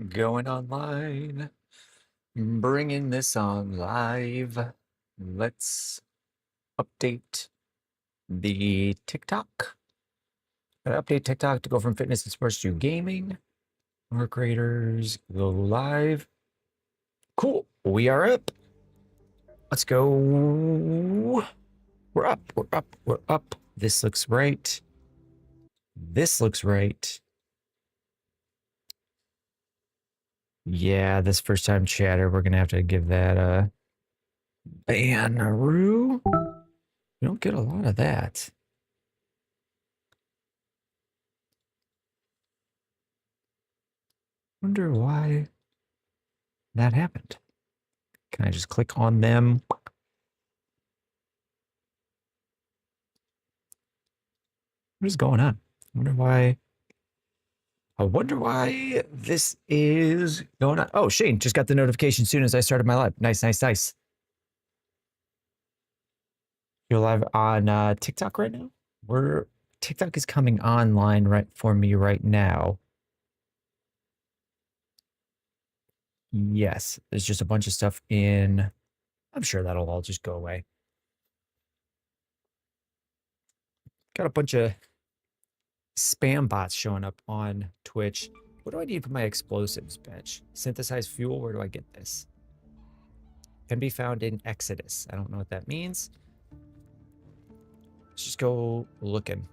Going online, bringing this on live. Let's update the TikTok. Gotta update TikTok to go from fitness and sports to gaming. Work creators go live. Cool. We are up. Let's go. We're up. We're up. We're up. This looks right. This looks right. Yeah, this first time chatter, we're gonna have to give that a banaroo. We don't get a lot of that. Wonder why that happened. Can I just click on them? What is going on? I wonder why this is going on. Oh, Shane just got the notification as soon as I started my live. Nice, nice, nice. You're live on TikTok right now? TikTok is coming online right for me right now. Yes, there's just a bunch of stuff in. I'm sure that'll all just go away. Got a bunch of spam bots showing up on Twitch. What do I need for my explosives bench? Synthesized fuel, where do I get this? Can be found in Exodus. I don't know what that means. Let's just go looking.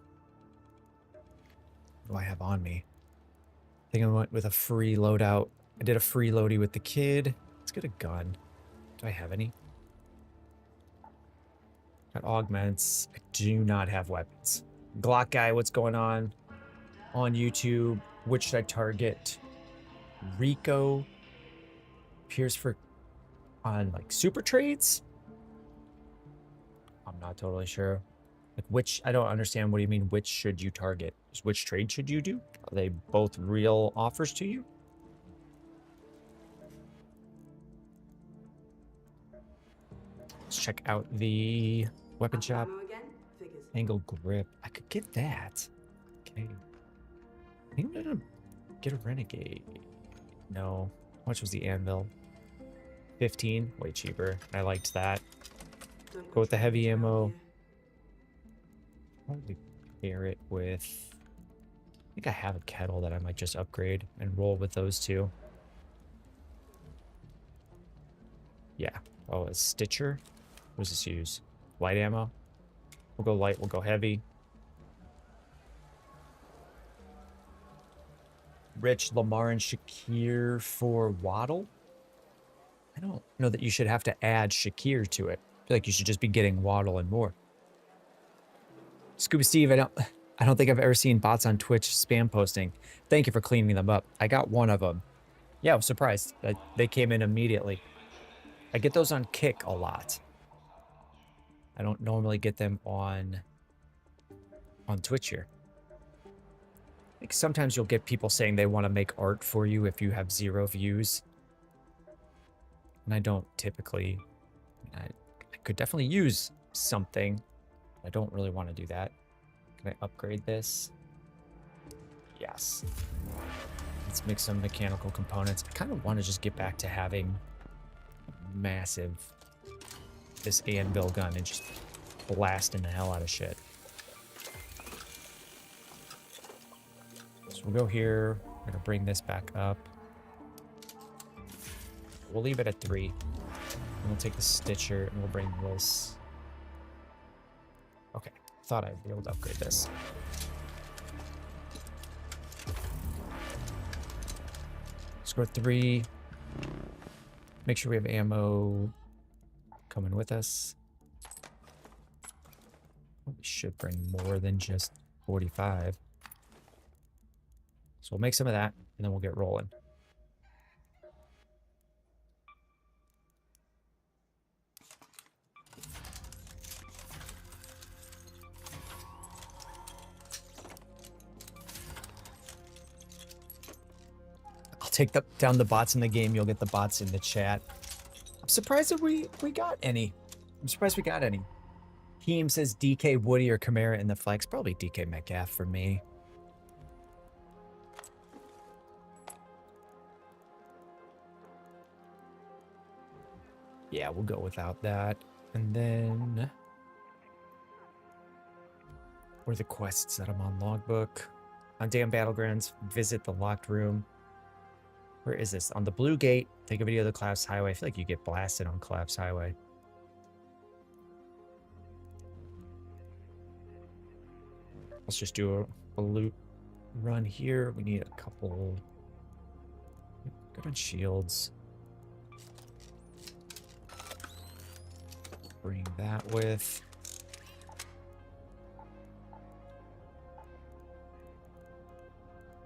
What do I have on me? I think I went with a free loadout. I did a free loadie with the kid. Let's get a gun. Do I have any? Got augments. I do not have weapons. Glock guy, what's going on YouTube? Which should I target? Rico appears for on like super trades. I'm not totally sure. Like which, I don't understand. What do you mean? Which should you target? Which trade should you do? Are they both real offers to you? Let's check out the weapon shop. Angle grip. I could get that. Okay. I think I'm gonna get a renegade. No. How much was the anvil? 15. Way cheaper. I liked that. Go with the heavy ammo. Probably pair it with. I think I have a kettle that I might just upgrade and roll with those two. Yeah. Oh, a Stitcher. What does this use? Light ammo. We'll go light. We'll go heavy. Rich, Lamar, and Shakir for Waddle. I don't know that you should have to add Shakir to it. I feel like you should just be getting Waddle and more. Scuba Steve, I don't think I've ever seen bots on Twitch spam posting. Thank you for cleaning them up. I got one of them. Yeah, I was surprised that they came in immediately. I get those on Kick a lot. I don't normally get them on Twitch here. I think sometimes you'll get people saying they want to make art for you if you have 0 views. And I don't typically. I could definitely use something. I don't really want to do that. Can I upgrade this? Yes. Let's make some mechanical components. I kind of want to just get back to having massive this anvil gun and just blasting the hell out of shit. So we'll go here. We're gonna bring this back up. We'll leave it at 3. And we'll take the Stitcher and we'll bring this. Okay, thought I'd be able to upgrade this. Score 3. Make sure we have ammo coming with us. We should bring more than just 45. So we'll make some of that, and then we'll get rolling. I'll take down the bots in the game. You'll get the bots in the chat. I'm surprised that we got any. I'm surprised we got any. Heem says DK, Woody, or Kamara in the flex. Probably DK Metcalf for me. Yeah, we'll go without that. And then... What are the quests that I'm on logbook? On Damn Battlegrounds, visit the locked room. Where is this? On the Blue Gate, take a video of the Collapse Highway. I feel like you get blasted on Collapse Highway. Let's just do a loot run here. We need a couple... Good on shields. Bring that with.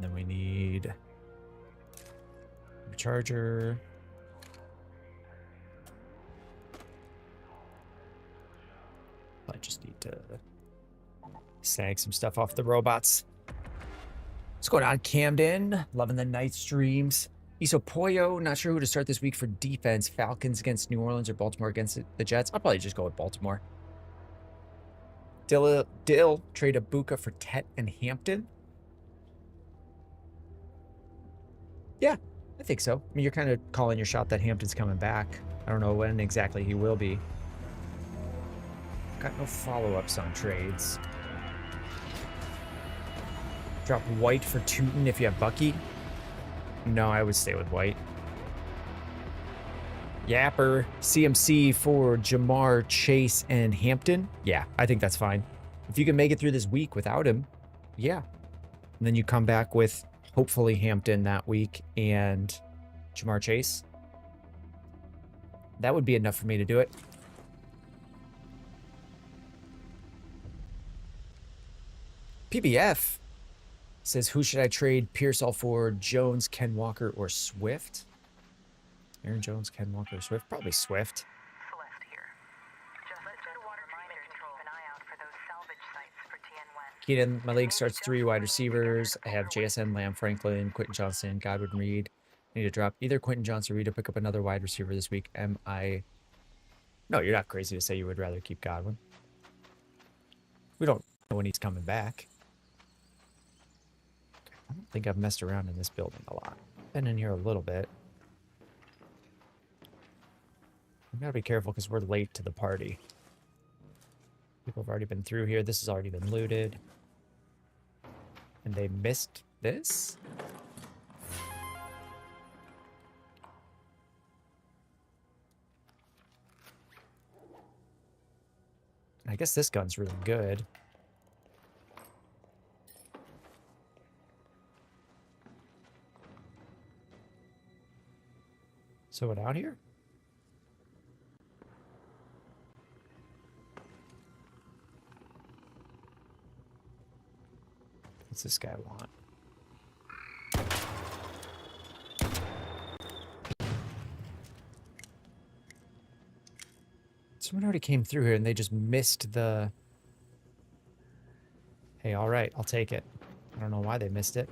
Then we need a charger. I just need to sag some stuff off the robots. What's going on, Camden? Loving the night streams. Isopoyo, not sure who to start this week for defense. Falcons against New Orleans or Baltimore against the Jets. I'll probably just go with Baltimore. Dill trade Abuka for Tet and Hampton. Yeah, I think so. I mean, you're kind of calling your shot that Hampton's coming back. I don't know when exactly he will be. Got no follow-ups on trades. Drop White for Tootin if you have Bucky. No, I would stay with White. Yapper, CMC for Jamar, Chase, and Hampton. Yeah, I think that's fine. If you can make it through this week without him, yeah. And then you come back with hopefully Hampton that week and Jamar Chase. That would be enough for me to do it. PBF says, who should I trade Pearsall for? Jones, Ken Walker, or Swift? Aaron Jones, Ken Walker, or Swift? Probably Swift. Keenan, my league starts 3 wide receivers. I have JSN, Lamb, Franklin, Quentin Johnson, Godwin, Reed. I need to drop either Quentin Johnson or Reed to pick up another wide receiver this week. Am I... No, you're not crazy to say you would rather keep Godwin. We don't know when he's coming back. I don't think I've messed around in this building a lot. Been in here a little bit. We gotta be careful because we're late to the party. People have already been through here. This has already been looted. And they missed this? I guess this gun's really good. So it out here? What's this guy want? Someone already came through here and they just missed the... Hey, all right, I'll take it. I don't know why they missed it.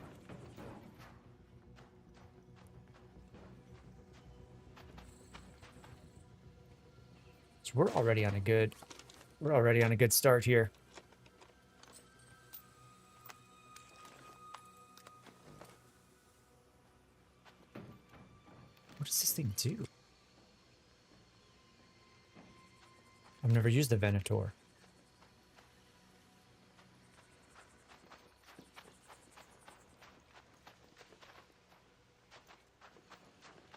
So we're already on a good start here. What does this thing do? I've never used the Venator.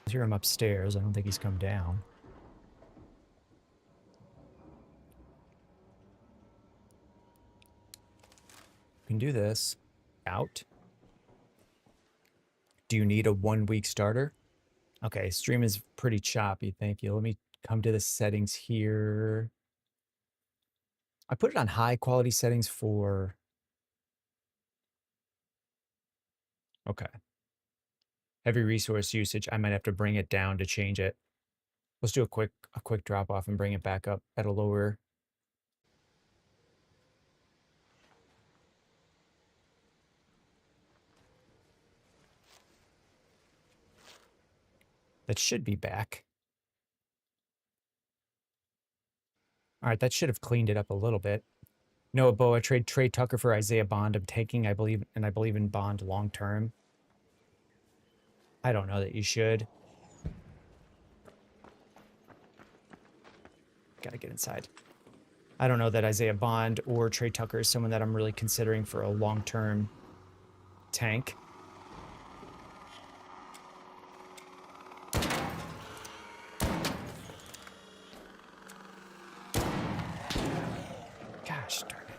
I hear him upstairs. I don't think he's come down. We can do this. Out. Do you need a 1-week starter? Okay, stream is pretty choppy, thank you. Let me come to the settings here. I put it on high quality settings for... Okay. Heavy resource usage. I might have to bring it down to change it. Let's do a quick drop off and bring it back up at a lower... That should be back. All right, that should have cleaned it up a little bit. Noah Boa, trade Trey Tucker for Isaiah Bond. I'm taking, I believe in Bond long term. I don't know that you should. Gotta get inside. I don't know that Isaiah Bond or Trey Tucker is someone that I'm really considering for a long-term tank. Gosh darn it.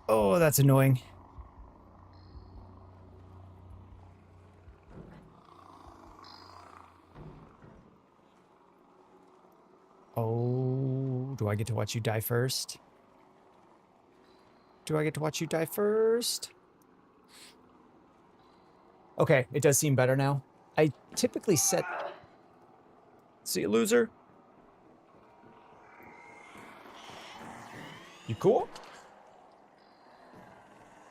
Oh, that's annoying. Oh, do I get to watch you die first? Do I get to watch you die first? Okay, it does seem better now. I typically set... See you, loser. You cool?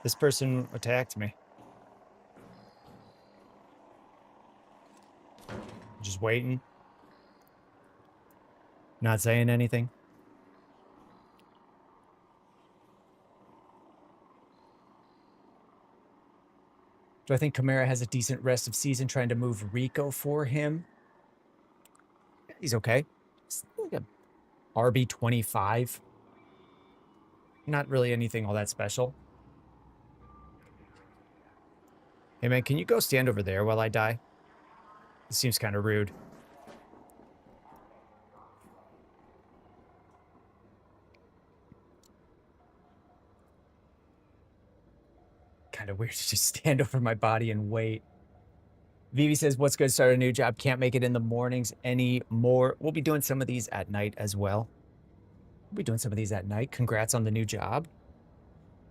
This person attacked me. Just waiting. Not saying anything. Do I think Kamara has a decent rest of season trying to move Rico for him? He's okay. He's like a RB25. Not really anything all that special. Hey, man, can you go stand over there while I die? This seems kind of rude. Kind of weird to just stand over my body and wait. Vivi says, what's good? Start a new job. Can't make it in the mornings anymore. We'll be doing some of these at night as well. We'll be doing some of these at night. Congrats on the new job.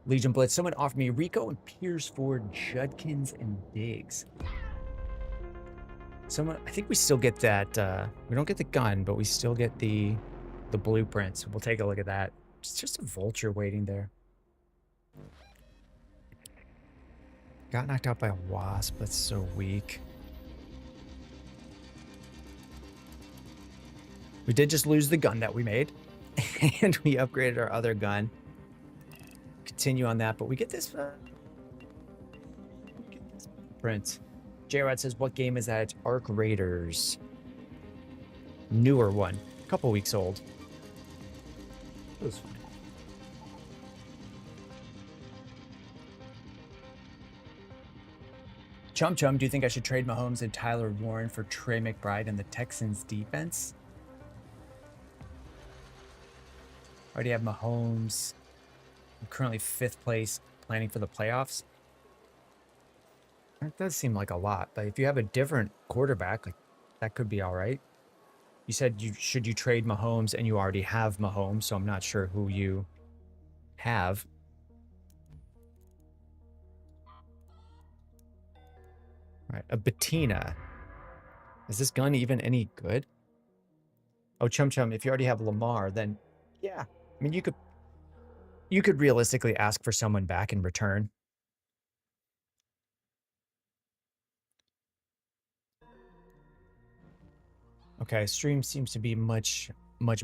Legion Blitz. Someone offered me Rico and Pierce for Judkins and Diggs. Someone, I think we still get that. We don't get the gun, but we still get the blueprints. We'll take a look at that. It's just a vulture waiting there. Got knocked out by a wasp. That's so weak. We did just lose the gun that we made. And we upgraded our other gun. Continue on that, but we get this print. J-Rod says, what game is that? Arc Raiders. Newer one. A couple weeks old. It was fun. Chum Chum, do you think I should trade Mahomes and Tyler Warren for Trey McBride and the Texans defense? Already have Mahomes. I'm currently 5th place, planning for the playoffs. That does seem like a lot, but if you have a different quarterback, like that could be all right. You said should you trade Mahomes, and you already have Mahomes, so I'm not sure who you have. All right, a Bettina. Is this gun even any good? Oh, Chum Chum, if you already have Lamar, then yeah. I mean, you could realistically ask for someone back in return. Okay, stream seems to be much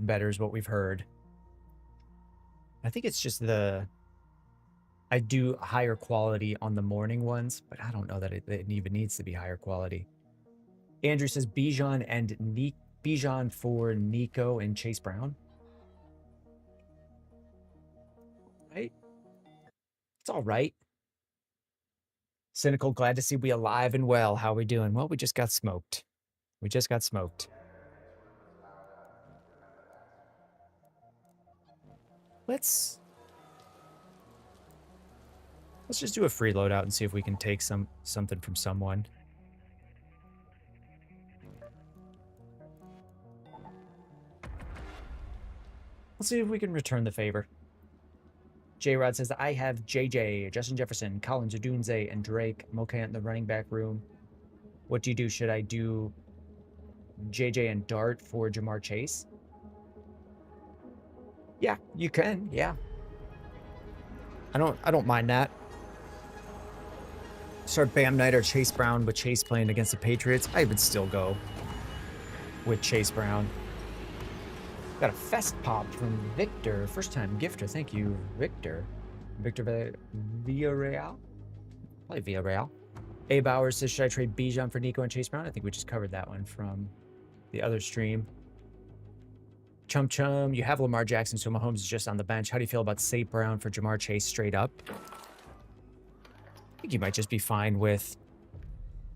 better is what we've heard. I think it's just I do higher quality on the morning ones, but I don't know that it even needs to be higher quality. Andrew says Bijan and Bijan for Nico and Chase Brown. Right? It's all right. Cynical, glad to see we alive and well. How are we doing? Well, we just got smoked. We just got smoked. Let's just do a free loadout and see if we can take something from someone. Let's see if we can return the favor. J-Rod says, I have JJ, Justin Jefferson, Collins, Odunze, and Drake. I'm okay in the running back room. What do you do? Should I do JJ and Dart for Jamar Chase? Yeah, you can. Yeah. I don't mind that. Start Bam Knight or Chase Brown with Chase playing against the Patriots. I would still go with Chase Brown. Got a fest pop from Victor. First time gifter. Thank you, Victor. Victor Villarreal? Probably Villarreal. A Bowers says, should I trade Bijan for Nico and Chase Brown? I think we just covered that one from the other stream. Chum Chum, you have Lamar Jackson, so Mahomes is just on the bench. How do you feel about St. Brown for Jamar Chase straight up? I think you might just be fine with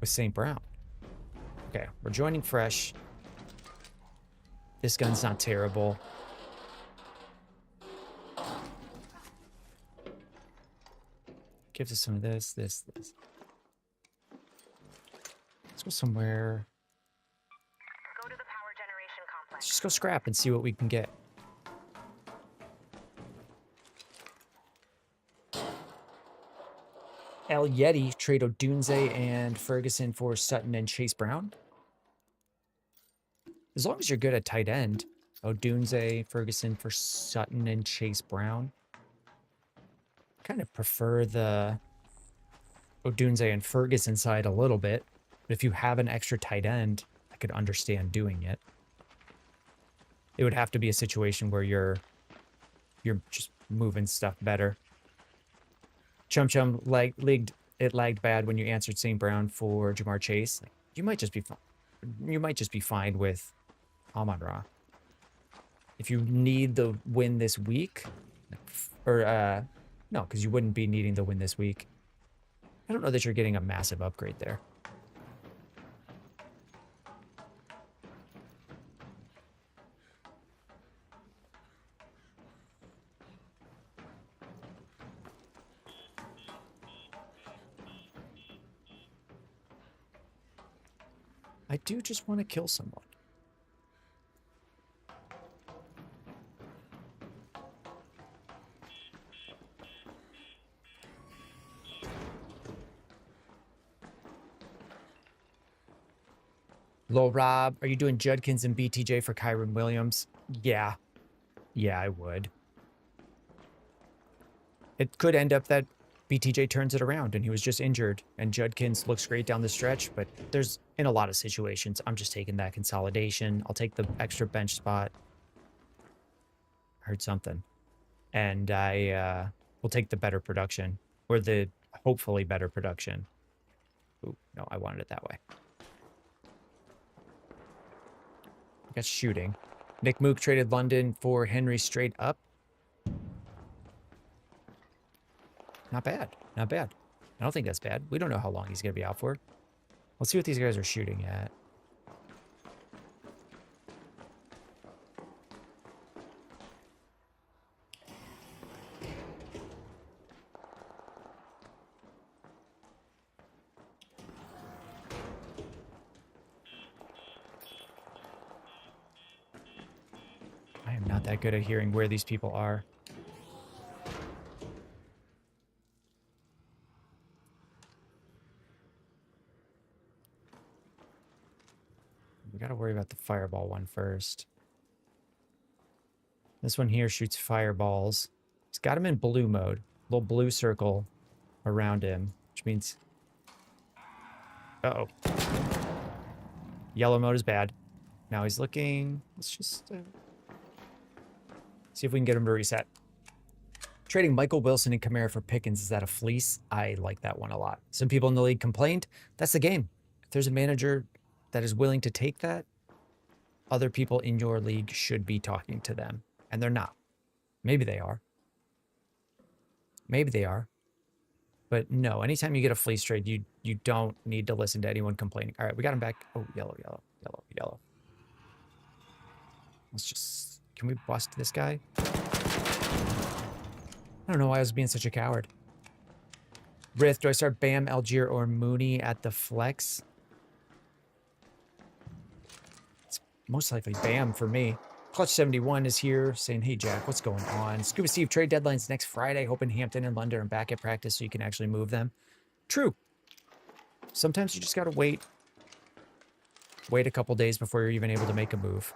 St. Brown. Okay, we're joining fresh. This gun's not terrible. Gives us some of this. Let's go somewhere. Go to the power generation complex. Let's just go scrap and see what we can get. El Yeti, trade Odunze and Ferguson for Sutton and Chase Brown. As long as you're good at tight end. Odunze, Ferguson for Sutton and Chase Brown. Kind of prefer the Odunze and Ferguson side a little bit. But if you have an extra tight end, I could understand doing it. It would have to be a situation where you're just moving stuff better. Chum Chum lagged bad when you answered St. Brown for Jamar Chase. You might just be fine with Amon-Ra. If you need the win this week, or no, because you wouldn't be needing the win this week. I don't know that you're getting a massive upgrade there. I do just want to kill someone. Lil Rob, are you doing Judkins and BTJ for Kyron Williams? Yeah. Yeah, I would. It could end up that BTJ turns it around and he was just injured and Judkins looks great down the stretch, but there's in a lot of situations, I'm just taking that consolidation. I'll take the extra bench spot. Heard something. And I will take the better production or the hopefully better production. Ooh, no, I wanted it that way. I got shooting. Nick Mook traded London for Henry straight up. Not bad. Not bad. I don't think that's bad. We don't know how long he's going to be out for. Let's see what these guys are shooting at. I am not that good at hearing where these people are. We got to worry about the fireball one first. This one here shoots fireballs. He's got him in blue mode. Little blue circle around him, which means... Uh-oh. Yellow mode is bad. Now he's looking... Let's just... see if we can get him to reset. Trading Michael Wilson and Kamara for Pickens, is that a fleece? I like that one a lot. Some people in the league complained. That's the game. If there's a manager that is willing to take that, other people in your league should be talking to them. And they're not. Maybe they are. Maybe they are. But no, anytime you get a fleece trade, you don't need to listen to anyone complaining. All right, we got him back. Oh, yellow, yellow, yellow, yellow. Let's just... Can we bust this guy? I don't know why I was being such a coward. Rith, do I start Bam, Algier, or Mooney at the flex? It's most likely Bam for me. Clutch 71 is here saying, hey, Jack, what's going on? Scuba Steve, trade deadline's next Friday. Hoping Hampton and London are back at practice so you can actually move them. True. Sometimes you just got to wait a couple days before you're even able to make a move.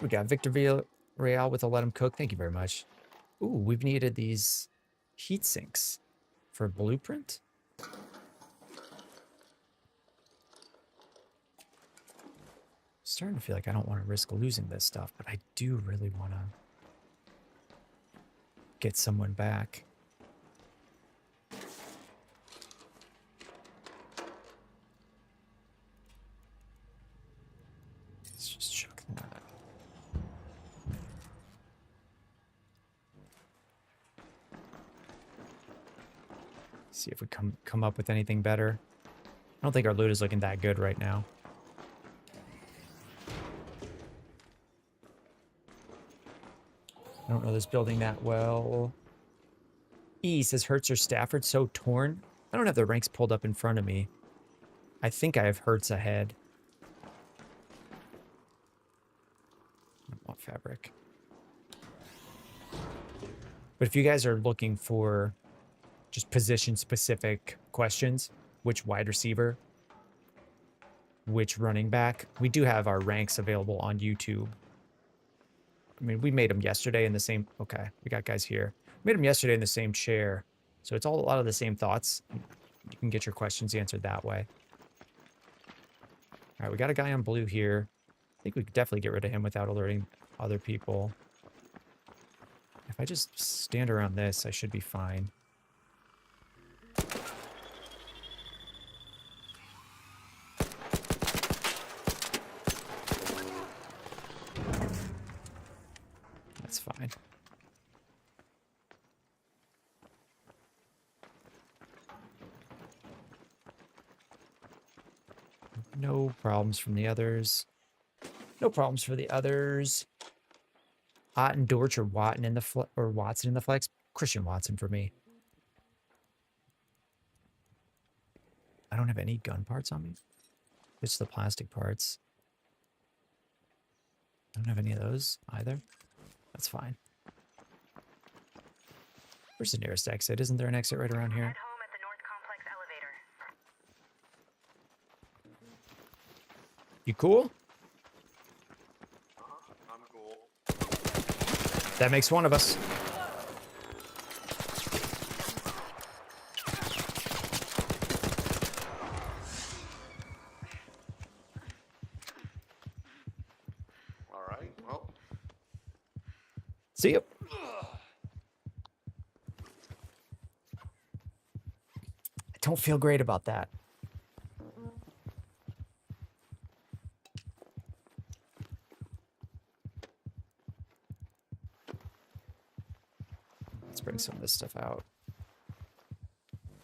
We got Victor Villarreal with a let him cook. Thank you very much. Ooh, we've needed these heat sinks for blueprint. Starting to feel like I don't want to risk losing this stuff, but I do really want to get someone back. Let's just chuck that. See if we come up with anything better. I don't think our loot is looking that good right now. I don't know this building that well. E says Hertz or Stafford so torn. I don't have the ranks pulled up in front of me. I think I have Hertz ahead. I don't want fabric. But if you guys are looking for just position-specific questions, which wide receiver, which running back, we do have our ranks available on YouTube. I mean, we made them yesterday in the same... Okay, we got guys here. We made them yesterday in the same chair. So it's all a lot of the same thoughts. You can get your questions answered that way. All right, we got a guy on blue here. I think we could definitely get rid of him without alerting other people. If I just stand around this, I should be fine. That's fine. No problems from the others. No problems for the others. Otten, Dortch, or Watson in the flex. Christian Watson for me. I don't have any gun parts on me. It's the plastic parts. I don't have any of those either. That's fine. Where's the nearest exit? Isn't there an exit right around here? Head home at the North Complex elevator. You cool? I'm cool. That makes one of us. All right, well. See you. I don't feel great about that. Let's bring some of this stuff out.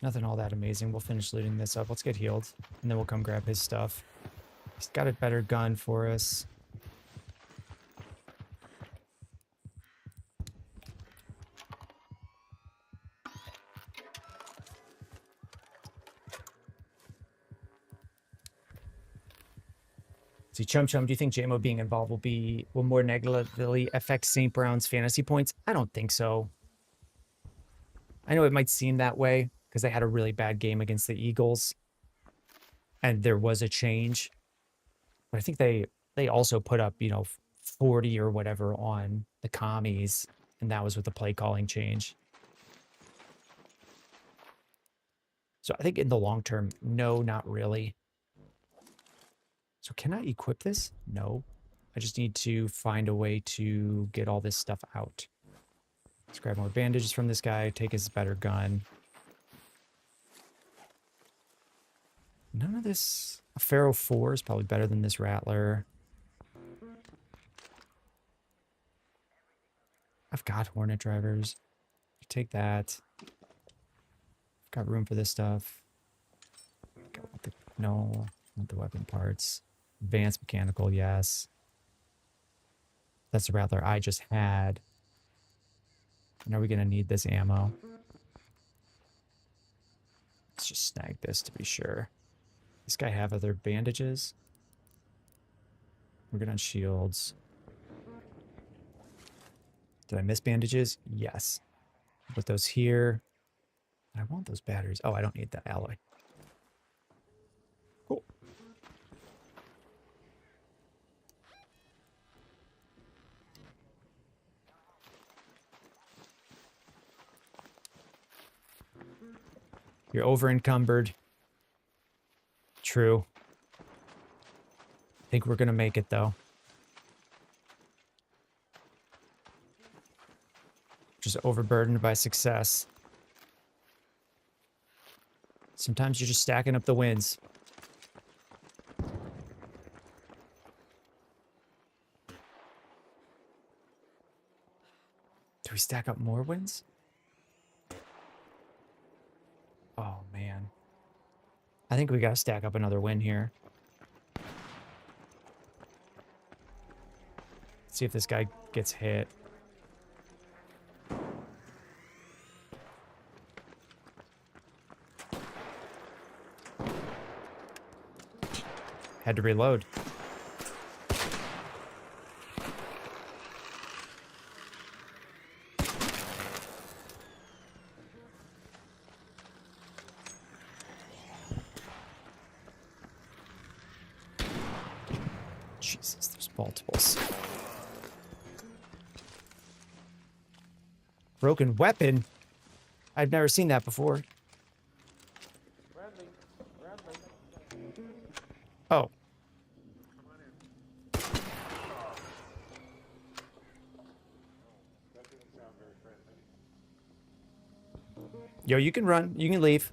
Nothing all that amazing. We'll finish looting this up. Let's get healed, and then we'll come grab his stuff. He's got a better gun for us. See, Chum, do you think JMO being involved will more negatively affect St. Brown's fantasy points? I don't think so. I know it might seem that way because they had a really bad game against the Eagles, and there was a change. But I think they also put up, 40 or whatever on the commies, and that was with the play calling change. So I think in the long term, no, not really. So can I equip this? No. I just need to find a way to get all this stuff out. Let's grab more bandages from this guy, take his better gun. None of this... A Pharaoh 4 is probably better than this Rattler. I've got Hornet drivers. Take that. I've got room for this stuff. No, not the weapon parts. Advanced mechanical, yes. That's the Rattler I just had. And are we going to need this ammo? Let's just snag this to be sure. This guy have other bandages? We're good on shields. Did I miss bandages? Yes. Put those here. I want those batteries. Oh, I don't need that alloy. Cool. You're over encumbered. True. I think we're gonna make it though. Just overburdened by success. Sometimes you're just stacking up the wins. Do we stack up more wins? Oh, man. I think we gotta stack up another win here. See if this guy gets hit. Had to reload. Jesus, there's multiples. Broken weapon? I've never seen that before. Oh. Yo, you can run. You can leave.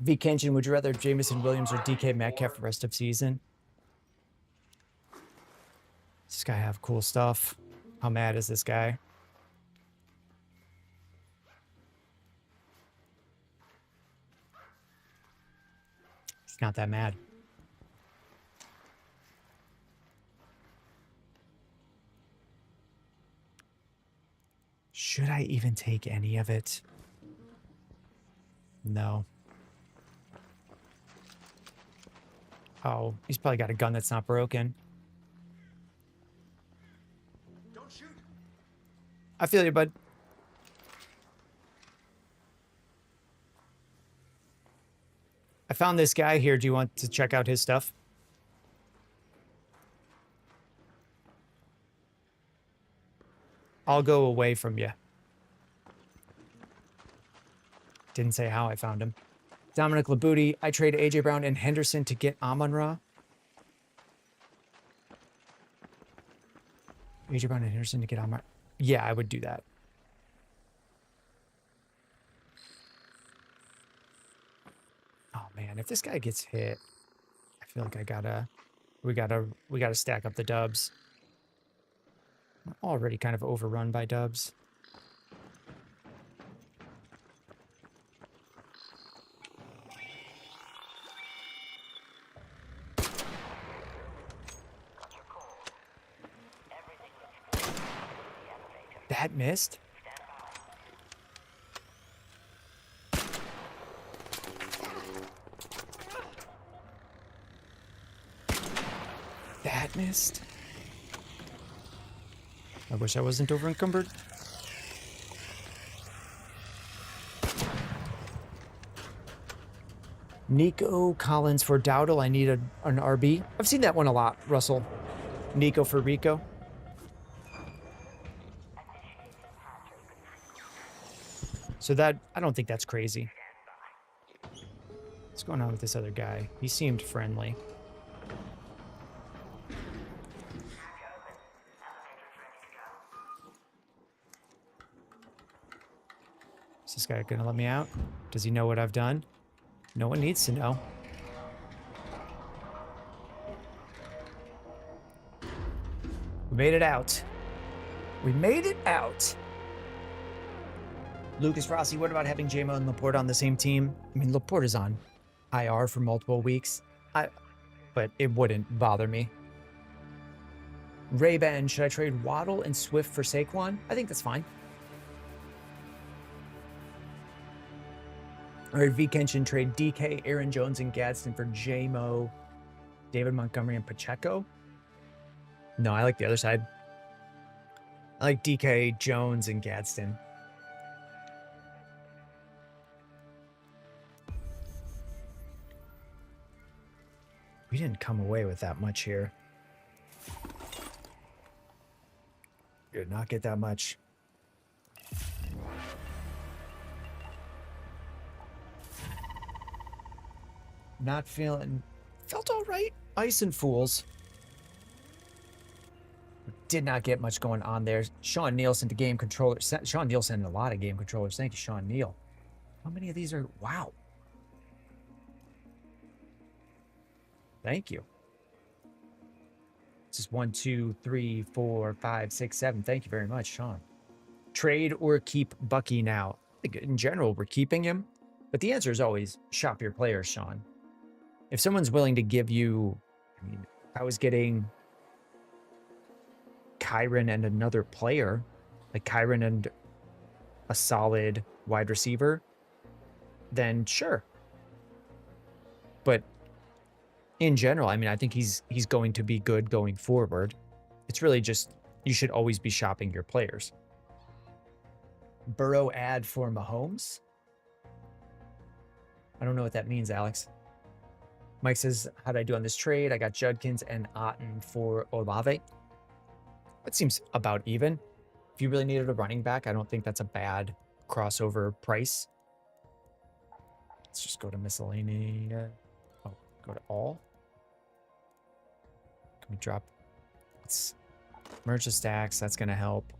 V. Kenshin, would you rather Jameson Williams or DK Metcalf for the rest of season? Does this guy have cool stuff? How mad is this guy? He's not that mad. Should I even take any of it? No. Oh, he's probably got a gun that's not broken. Don't shoot. I feel you, bud. I found this guy here. Do you want to check out his stuff? I'll go away from you. Didn't say how I found him. Dominic Labuti, I trade AJ Brown and Henderson to get Amon-Ra. AJ Brown and Henderson to get Amon-Ra. Yeah, I would do that. Oh man, if this guy gets hit, I feel like we gotta stack up the dubs. I'm already kind of overrun by dubs. That missed? That missed? I wish I wasn't over encumbered. Nico Collins for Dowdle. I need an RB. I've seen that one a lot, Russell. Nico for Rico. So that, I don't think that's crazy. What's going on with this other guy? He seemed friendly. Is this guy gonna let me out? Does he know what I've done? No one needs to know. We made it out. We made it out. Lucas Rossi, what about having JMO and Laporte on the same team? I mean, Laporte is on IR for multiple weeks. but it wouldn't bother me. Ray-Ban, should I trade Waddle and Swift for Saquon? I think that's fine. All right, V. Kenshin, trade DK, Aaron Jones, and Gadsden for J-Mo, David Montgomery, and Pacheco. No, I like the other side. I like DK, Jones, and Gadsden. We didn't come away with that much here. Did not get that much. Not feeling... Felt all right. Ice and Fools. Did not get much going on there. Sean Nielsen to game controllers. Sean Nielsen a lot of game controllers. Thank you, Sean Neal. How many of these are... Wow. Thank you. This is 1, 2, 3, 4, 5, 6, 7. Thank you very much, Sean. Trade or keep Bucky now? I think in general, we're keeping him. But the answer is always shop your players, Sean. If someone's willing to give you... I mean, I was getting Kyron and another player, like Kyron and a solid wide receiver, then sure. But in general, I mean, I think he's going to be good going forward. It's really just, you should always be shopping your players. Burrow ad for Mahomes? I don't know what that means, Alex. Mike says, how'd I do on this trade? I got Judkins and Otten for Olave. That seems about even. If you really needed a running back, I don't think that's a bad crossover price. Let's just go to miscellaneous. Oh, go to all. Can we drop? Let's merge the stacks. That's going to help.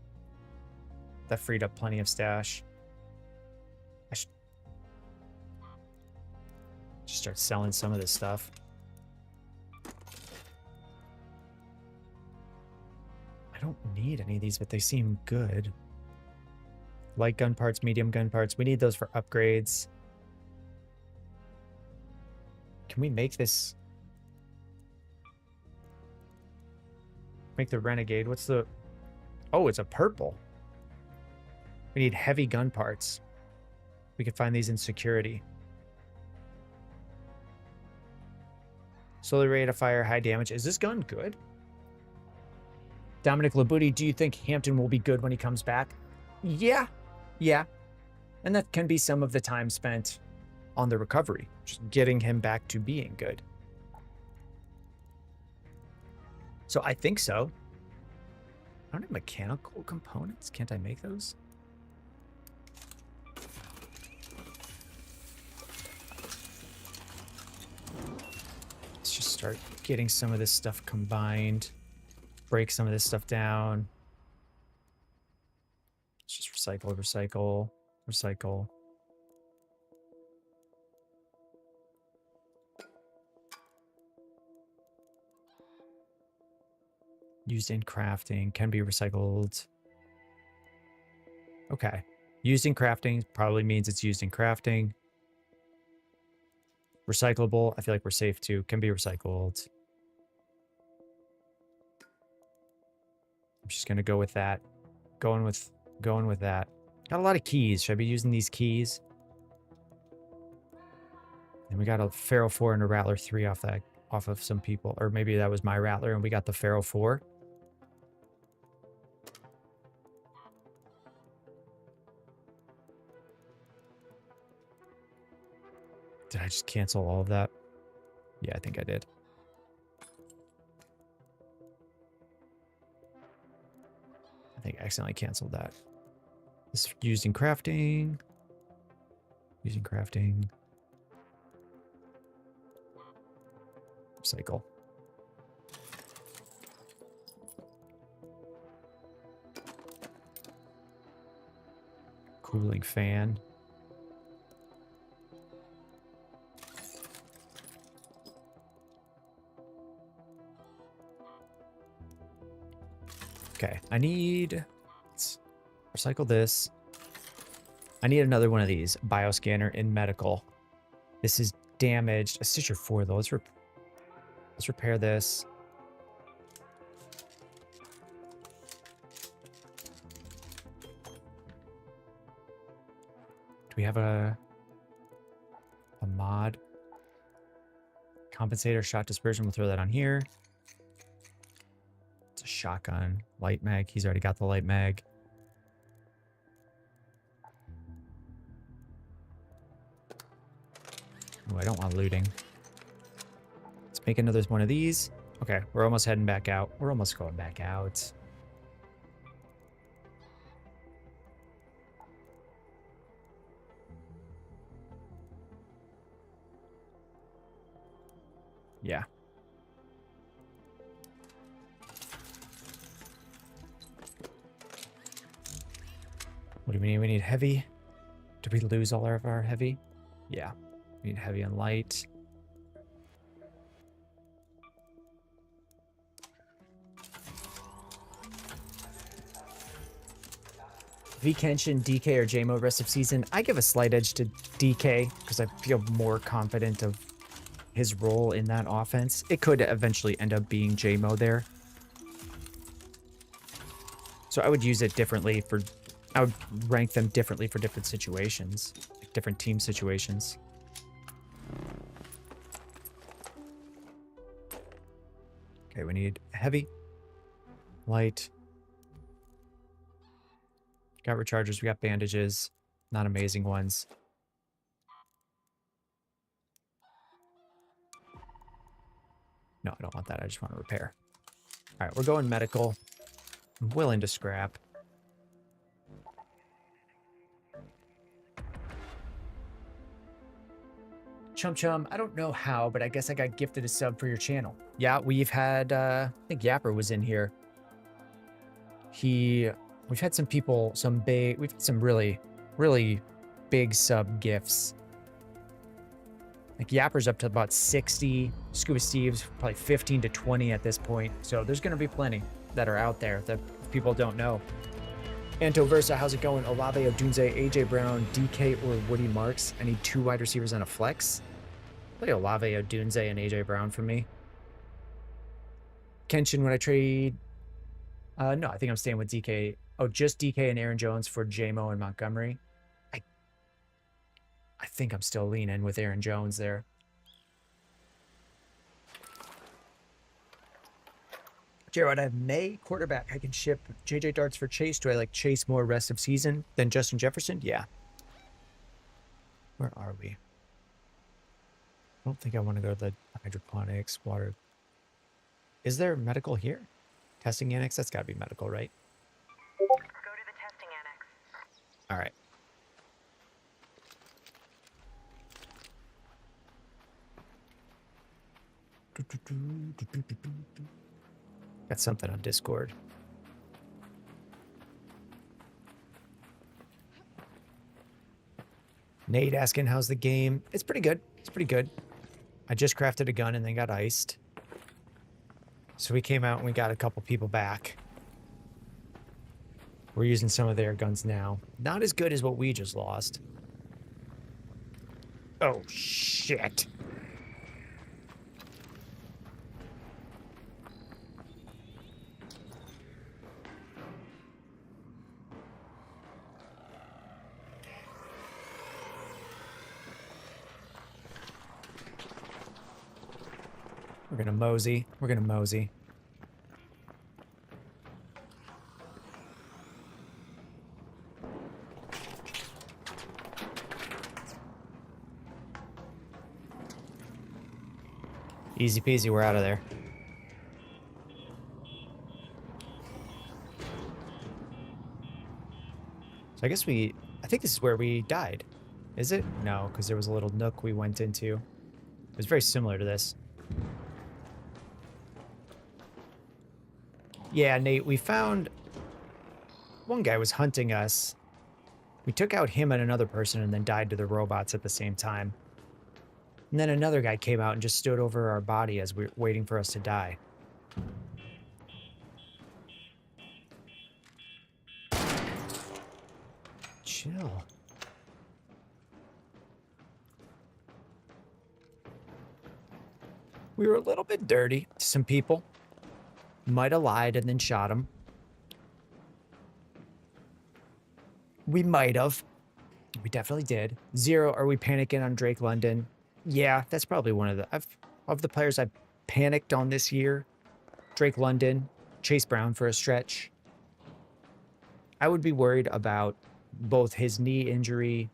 That freed up plenty of stash. I should just start selling some of this stuff. I don't need any of these, but they seem good. Light gun parts, medium gun parts. We need those for upgrades. Can we make this? Make the Renegade. What's the... Oh, it's a purple. We need heavy gun parts. We could find these in security. Slowly rate of fire, high damage. Is this gun good? Dominic Labuti, do you think Hampton will be good when he comes back? Yeah. Yeah. And that can be some of the time spent on the recovery. Just getting him back to being good. So I think so. I don't have mechanical components. Can't I make those? Let's just start getting some of this stuff combined. Break some of this stuff down. Let's just recycle, recycle, recycle. Used in crafting, can be recycled. Okay. Used in crafting probably means it's used in crafting. Recyclable, I feel like we're safe too. Can be recycled. I'm just gonna go with that. Going with that. Got a lot of keys. Should I be using these keys? And we got a Pharaoh 4 and a Rattler 3 off of some people. Or maybe that was my Rattler and we got the Pharaoh 4. Did I just cancel all of that? Yeah, I think I did. I think I accidentally canceled that. This used in crafting. Using crafting. Cycle. Cooling fan. Okay, I need... Let's recycle this. I need another one of these. Bioscanner in medical. This is damaged. A Stitcher 4, though. Let's Let's repair this. Do we have a mod? Compensator, shot dispersion. We'll throw that on here. It's a shotgun. Light mag. He's already got the light mag. Oh, I don't want looting. Let's make another one of these. Okay, we're almost heading back out. We're almost going back out. Yeah. What do we need? We need heavy. Did we lose all of our heavy? Yeah. We need heavy and light. V Kenshin, DK, or JMO rest of season. I give a slight edge to DK because I feel more confident of his role in that offense. It could eventually end up being JMO there. So I would use it differently for... I would rank them differently for different situations. Like different team situations. Okay, we need heavy, light. Got rechargers, we got bandages. Not amazing ones. No, I don't want that. I just want to repair. All right, we're going medical. I'm willing to scrap. Chum Chum, I don't know how, but I guess I got gifted a sub for your channel. Yeah, we've had, I think Yapper was in here. We've had some people, we've had some really, really big sub gifts. Like Yapper's up to about 60, Scuba Steve's probably 15 to 20 at this point. So there's going to be plenty that are out there that people don't know. Anto Versa, how's it going? Olave, Odunze, AJ Brown, DK, or Woody Marks. I need 2 wide receivers and a flex. Play Olave, Odunze, and AJ Brown for me. Kenshin, would I trade? No, I think I'm staying with DK. Oh, just DK and Aaron Jones for JMO and Montgomery. I think I'm still leaning with Aaron Jones there. Jared, I have May quarterback. I can ship JJ Darts for Chase. Do I like Chase more rest of season than Justin Jefferson? Yeah. Where are we? I don't think I want to go to the hydroponics water. Is there medical here? Testing annex? That's got to be medical, right? Go to the testing annex. All right. Got something on Discord. Nate asking, how's the game? It's pretty good. It's pretty good. I just crafted a gun and then got iced. So we came out and we got a couple people back. We're using some of their guns now. Not as good as what we just lost. Oh, shit. We're gonna mosey. We're gonna mosey. Easy peasy, we're out of there. So I guess I think this is where we died. Is it? No, because there was a little nook we went into. It was very similar to this. Yeah, Nate, we found one guy was hunting us. We took out him and another person and then died to the robots at the same time. And then another guy came out and just stood over our body as we were waiting for us to die. Chill. We were a little bit dirty to some people. Might have lied and then shot him. We might have. We definitely did. 0, are we panicking on Drake London? Yeah, that's probably one of the... of the players I've panicked on this year. Drake London, Chase Brown for a stretch. I would be worried about both his knee injury,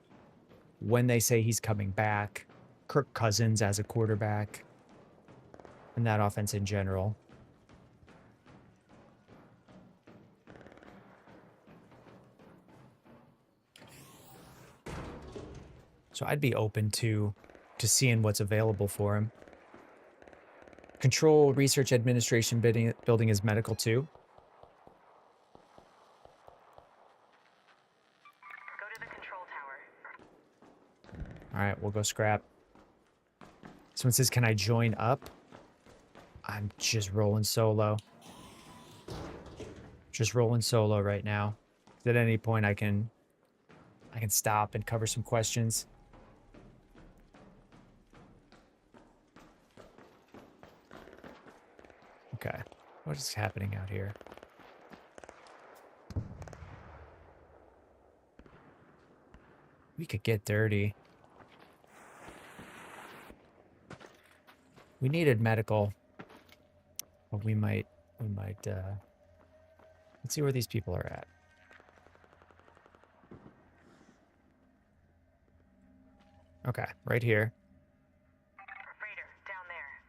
when they say he's coming back, Kirk Cousins as a quarterback, and that offense in general. So I'd be open to seeing what's available for him. Control Research Administration building is medical too. Go to the control tower. All right, we'll go scrap. Someone says, can I join up? I'm just rolling solo. Just rolling solo right now. At any point I can stop and cover some questions. Okay. What is happening out here? We could get dirty. We needed medical. But we might, let's see where these people are at. Okay, right here. Raider, down there.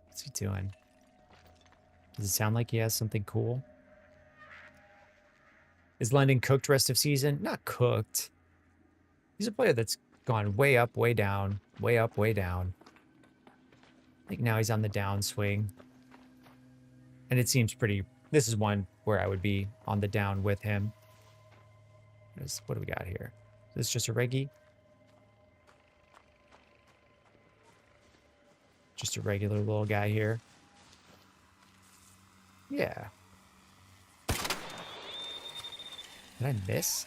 What's he doing? Does it sound like he has something cool? Is London cooked rest of season? Not cooked. He's a player that's gone way up, way down, way up, way down. I think now he's on the downswing. And it seems pretty... This is one where I would be on the down with him. What do we got here? Is this just a reggie? Just a regular little guy here. Yeah. Did I miss?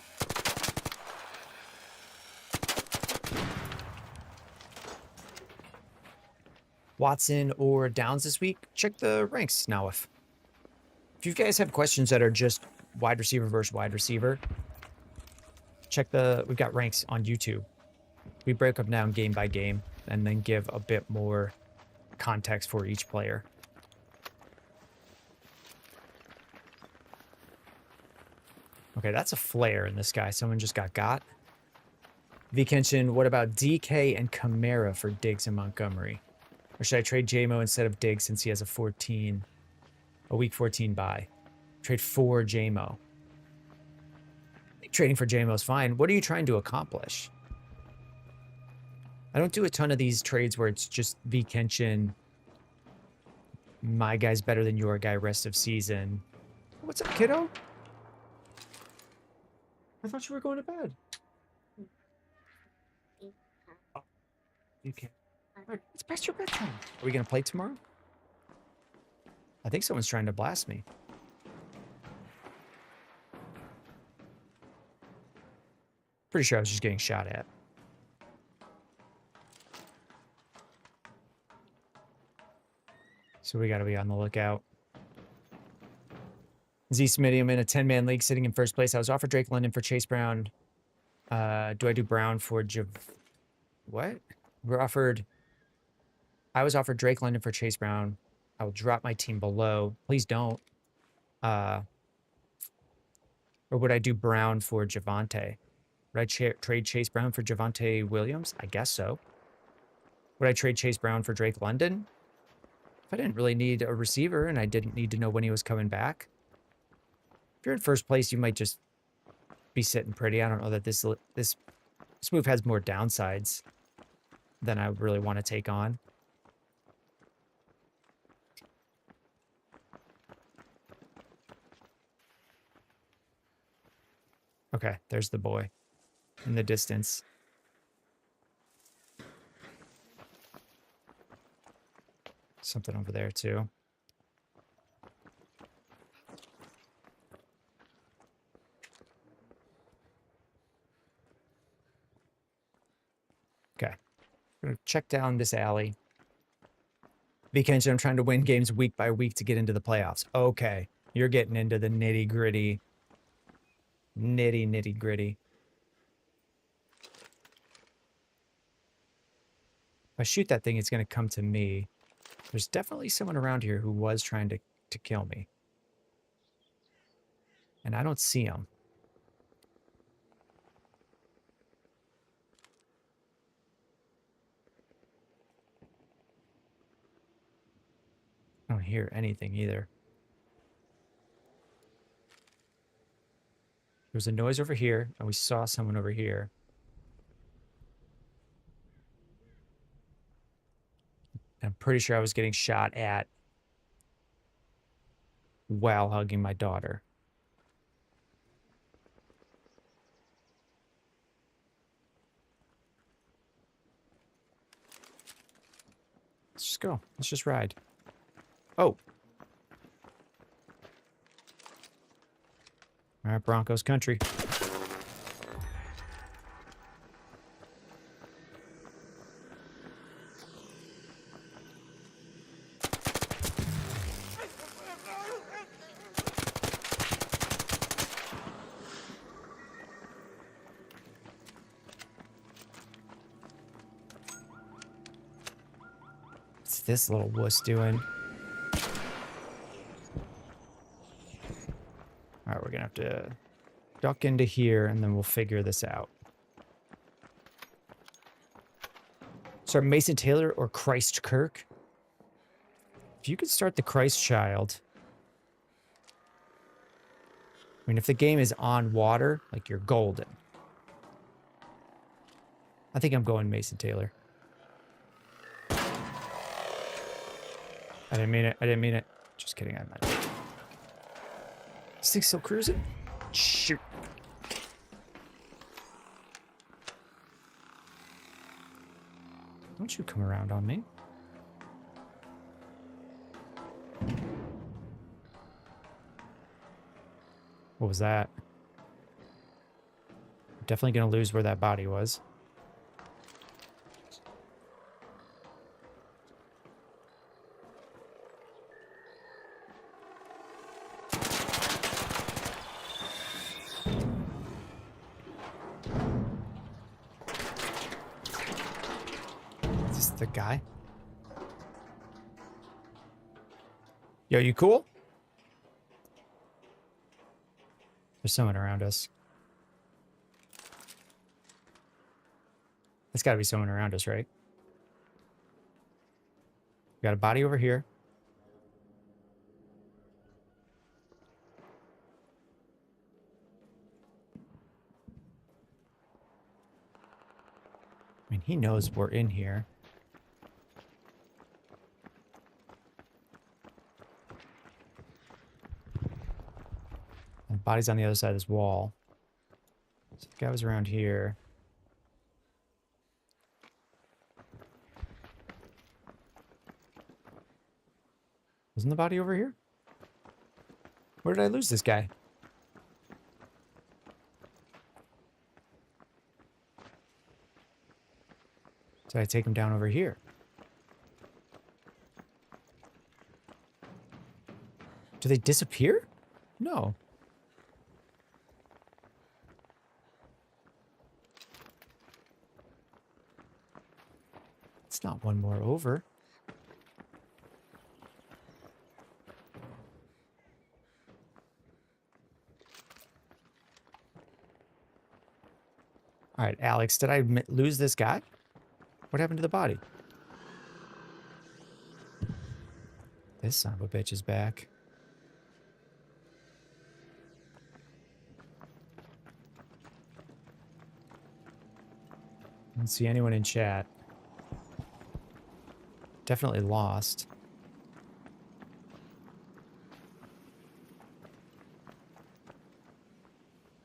Watson or Downs this week? Check the ranks now. If you guys have questions that are just wide receiver versus wide receiver, check we've got ranks on YouTube. We break them down game by game and then give a bit more context for each player. Okay, that's a flare in this guy. Someone just got. V. Kenshin, what about DK and Kamara for Diggs and Montgomery? Or should I trade JMO instead of Diggs since he has a week 14 bye? Trade for JMO. I think trading for JMO is fine. What are you trying to accomplish? I don't do a ton of these trades where it's just V. Kenshin, my guy's better than your guy rest of season. What's up, kiddo? I thought you were going to bed. Oh, you can't. Right, it's past your bedtime. Are we going to play tomorrow? I think someone's trying to blast me. Pretty sure I was just getting shot at. So we got to be on the lookout. Z Smithium in a 10-man league sitting in first place. I was offered Drake London for Chase Brown. Do I do Brown for what? I was offered Drake London for Chase Brown. I will drop my team below. Please don't. Or would I do Brown for Javonte? Would I trade Chase Brown for Javonte Williams? I guess so. Would I trade Chase Brown for Drake London? If I didn't really need a receiver and I didn't need to know when he was coming back. If you're in first place, you might just be sitting pretty. I don't know that this move has more downsides than I really want to take on. Okay, there's the boy in the distance. Something over there too. Gonna check down this alley. Because I'm trying to win games week by week to get into the playoffs. Okay. You're getting into the nitty gritty. Nitty gritty. If I shoot that thing, it's going to come to me. There's definitely someone around here who was trying to kill me. And I don't see him. I don't hear anything either. There was a noise over here, and we saw someone over here. And I'm pretty sure I was getting shot at while hugging my daughter. Let's just go. Let's just ride. Oh. All right, Broncos country. What's this little wuss doing? All right, we're gonna have to duck into here, and then we'll figure this out. Start Mason Taylor or Christ Kirk? If you could start the Christ Child. I mean, if the game is on water, like, you're golden. I think I'm going Mason Taylor. I didn't mean it. I didn't mean it. Just kidding. I meant it. This thing's still cruising? Shoot. Don't you come around on me. What was that? I'm definitely going to lose where that body was. Is this the guy? Yo, you cool? There's someone around us. There's gotta be someone around us, right? We got a body over here. I mean, he knows we're in here. And the body's on the other side of this wall. So the guy was around here. Wasn't the body over here? Where did I lose this guy? Did I take him down over here? Do they disappear? No. It's not one more over. All right, Alex, did I lose this guy? What happened to the body? This son of a bitch is back. I don't see anyone in chat. Definitely lost.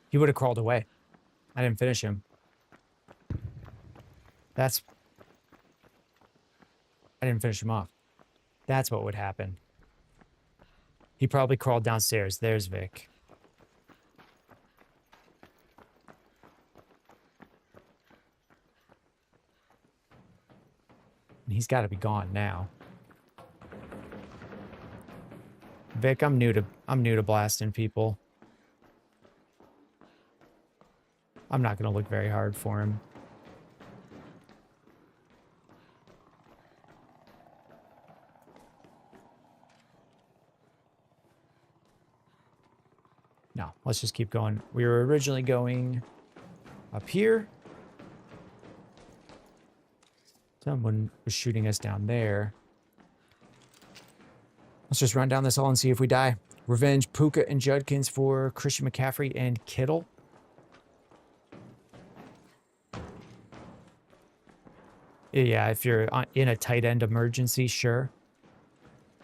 He would have crawled away. I didn't finish him. I didn't finish him off. That's what would happen. He probably crawled downstairs. There's Vic. And he's got to be gone now. Vic, I'm new to blasting people. I'm not going to look very hard for him. No, let's just keep going. We were originally going up here. Someone was shooting us down there. Let's just run down this hall and see if we die. Revenge, Puka, and Judkins for Christian McCaffrey and Kittle. Yeah, if you're in a tight end emergency, sure.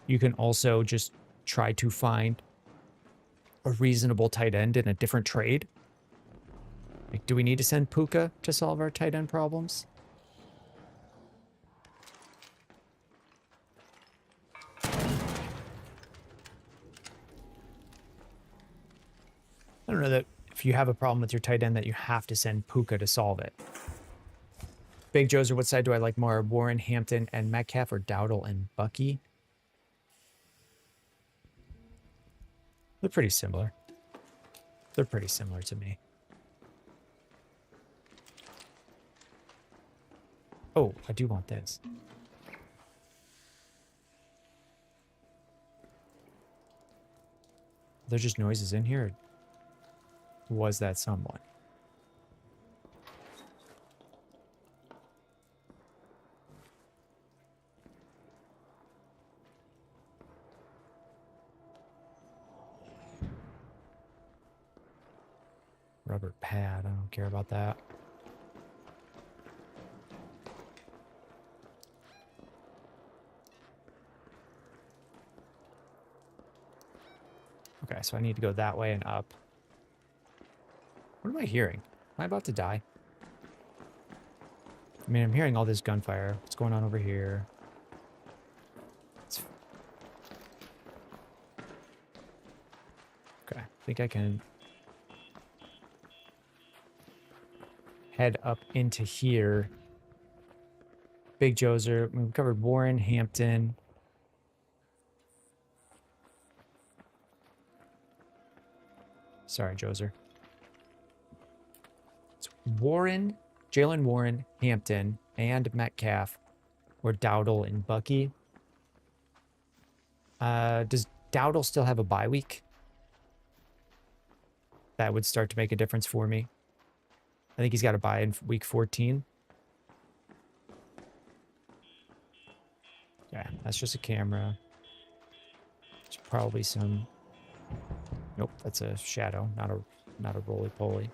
You can also just try to find a reasonable tight end in a different trade. Like, do we need to send Puka to solve our tight end problems? I don't know that if you have a problem with your tight end that you have to send Puka to solve it. Big Joe's, or what side do I like more? Warren, Hampton, and Metcalf, or Dowdle and Bucky? They're pretty similar. They're pretty similar to me. Oh, I do want this. Are there just noises in here? Or was that someone? Rubber pad, I don't care about that. Okay, so I need to go that way and up. What am I hearing? Am I about to die? I mean, I'm hearing all this gunfire. What's going on over here? Okay, I think I can head up into here. Big Joser. We've covered Warren, Hampton. Sorry, Joser. It's Warren, Jalen Warren, Hampton, and Metcalf, or Dowdle and Bucky. Does Dowdle still have a bye week? That would start to make a difference for me. I think he's got a bye in week 14. Yeah, that's just a camera. There's probably some... Nope, that's a shadow, not a roly-poly.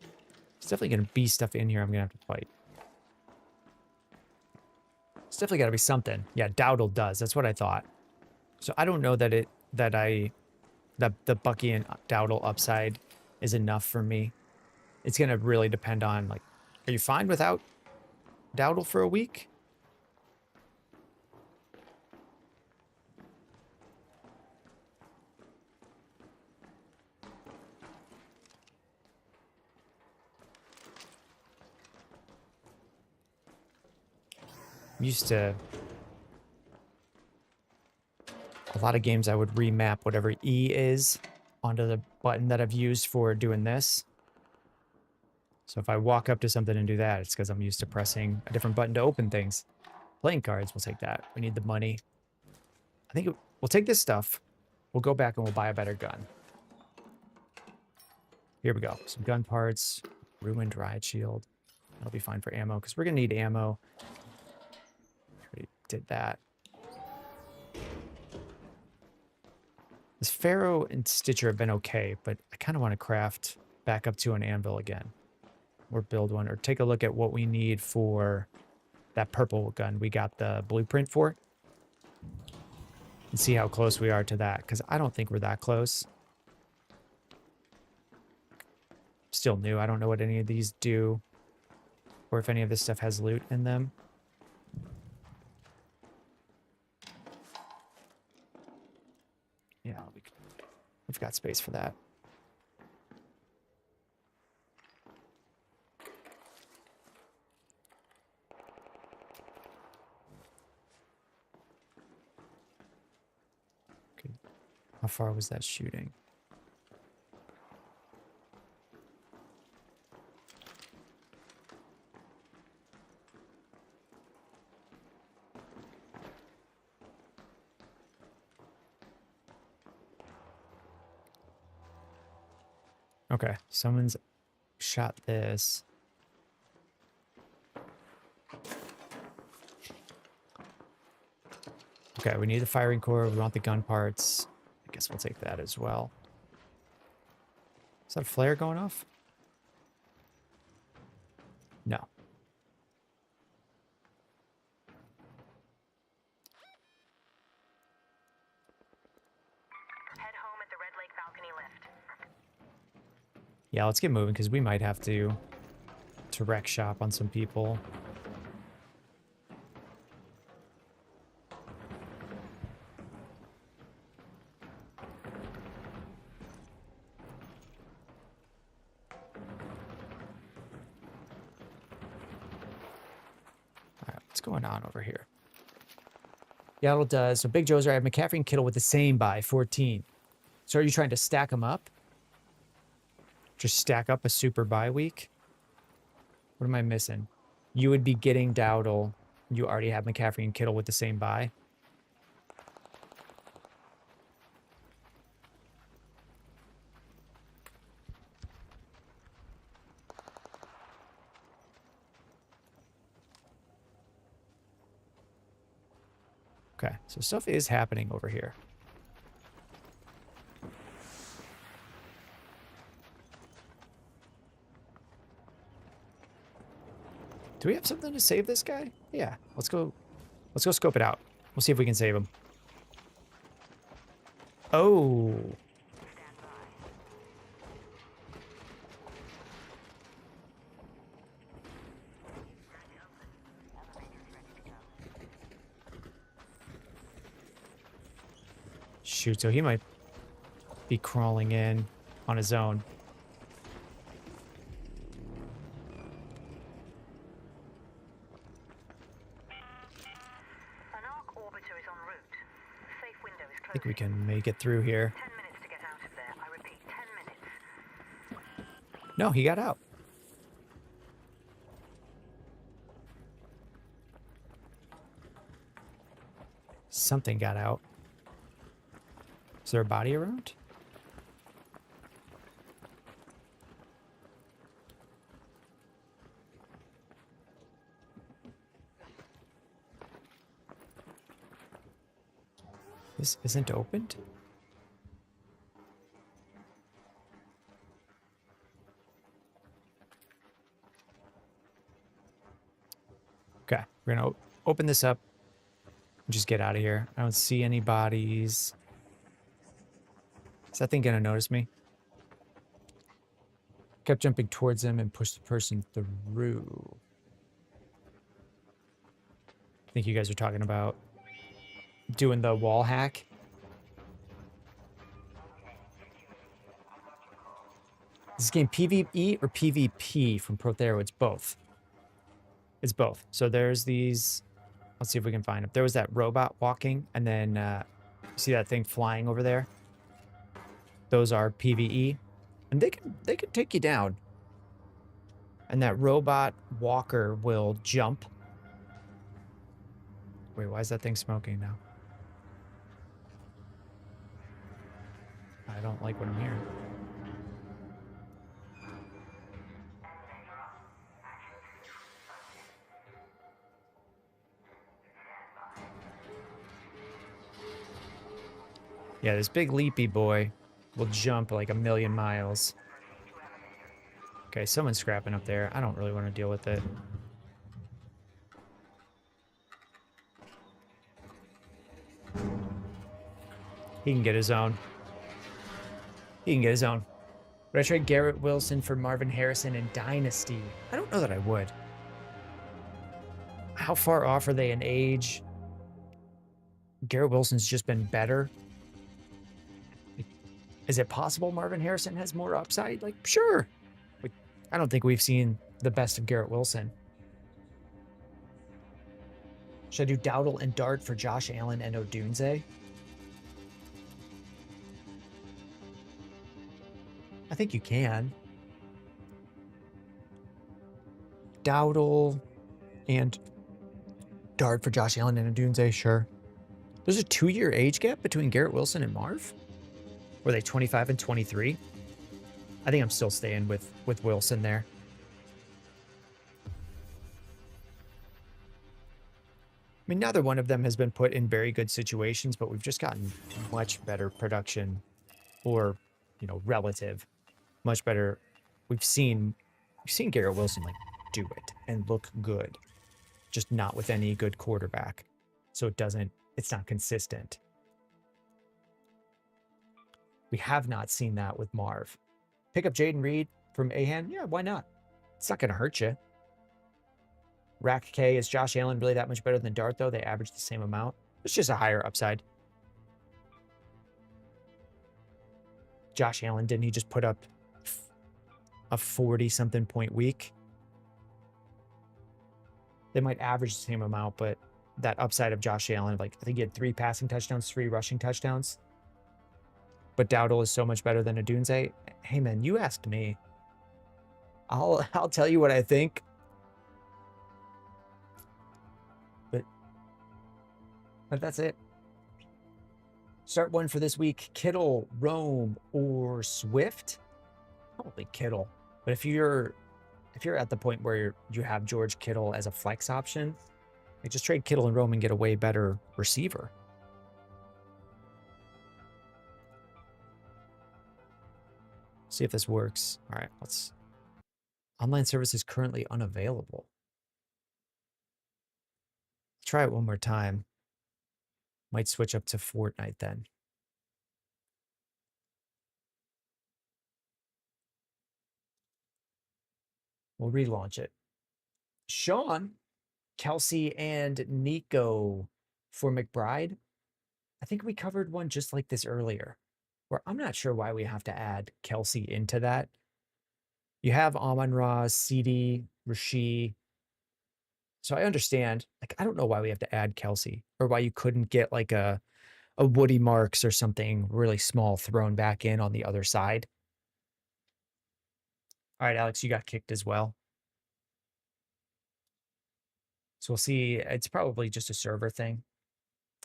There's definitely going to be stuff in here I'm going to have to fight. It's definitely got to be something. Yeah, Dowdle does. That's what I thought. So I don't know that the Bucky and Dowdle upside is enough for me. It's going to really depend on, like, are you fine without Dowdle for a week? Used to a lot of games I would remap whatever E is onto the button that I've used for doing this. So if I walk up to something and do that, it's because I'm used to pressing a different button to open things. Playing cards, we'll take that. We need the money. I think we'll take this stuff. We'll go back and we'll buy a better gun. Here we go. Some gun parts. Ruined riot shield. That'll be fine for ammo because we're going to need ammo. Already did that. This Pharaoh and Stitcher have been okay, but I kind of want to craft back up to an anvil again. Or build one, or take a look at what we need for that purple gun we got the blueprint for. And see how close we are to that, because I don't think we're that close. Still new. I don't know what any of these do, or if any of this stuff has loot in them. Yeah, we've got space for that. How far was that shooting? Okay, someone's shot this. Okay, we need the firing core. We want the gun parts. I guess we'll take that as well. Is that a flare going off? No. Head home at the Red Lake balcony lift. Yeah, let's get moving because we might have to wreck shop on some people. All right, what's going on over here? Yaddle does. So Big Joe's right. I have McCaffrey and Kittle with the same by 14. So are you trying to stack them up? Just stack up a super bye week? What am I missing? You would be getting Dowdle. You already have McCaffrey and Kittle with the same bye. Okay, so stuff is happening over here. Do we have something to save this guy? Yeah, let's go scope it out. We'll see if we can save him. Oh. Shoot, so he might be crawling in on his own. An arc orbiter is en route. Safe window is I think closing. we can make it through here. 10 minutes to get out of there. I repeat, 10 minutes. No, he got out. Something got out. Is there a body around? This isn't opened? Okay, we're gonna open this up and just get out of here. I don't see any bodies. Is that thing gonna notice me? Kept jumping towards him and pushed the person through. I think you guys are talking about doing the wall hack. Is this game PvE or PvP from Prothero? It's both. It's both. So there's these. Let's see if we can find them. There was that robot walking, and then you see that thing flying over there. Those are PvE, and they can take you down. And that robot walker will jump. Wait, why is that thing smoking now? I don't like what I'm hearing. Yeah, this big leapy boy will jump like a million miles. Okay, someone's scrapping up there. I don't really want to deal with it. He can get his own. He can get his own. Would I trade Garrett Wilson for Marvin Harrison in Dynasty? I don't know that I would. How far off are they in age? Garrett Wilson's just been better. Is it possible Marvin Harrison has more upside? Like, sure. But I don't think we've seen the best of Garrett Wilson. Should I do Dowdle and Dart for Josh Allen and Odunze? I think you can. Dowdle and Dart for Josh Allen and Adunze, sure. There's a 2-year age gap between Garrett Wilson and Marv? Were they 25 and 23? I think I'm still staying with Wilson there. I mean, neither one of them has been put in very good situations, but we've just gotten much better production, or, you know, relative, much better. We've seen Garrett Wilson like do it and look good, just not with any good quarterback. So it's not consistent. We have not seen that with Marv. Pick up Jayden Reed from Ahan. Yeah, why not? It's not going to hurt you. Rack K, is Josh Allen really that much better than Dart, though? They average the same amount. It's just a higher upside. Josh Allen, didn't he just put up a 40-something point week? They might average the same amount, but that upside of Josh Allen, like, I think he had 3 passing touchdowns, 3 rushing touchdowns. But Dowdle is so much better than Adunze. Hey, man, you asked me. I'll tell you what I think. But that's it. Start one for this week. Kittle, Rome, or Swift? Probably Kittle. But if you're at the point where you have George Kittle as a flex option, like, just trade Kittle and Rome and get a way better receiver. See if this works. All right, let's. Online service is currently unavailable. Try it one more time. Might switch up to Fortnite then. We'll relaunch it. Sean, Kelsey, and Nico for McBride. I think we covered one just like this earlier, where I'm not sure why we have to add Kelsey into that. You have Amon-Ra, CeeDee, Rasheed. So I understand. Like, I don't know why we have to add Kelsey, or why you couldn't get like a Woody Marks or something really small thrown back in on the other side. All right, Alex, you got kicked as well. So we'll see. It's probably just a server thing.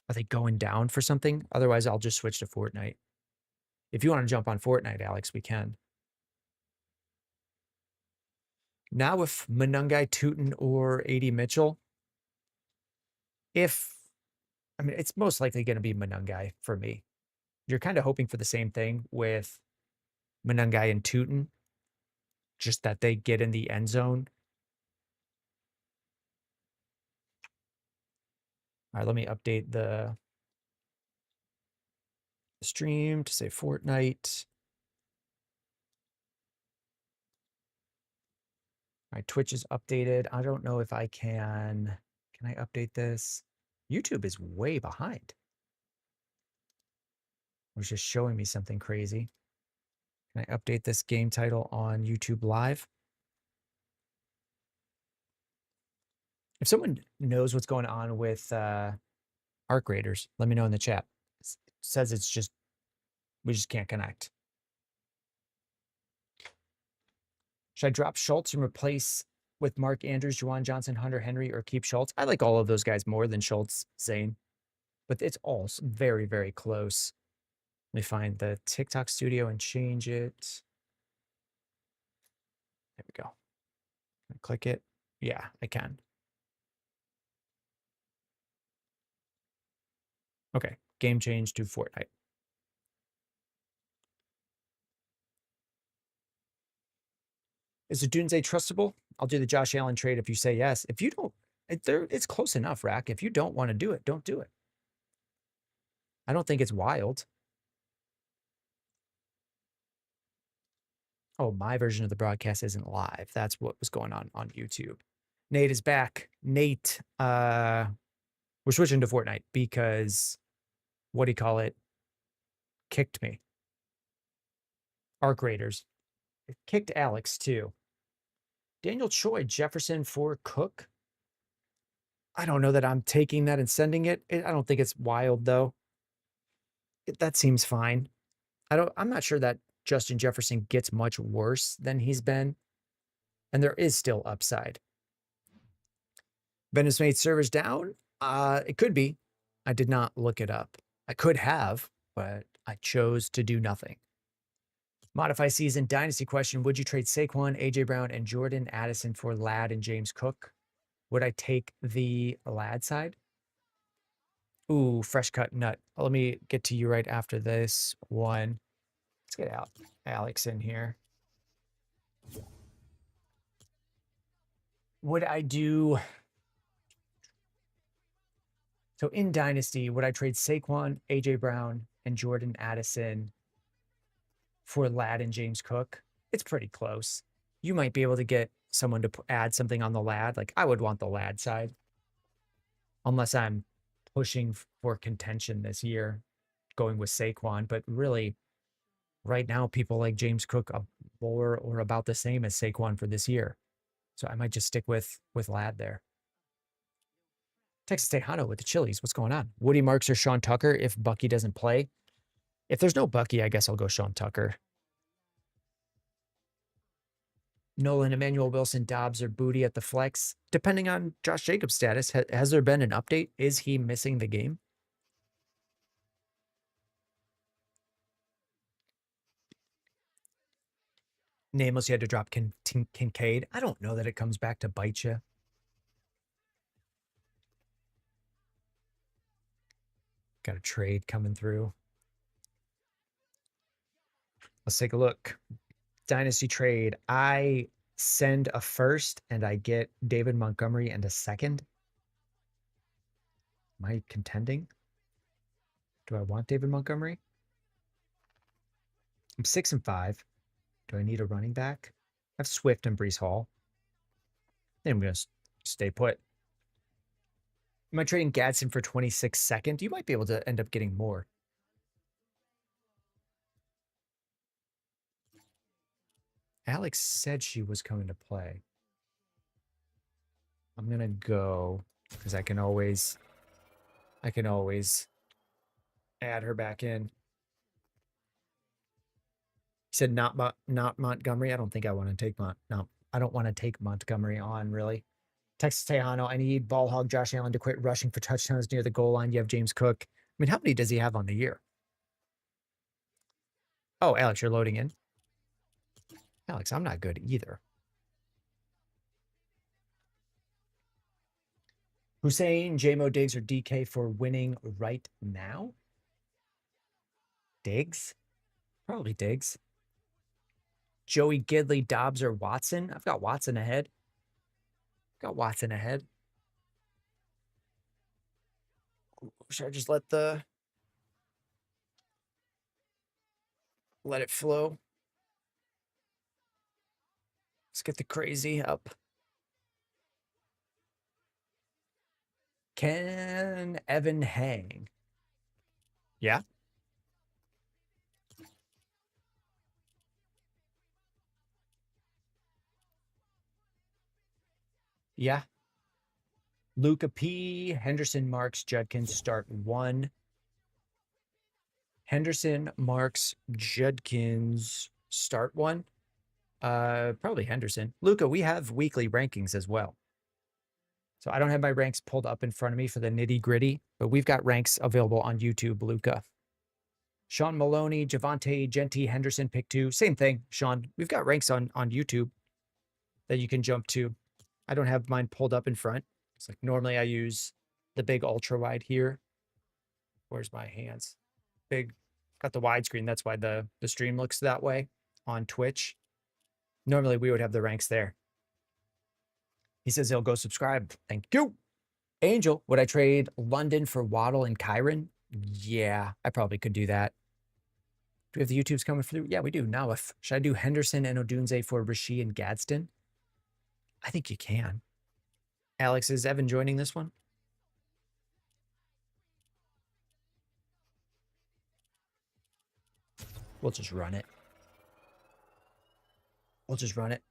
Are they going down for something? Otherwise, I'll just switch to Fortnite. If you want to jump on Fortnite, Alex, we can. Now with Monungai, Tootin, or A.D. Mitchell, I mean, it's most likely going to be Monungai for me. You're kind of hoping for the same thing with Monungai and Tootin, just that they get in the end zone. All right, let me update the stream to say Fortnite. My Twitch is updated. I don't know if I can. Can I update this? YouTube is way behind. It was just showing me something crazy. Can I update this game title on YouTube Live? If someone knows what's going on with Arc Raiders, let me know in the chat. It says it's just, we just can't connect. Should I drop Schultz and replace with Mark Andrews, Juwan Johnson, Hunter Henry, or keep Schultz? I like all of those guys more than Schultz, Zane. But it's all very, very close. Let me find the TikTok studio and change it. There we go. Can I click it? Yeah, I can. Okay, game change to Fortnite. Is Adunze trustable? I'll do the Josh Allen trade if you say yes. If you don't, it's close enough, Rack. If you don't want to do it, don't do it. I don't think it's wild. Oh, my version of the broadcast isn't live. That's what was going on YouTube. Nate is back. Nate, we're switching to Fortnite because, what do you call it? Kicked me. Arc Raiders. It kicked Alex too. Daniel Choi, Jefferson for Cook. I don't know that I'm taking that and sending it. I don't think it's wild though. That seems fine. I'm not sure that Justin Jefferson gets much worse than he's been. And there is still upside. Venice made servers down? It could be. I did not look it up. I could have, but I chose to do nothing. Modify season dynasty question. Would you trade Saquon, AJ Brown, and Jordan Addison for Ladd and James Cook? Would I take the Ladd side? Ooh, fresh cut nut. Let me get to you right after this one. Let's get out Alex in here. Would I do... So in Dynasty, would I trade Saquon, AJ Brown, and Jordan Addison for Ladd and James Cook? It's pretty close. You might be able to get someone to add something on the Ladd. Like, I would want the Ladd side. Unless I'm pushing for contention this year, going with Saquon. But really, right now, people like James Cook more or about the same as Saquon for this year. So I might just stick with Ladd there. Texas Tejano with the Chili's. What's going on? Woody Marks or Sean Tucker if Bucky doesn't play? If there's no Bucky, I guess I'll go Sean Tucker. Nolan, Emmanuel Wilson, Dobbs, or Booty at the flex, depending on Josh Jacobs' status. Has there been an update? Is he missing the game? Nameless, you had to drop Kincaid. I don't know that it comes back to bite you. Got a trade coming through. Let's take a look. Dynasty trade. I send a first and I get David Montgomery and a second. Am I contending? Do I want David Montgomery? I'm 6-5. Do I need a running back? I have Swift and Brees Hall. Then I'm going to stay put. Am I trading Gadsden for 26 second? You might be able to end up getting more. Alex said she was coming to play. I'm going to go because I can always add her back in. He said not Montgomery. I don't think I want to take I don't want to take Montgomery on, really. Texas Tejano, I need ball hog Josh Allen to quit rushing for touchdowns near the goal line. You have James Cook. I mean, how many does he have on the year? Oh, Alex, you're loading in. Alex, I'm not good either. Hussein, JMO, Diggs, or DK for winning right now? Diggs? Probably Diggs. Joey Gidley, Dobbs, or Watson? I've got Watson ahead. Should I just let it flow? Let's get the crazy up. Can Evan hang? Yeah. Yeah. Luca P, Henderson, Marks, Judkins start 1. Henderson, Marks, Judkins start 1. Probably Henderson. Luca, we have weekly rankings as well. So I don't have my ranks pulled up in front of me for the nitty gritty, but we've got ranks available on YouTube, Luca. Sean Maloney, Javante, Genty, Henderson, pick 2. Same thing, Sean. We've got ranks on YouTube that you can jump to. I don't have mine pulled up in front. It's like normally I use the big ultra wide here. Where's my hands? Big, got the widescreen. That's why the stream looks that way on Twitch. Normally we would have the ranks there. He says he'll go subscribe. Thank you. Angel, would I trade London for Waddle and Kyron? Yeah, I probably could do that. Do we have the YouTubes coming through? Yeah, we do. Now, should I do Henderson and Odunze for Rasheed and Gadsden? I think you can. Alex, is Evan joining this one? We'll just run it.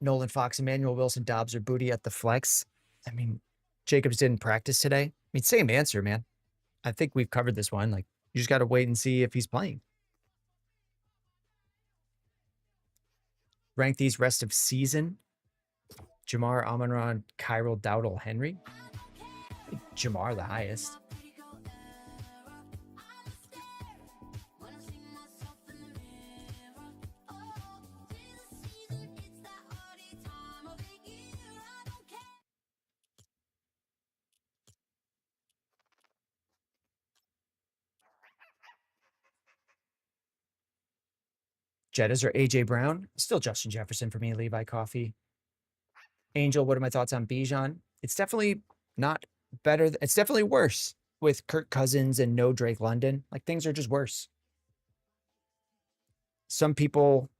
Nolan Fox, Emmanuel Wilson, Dobbs, or Booty at the flex. I mean, Jacobs didn't practice today. I mean, same answer, man. I think we've covered this one. Like, you just got to wait and see if he's playing. Rank these rest of season. Jamar, Amon-Ra, Kyril, Dowdle, Henry. I think Jamar the highest. Jettas or AJ Brown. Still Justin Jefferson for me. Levi Coffee. Angel, what are my thoughts on Bijan? It's definitely not better. It's definitely worse with Kirk Cousins and no Drake London. Like, things are just worse. Some people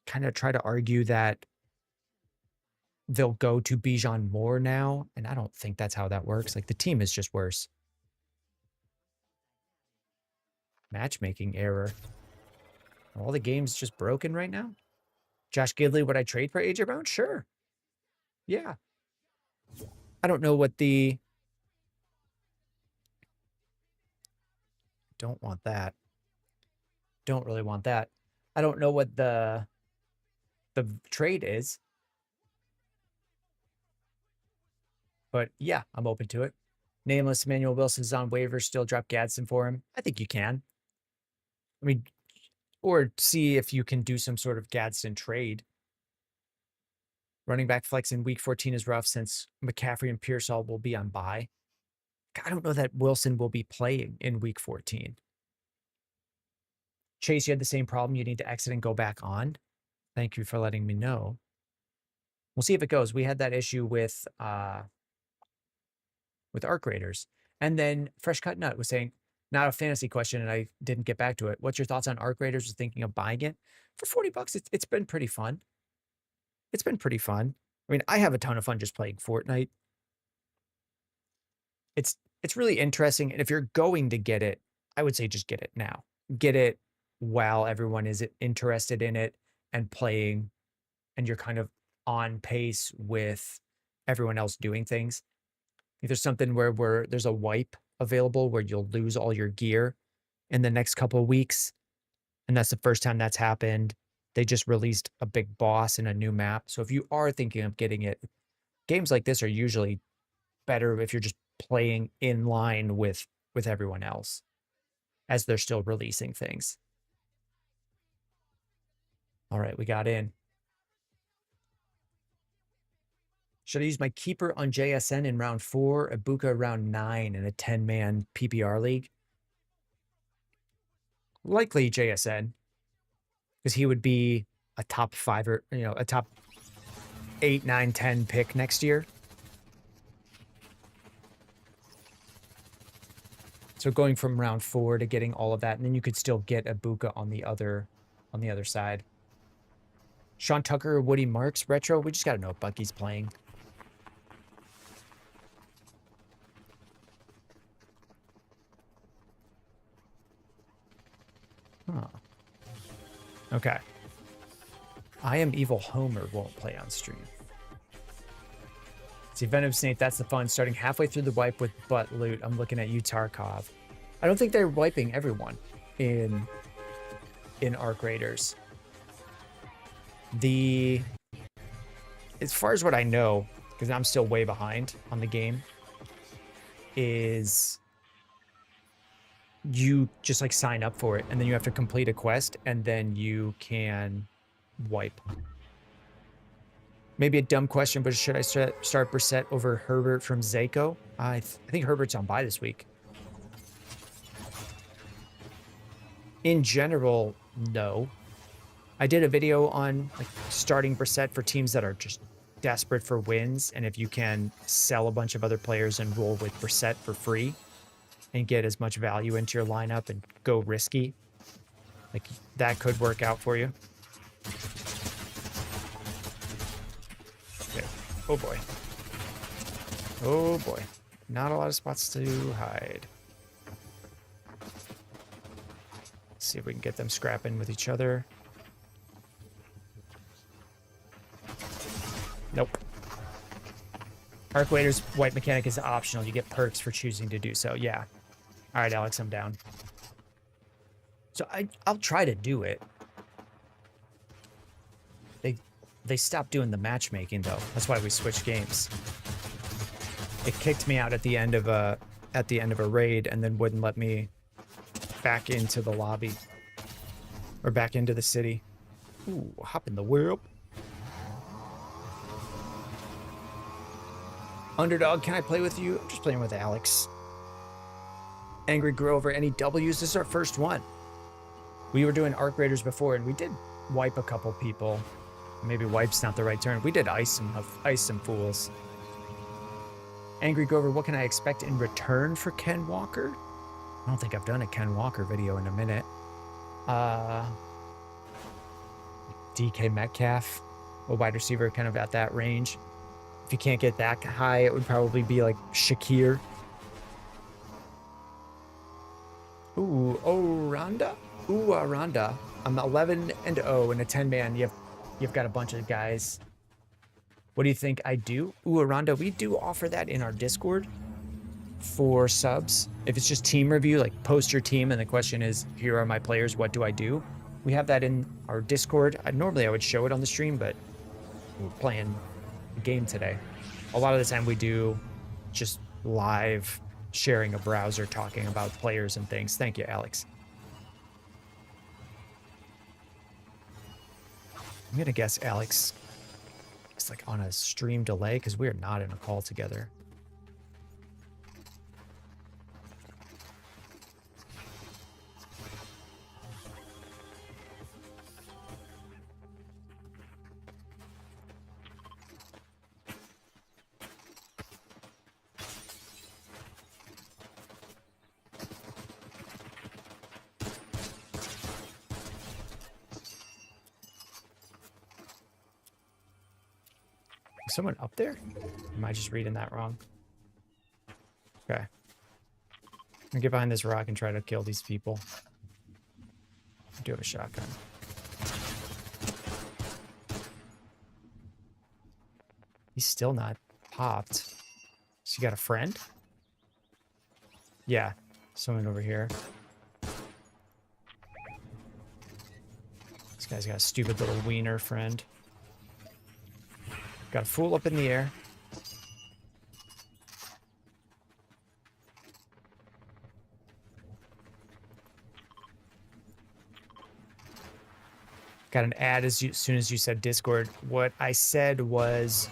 kind of try to argue that they'll go to Bijan more now, and I don't think that's how that works. Like, the team is just worse. Matchmaking error. Are all the games just broken right now? Josh Gidley, would I trade for AJ Brown? Sure. Yeah. I don't know what the... Don't want that. Don't really want that. I don't know what the trade is. But yeah, I'm open to it. Nameless Emmanuel Wilson's on waiver. Still drop Gadsden for him. I think you can. I mean, or see if you can do some sort of Gadsden trade. Running back flex in week 14 is rough since McCaffrey and Pearsall will be on bye. I don't know that Wilson will be playing in week 14. Chase, you had the same problem. You need to exit and go back on. Thank you for letting me know. We'll see if it goes. We had that issue with Arc Raiders. And then Fresh Cut Nut was saying, not a fantasy question, and I didn't get back to it. What's your thoughts on Arc Raiders? Was thinking of buying it for $40. It's been pretty fun. It's been pretty fun. I mean, I have a ton of fun just playing Fortnite. It's really interesting. And if you're going to get it, I would say just get it now. Get it while everyone is interested in it and playing, and you're kind of on pace with everyone else doing things. If there's something where there's a wipe available where you'll lose all your gear in the next couple of weeks, and that's the first time that's happened. They just released a big boss and a new map. So if you are thinking of getting it, games like this are usually better if you're just playing in line with everyone else as they're still releasing things. All right, we got in. Should I use my keeper on JSN in round 4, Ibuka round 9 in a 10-man PPR league? Likely JSN, because he would be a top 5 or, a top 8, 9, 10 pick next year. So going from round 4 to getting all of that, and then you could still get Ibuka on the other side. Sean Tucker, Woody Marks, retro. We just got to know if Bucky's playing. Huh. Okay. I Am Evil Homer won't play on stream. See, Venom Snake, that's the fun. Starting halfway through the wipe with butt loot. I'm looking at you, Tarkov. I don't think they're wiping everyone in Arc Raiders. As far as what I know, because I'm still way behind on the game, is you just like sign up for it and then you have to complete a quest and then you can wipe. Maybe a dumb question, but should I start Brissett over Herbert from Zayco? I think Herbert's on bye this week. In general, no. I did a video on like starting Brissett for teams that are just desperate for wins, and if you can sell a bunch of other players and roll with Brissett for free and get as much value into your lineup and go risky, like that could work out for you. Okay. Oh boy. Oh boy. Not a lot of spots to hide. Let's see if we can get them scrapping with each other. Nope. Arc Raiders white mechanic is optional. You get perks for choosing to do so. Yeah. All right, Alex, I'm down. So I'll try to do it. They stopped doing the matchmaking though. That's why we switched games. It kicked me out at the end of a raid and then wouldn't let me back into the lobby or back into the city. Ooh, hop in the whip. Underdog, can I play with you? I'm just playing with Alex. Angry Grover, any W's? This is our first one. We were doing Arc Raiders before, and we did wipe a couple people. Maybe wipe's not the right term. We did ice some fools. Angry Grover, what can I expect in return for Ken Walker? I don't think I've done a Ken Walker video in a minute. DK Metcalf, a wide receiver kind of at that range. If you can't get that high, it would probably be like Shakir. Ooh, Oranda? Ooh, Aranda. I'm 11-0 in a 10-man. You've got a bunch of guys. What do you think I do? Ooh, Aranda, we do offer that in our Discord for subs. If it's just team review, like post your team and the question is, here are my players, what do I do? We have that in our Discord. Normally I would show it on the stream, but we're playing a game today. A lot of the time we do just live sharing a browser talking about players and things. Thank you, Alex. I'm gonna guess Alex is like on a stream delay because we are not in a call together. Is someone up there? Am I just reading that wrong? Okay. I'm gonna get behind this rock and try to kill these people. I do have a shotgun. He's still not popped. So you got a friend? Yeah, someone over here. This guy's got a stupid little wiener friend. Got a fool up in the air. Got an ad as soon as you said Discord. What I said was,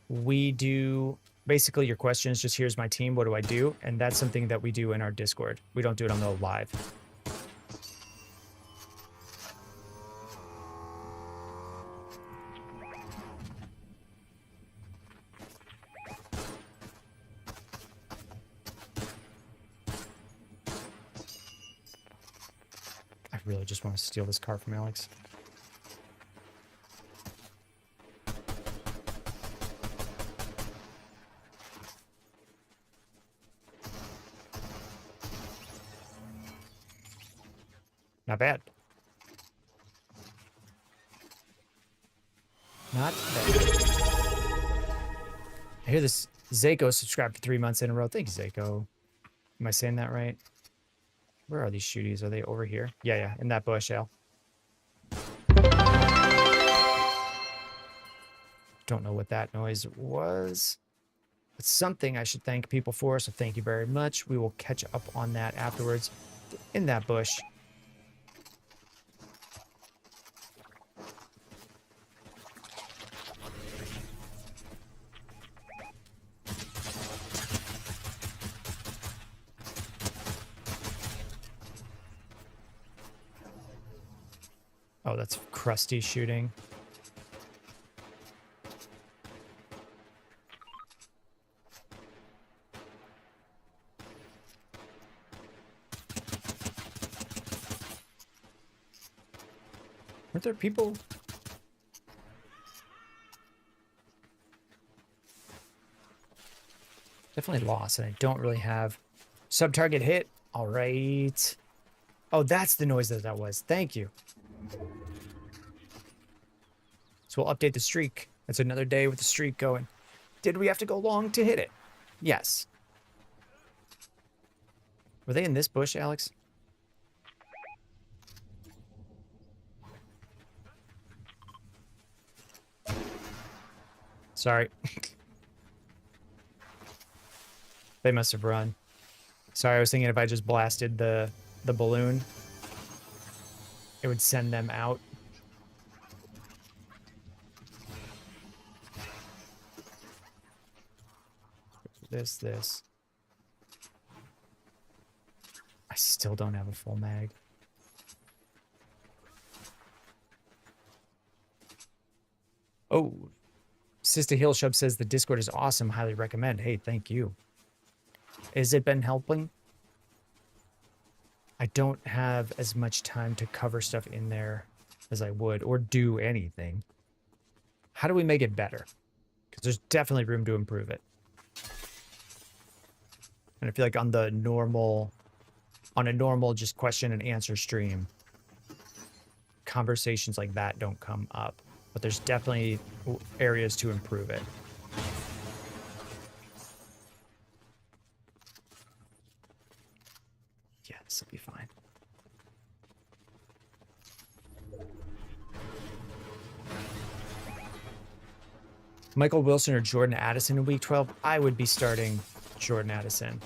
we do, basically your question is just, here's my team, what do I do? And that's something that we do in our Discord. We don't do it on the live. I really just want to steal this car from Alex. Not bad. Not bad. I hear this Zako subscribed for 3 months in a row. Thank you, Zako. Am I saying that right? Where are these shooties? Are they over here? Yeah, yeah, in that bush, Al. Don't know what that noise was. It's something I should thank people for, so thank you very much. We will catch up on that afterwards. In that bush. Oh, that's Krusty shooting. Weren't there people? Definitely lost, and I don't really have sub-target hit. All right. Oh, that's the noise that was. Thank you. So we'll update the streak. That's another day with the streak going. Did we have to go long to hit it? Yes. Were they in this bush, Alex? Sorry. They must have run. Sorry, I was thinking if I just blasted the balloon, it would send them out. This. I still don't have a full mag. Oh, Sister Hillshub says the Discord is awesome. Highly recommend. Hey, thank you. Has it been helping? I don't have as much time to cover stuff in there as I would, or do anything. How do we make it better? Because there's definitely room to improve it. And I feel like on a normal just question and answer stream, conversations like that don't come up. But there's definitely areas to improve it. Yeah, this will be fine. Michael Wilson or Jordan Addison in week 12? I would be starting Jordan Addison.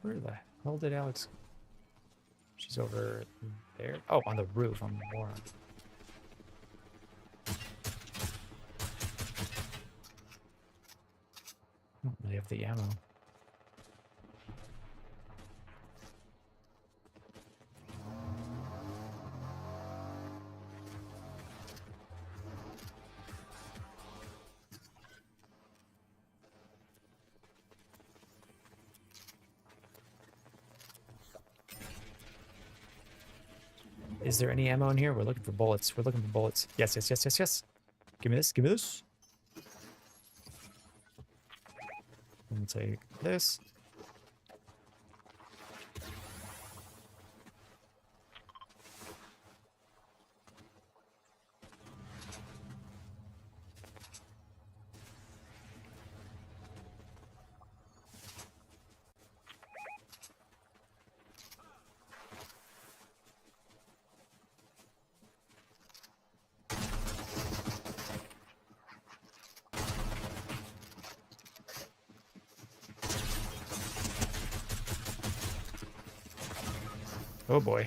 Where the hell did Alex? She's over there. Oh, on the roof. I'm a moron. I don't really have the ammo. Is there any ammo in here? We're looking for bullets. We're looking for bullets. Yes. Give me this. Give me this. And take this. Oh boy.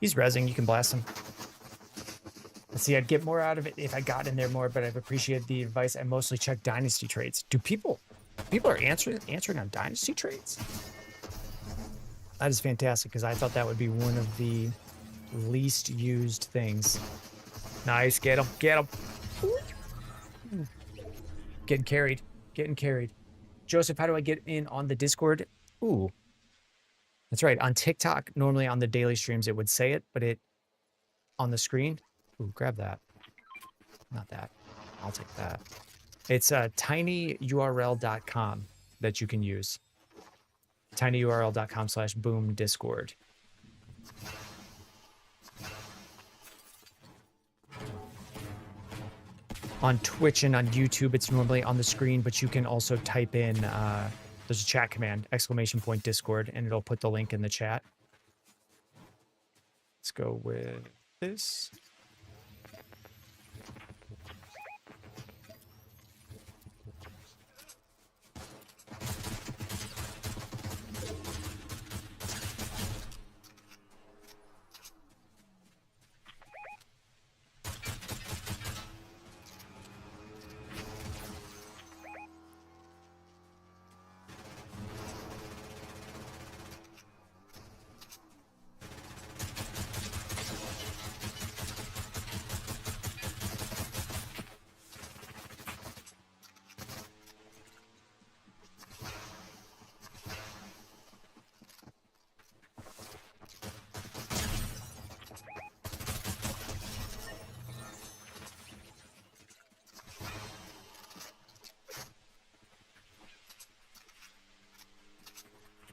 He's rezzing. You can blast him. Let's see, I'd get more out of it if I got in there more, but I've appreciated the advice. I mostly check dynasty trades. Do people are answering on dynasty trades? That is fantastic, because I thought that would be one of the least used things. Nice. Get him. Get him. Getting carried. Getting carried. Joseph, how do I get in on the Discord? Ooh. That's right. On TikTok, normally on the daily streams, it would say it, but it on the screen. Ooh, grab that. Not that. I'll take that. It's tinyurl.com that you can use. tinyurl.com/boomdiscord. On Twitch and on YouTube, it's normally on the screen, but you can also type in, there's a chat command, !Discord, and it'll put the link in the chat. Let's go with this.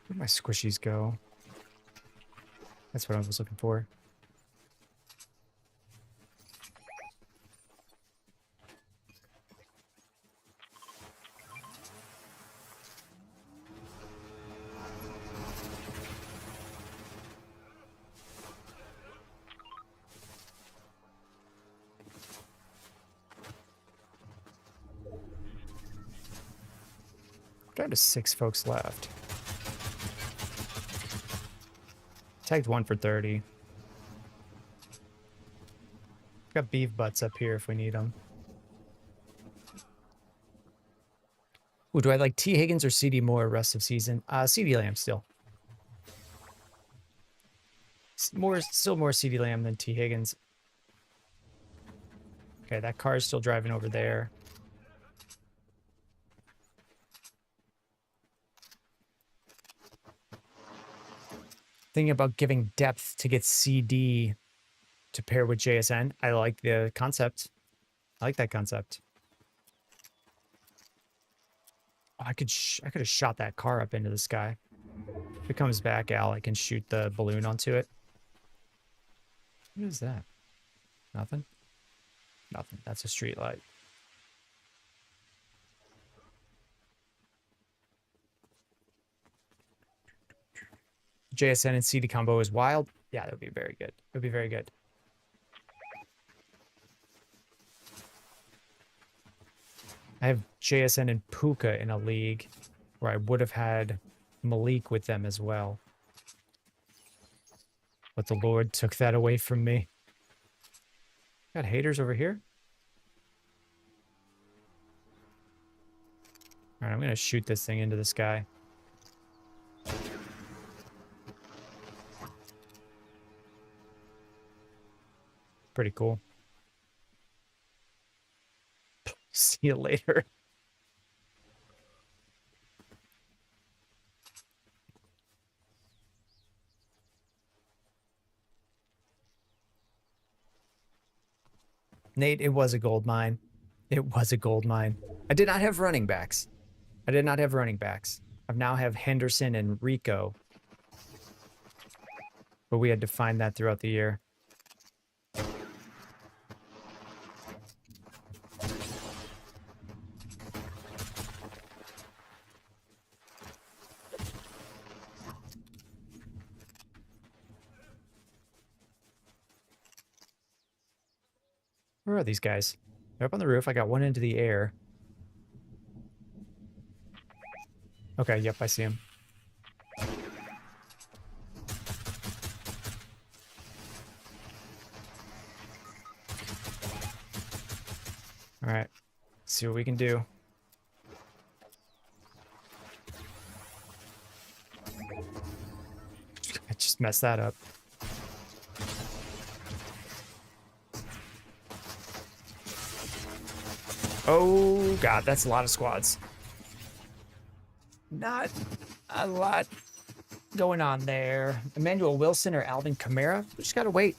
Where'd my squishies go? That's what I was looking for. Down to 6 folks left. Tagged 1 for 30. Got beef butts up here if we need them. Ooh, do I like T. Higgins or CD Moore rest of season? CeeDee Lamb still. Still more CeeDee Lamb than T. Higgins. Okay, that car is still driving over there. Thinking about giving depth to get CD to pair with JSN. I like the concept. I like that concept. Oh, I could have shot that car up into the sky. If it comes back, Al, I can shoot the balloon onto it. What is that? Nothing? Nothing. That's a street light. JSN and CD combo is wild. Yeah, that would be very good. It would be very good. I have JSN and Puka in a league where I would have had Malik with them as well. But the Lord took that away from me. Got haters over here. All right, I'm going to shoot this thing into the sky. Pretty cool. See you later. Nate, it was a gold mine. It was a gold mine. I did not have running backs. I did not have running backs. I now have Henderson and Rico. But we had to find that throughout the year. Where are these guys? They're up on the roof. I got one into the air. Okay, yep, I see him. All right, see what we can do. I just messed that up. Oh, God, that's a lot of squads. Not a lot going on there. Emmanuel Wilson or Alvin Kamara? We just got to wait.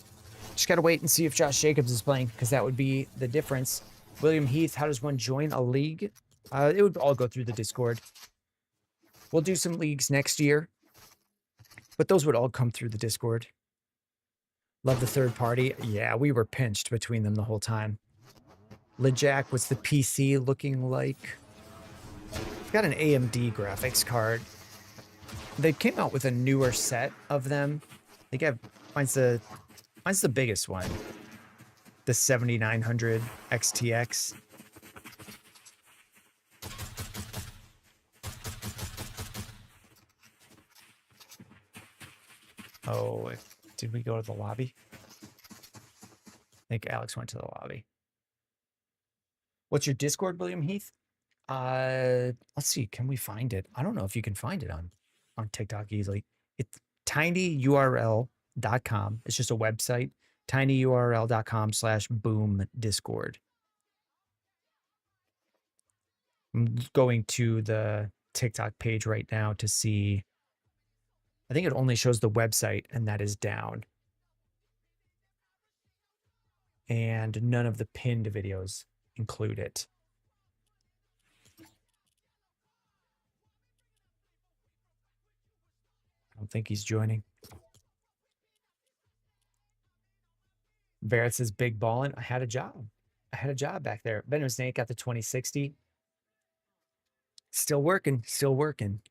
Just got to wait and see if Josh Jacobs is playing, because that would be the difference. William Heath, how does one join a league? It would all go through the Discord. We'll do some leagues next year, but those would all come through the Discord. Love the third party. Yeah, we were pinched between them the whole time. LeJack, what's the PC looking like? I've got an AMD graphics card. They came out with a newer set of them. I think mine's the biggest one. The 7900 XTX. Oh, did we go to the lobby? I think Alex went to the lobby. What's your Discord, William Heath? Let's see. Can we find it? I don't know if you can find it on TikTok easily. It's tinyurl.com. It's just a website. tinyurl.com/boom discord. I'm going to the TikTok page right now to see. I think it only shows the website, and that is down. And none of the pinned videos include it. I don't think he's joining. Barrett says big ballin'. I had a job. I had a job back there. Benjamin Snake got the 2060. Still working. Still working.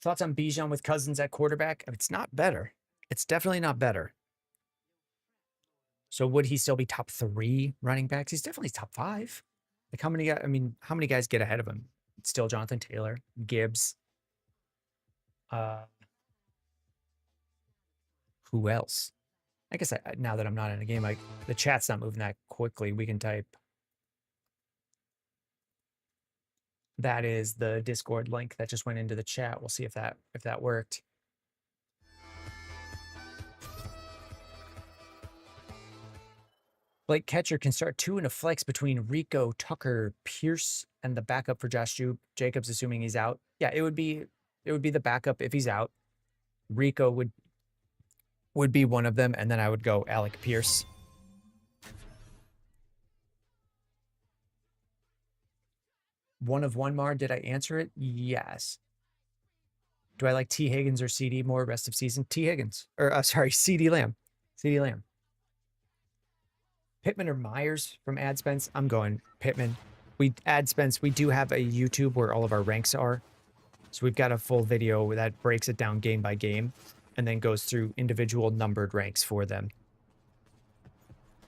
Thoughts on Bijan with Cousins at quarterback? It's not better. It's definitely not better. So would he still be top 3 running backs? He's definitely top 5. Like how many? I mean, how many guys get ahead of him? Still Jonathan Taylor, Gibbs. Who else? I guess now that I'm not in a game, like the chat's not moving that quickly. We can type. That is the Discord link that just went into the chat. We'll see if that worked. Blake Ketcher can start 2 in a flex between Rico, Tucker, Pierce, and the backup for Josh Jacobs, assuming he's out. Yeah, it would be the backup if he's out. Rico would be one of them, and then I would go Alec Pierce. One of one, Mar. Did I answer it? Yes. Do I like T. Higgins or CD more rest of season? T. Higgins. Or, sorry, CeeDee Lamb. CeeDee Lamb. Pittman or Myers from AdSpence? I'm going Pittman. AdSpence, we do have a YouTube where all of our ranks are. So we've got a full video that breaks it down game by game and then goes through individual numbered ranks for them.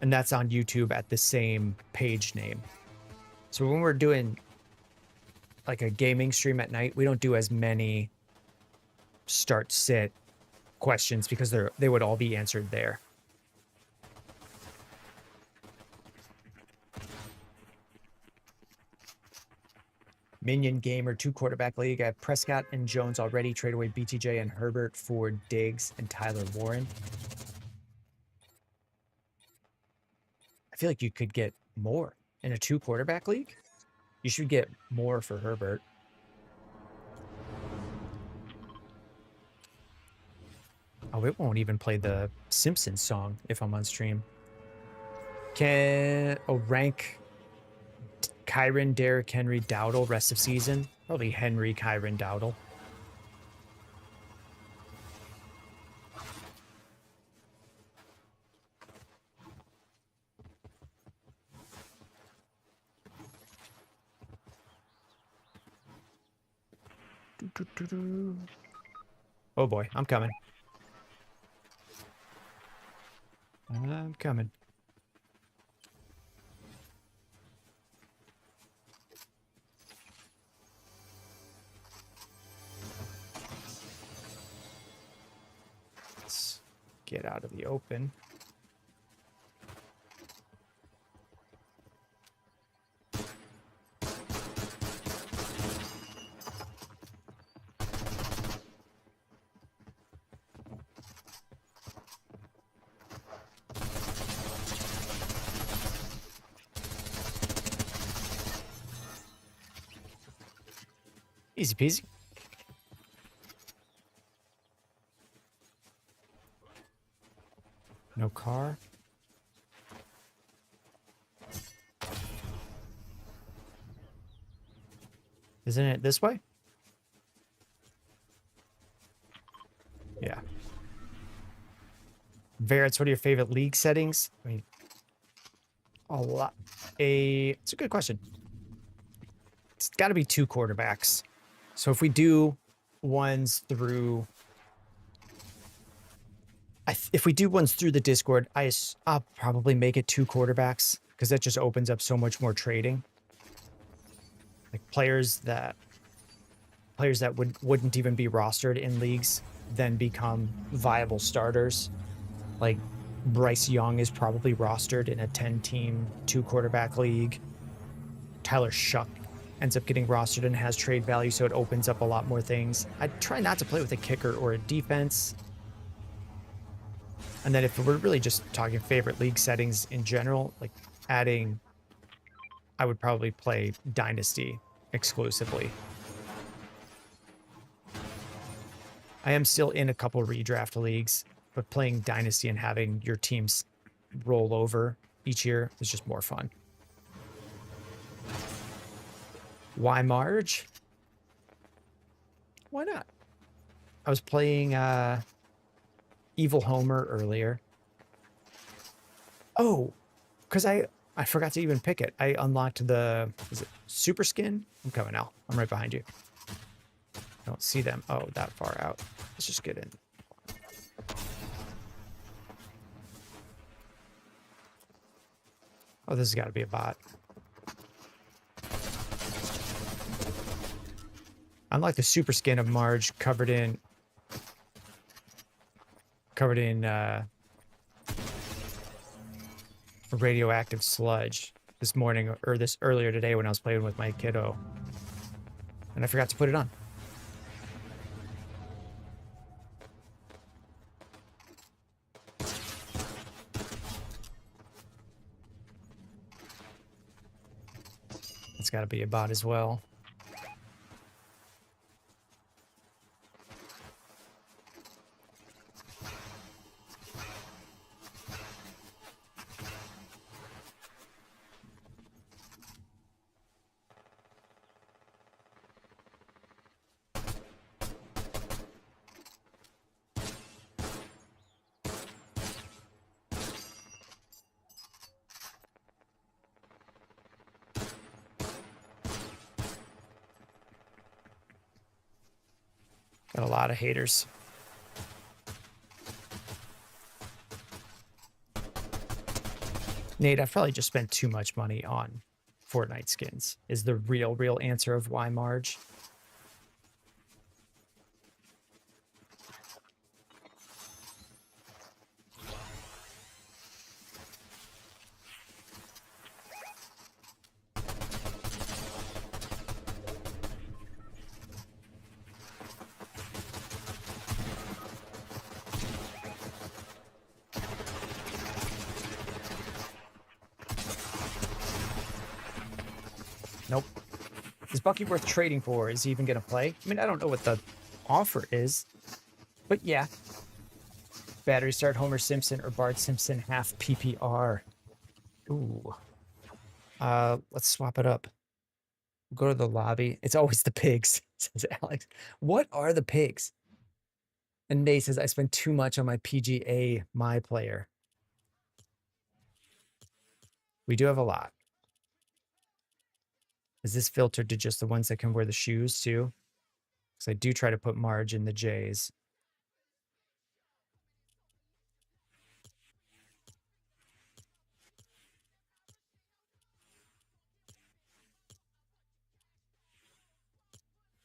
And that's on YouTube at the same page name. So when we're doing like a gaming stream at night, we don't do as many start sit questions because they would all be answered there. Minion Gamer 2 quarterback league. I have Prescott and Jones already. Trade away BTJ and Herbert for Diggs and Tyler Warren. I feel like you could get more in a 2 quarterback league. You should get more for Herbert. Oh, it won't even play the Simpsons song if I'm on stream. Rank Kyron, Derrick Henry, Dowdle rest of season? Probably Henry, Kyron, Dowdle. Oh boy, I'm coming. I'm coming. Let's get out of the open. Easy peasy. No car. Isn't it this way? Yeah. Verits, what are your favorite league settings? I mean, it's a good question. It's got to be 2 quarterbacks. So if we do ones through, if we do ones through the Discord, I'll probably make it 2 quarterbacks because that just opens up so much more trading. Like players that wouldn't even be rostered in leagues then become viable starters. Like Bryce Young is probably rostered in a 10-team 2 quarterback league. Tyler Shuck ends up getting rostered and has trade value, so it opens up a lot more things. I try not to play with a kicker or a defense. And then if we're really just talking favorite league settings in general, like I would probably play Dynasty exclusively. I am still in a couple redraft leagues, but playing Dynasty and having your teams roll over each year is just more fun. Why Marge? Why not? I was playing Evil Homer earlier. Oh, because I forgot to even pick it. I unlocked the, is it Super Skin? I'm coming now. I'm right behind you. I don't see them. Oh, that far out. Let's just get in. Oh, this has got to be a bot. Unlike the super skin of Marge covered in radioactive sludge this morning or this earlier today when I was playing with my kiddo. And I forgot to put it on. It's got to be a bot as well. Got a lot of haters. Nate, I've probably just spent too much money on Fortnite skins, is the real answer of why Marge. Nope. Is Bucky worth trading for? Is he even going to play? I mean, I don't know what the offer is, but yeah. Battery start Homer Simpson or Bart Simpson half PPR. Ooh. Let's swap it up. Go to the lobby. It's always the pigs, says Alex. What are the pigs? And Nate says, I spend too much on my PGA, my player. We do have a lot. Is this filtered to just the ones that can wear the shoes too? Because I do try to put Marge in the J's.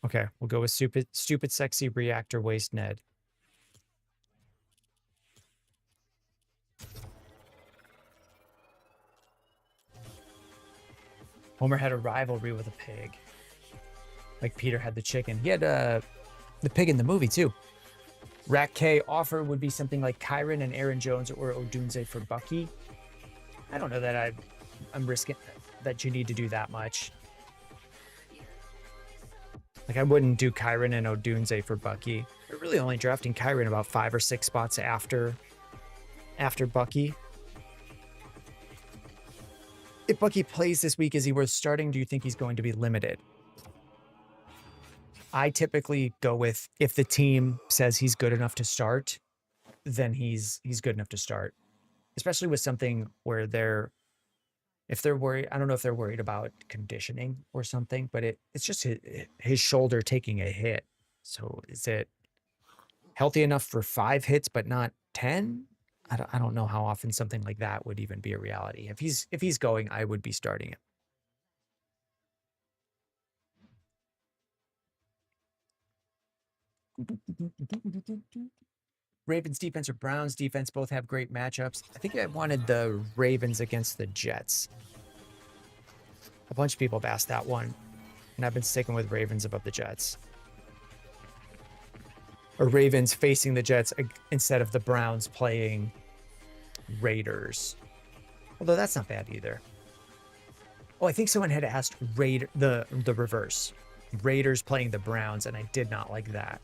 Okay, we'll go with stupid, sexy reactor waste Ned. Homer had a rivalry with a pig. Like Peter had the chicken. He had the pig in the movie too. Rack K offer would be something like Kyron and Aaron Jones or Odunze for Bucky. I don't know that I'm risking that you need to do that much. Like I wouldn't do Kyron and Odunze for Bucky. We're really only drafting Kyron about 5 or 6 spots after Bucky. If Bucky plays this week, is he worth starting? Do you think he's going to be limited? I typically go with if the team says he's good enough to start, then he's good enough to start. Especially with something where if they're worried, I don't know if they're worried about conditioning or something, but it's just his shoulder taking a hit. So is it healthy enough for 5 hits but not 10? I don't know how often something like that would even be a reality. If he's going, I would be starting him. Ravens defense or Browns defense both have great matchups. I think I wanted the Ravens against the Jets. A bunch of people have asked that one, and I've been sticking with Ravens above the Jets. Or Ravens facing the Jets instead of the Browns playing Raiders. Although that's not bad either. Oh, I think someone had asked the reverse. Raiders playing the Browns, and I did not like that.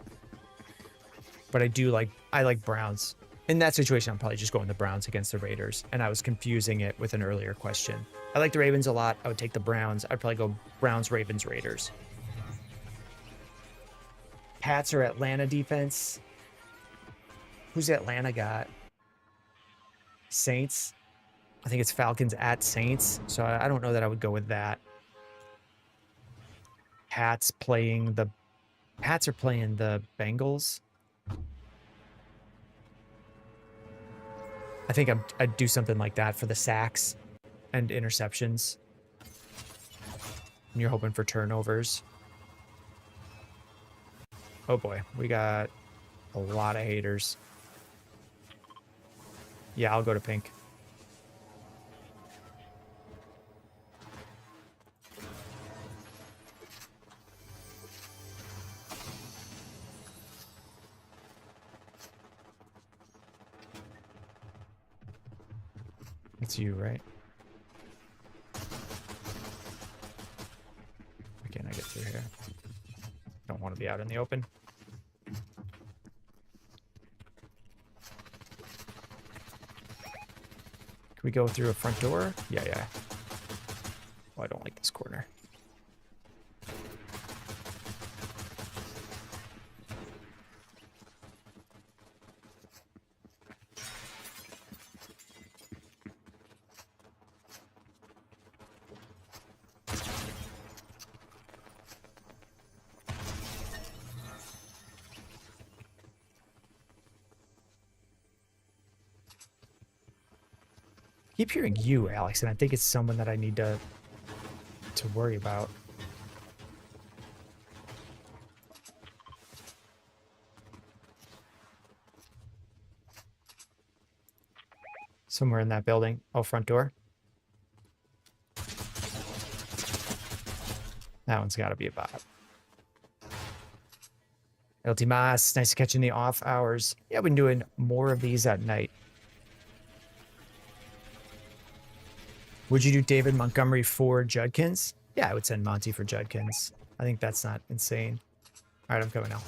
But I like Browns. In that situation, I'm probably just going the Browns against the Raiders, and I was confusing it with an earlier question. I like the Ravens a lot. I would take the Browns. I'd probably go Browns, Ravens, Raiders. Pats or Atlanta defense. Who's Atlanta got? Saints. I think it's Falcons at Saints. So I don't know that I would go with that. Pats are playing the Bengals. I think I'd do something like that for the sacks and interceptions. And you're hoping for turnovers. Oh boy, we got a lot of haters. Yeah, I'll go to pink. It's you, right? Why can't I get through here? Don't want to be out in the open. Can we go through a front door? Yeah, yeah. Oh, I don't like this corner. I keep hearing you, Alex, and I think it's someone that I need to worry about. Somewhere in that building. Oh, front door. That one's got to be a bot. El Timas, nice to catch in the off hours. Yeah, I've been doing more of these at night. Would you do David Montgomery for Judkins? Yeah, I would send Monty for Judkins. I think that's not insane. All right, I'm coming now.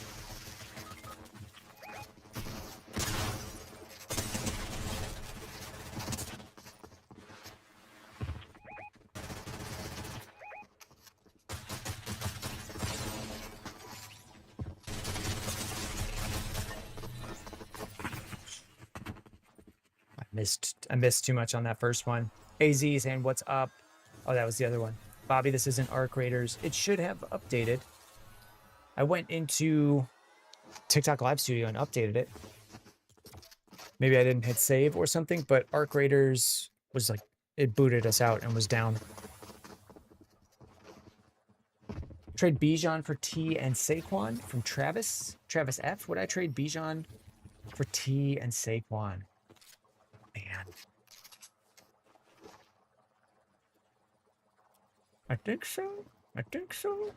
I missed too much on that first one. AZ saying, what's up? Oh, that was the other one. Bobby, this isn't Arc Raiders. It should have updated. I went into TikTok Live Studio and updated it. Maybe I didn't hit save or something, but Arc Raiders was like, it booted us out and was down. Trade Bijan for T and Saquon from Travis. Travis F. Would I trade Bijan for T and Saquon? Man. I think so. I think so.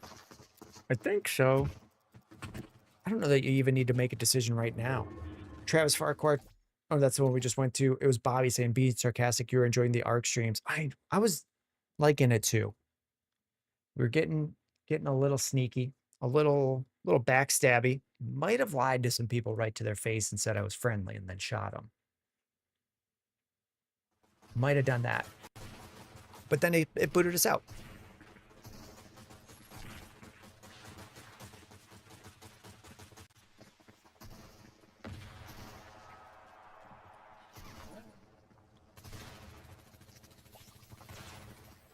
I think so. I don't know that you even need to make a decision right now. Travis Farquhar. Oh, that's the one we just went to. It was Bobby saying, be sarcastic. You were enjoying the ARC streams. I was liking it too. We were getting a little sneaky, a little backstabby. Might have lied to some people right to their face and said I was friendly and then shot them. Might have done that. But then it booted us out.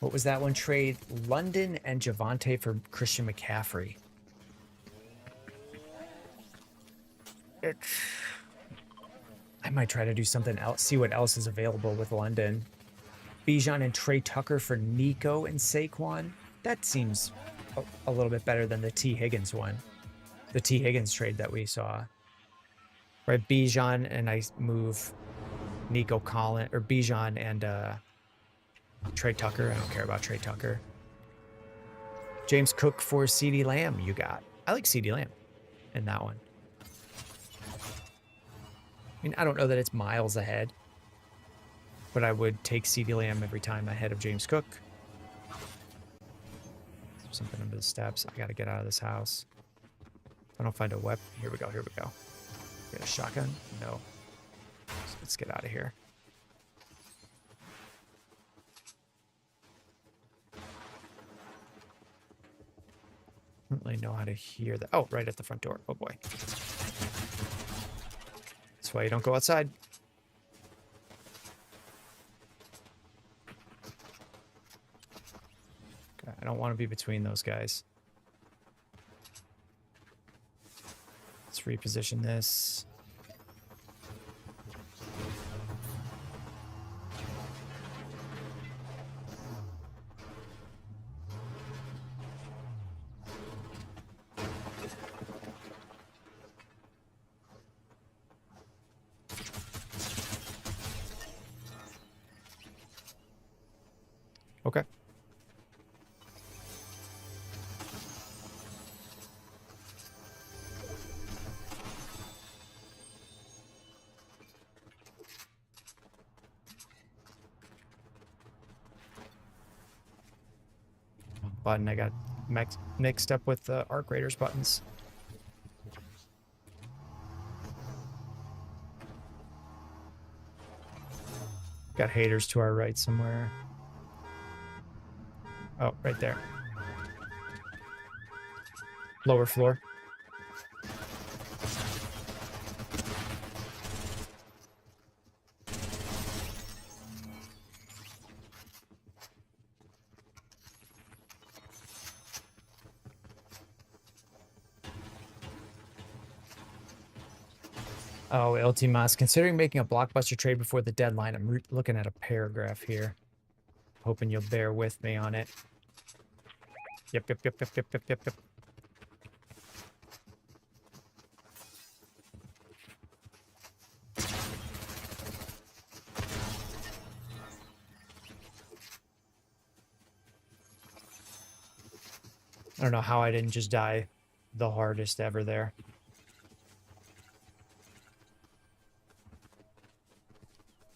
What was that one? Trade London and Javonte for Christian McCaffrey. I might try to do something else, see what else is available with London. Bijan and Trey Tucker for Nico and Saquon. That seems a little bit better than the T. Higgins one. The T. Higgins trade that we saw. Right, Bijan and I move Nico Collins, or Bijan and Trey Tucker. I don't care about Trey Tucker. James Cook for CeeDee Lamb you got. I like CeeDee Lamb in that one. I mean, I don't know that it's miles ahead, but I would take CeeDee Lamb every time ahead of James Cook. Something under the steps. I got to get out of this house. If I don't find a weapon. Here we go. Here we go. Get a shotgun? No. So let's get out of here. I don't really know how to hear that. Oh, right at the front door. Oh boy. That's why you don't go outside. Okay, I don't want to be between those guys. Let's reposition this. Okay. Button I got mixed up with the Arc Raiders buttons. Got haters to our right somewhere. Oh, right there. Lower floor. Oh, LT Moss. Considering making a blockbuster trade before the deadline, I'm looking at a paragraph here. Hoping you'll bear with me on it. Yep. I don't know how I didn't just die the hardest ever there.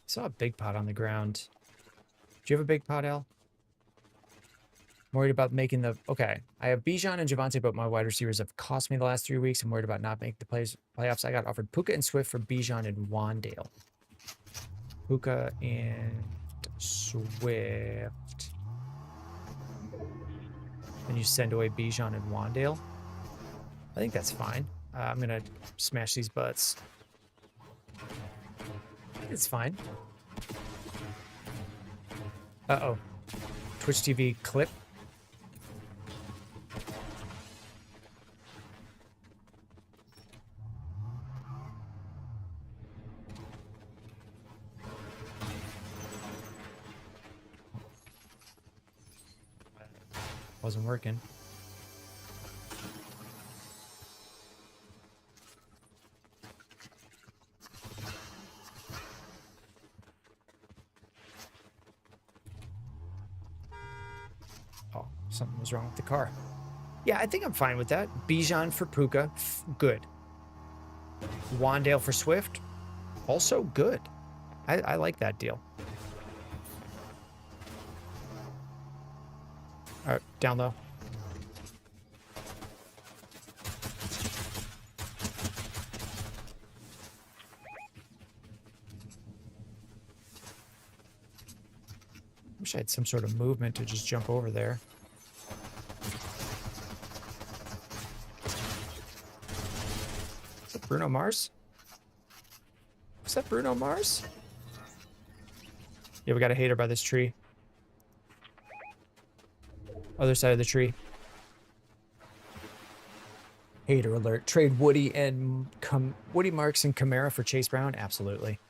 Saw a big pot on the ground. Do you have a big pot, Al? I'm worried about making the... Okay. I have Bijan and Javante, but my wide receivers have cost me the last 3 weeks. I'm worried about not making the playoffs. I got offered Puka and Swift for Bijan and Wandale. Puka and Swift. And you send away Bijan and Wandale. I think that's fine. I'm going to smash these butts. It's fine. Uh-oh. Twitch TV clip. Wasn't working. Oh, something was wrong with the car. Yeah, I think I'm fine with that. Bijan for Puka, good. Wandale for Swift, also good. I like that deal. All right, down low. Wish I had some sort of movement to just jump over there. Is that Bruno Mars? Is that Bruno Mars? Yeah, we got a hater by this tree. Other side of the tree. Hater alert. Trade Woody and Woody Marks and Kamara for Chase Brown? Absolutely.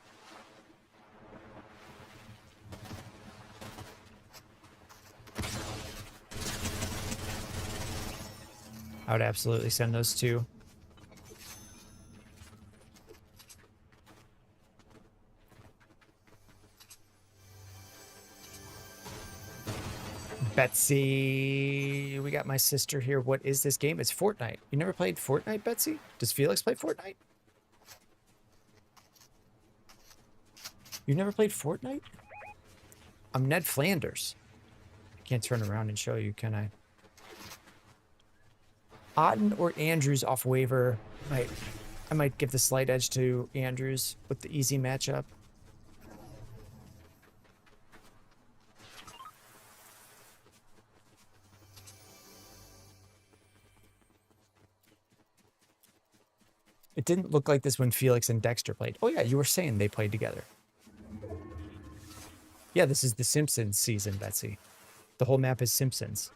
I would absolutely send those two. Betsy, we got my sister here. What is this game? It's Fortnite. You never played Fortnite, Betsy? Does Felix play Fortnite? You've never played Fortnite? I'm Ned Flanders. I can't turn around and show you, can I? Otten or Andrews off waiver. I might give the slight edge to Andrews with the easy matchup. It didn't look like this when Felix and Dexter played. Oh yeah, you were saying they played together. Yeah, this is the Simpsons season, Betsy. The whole map is Simpsons.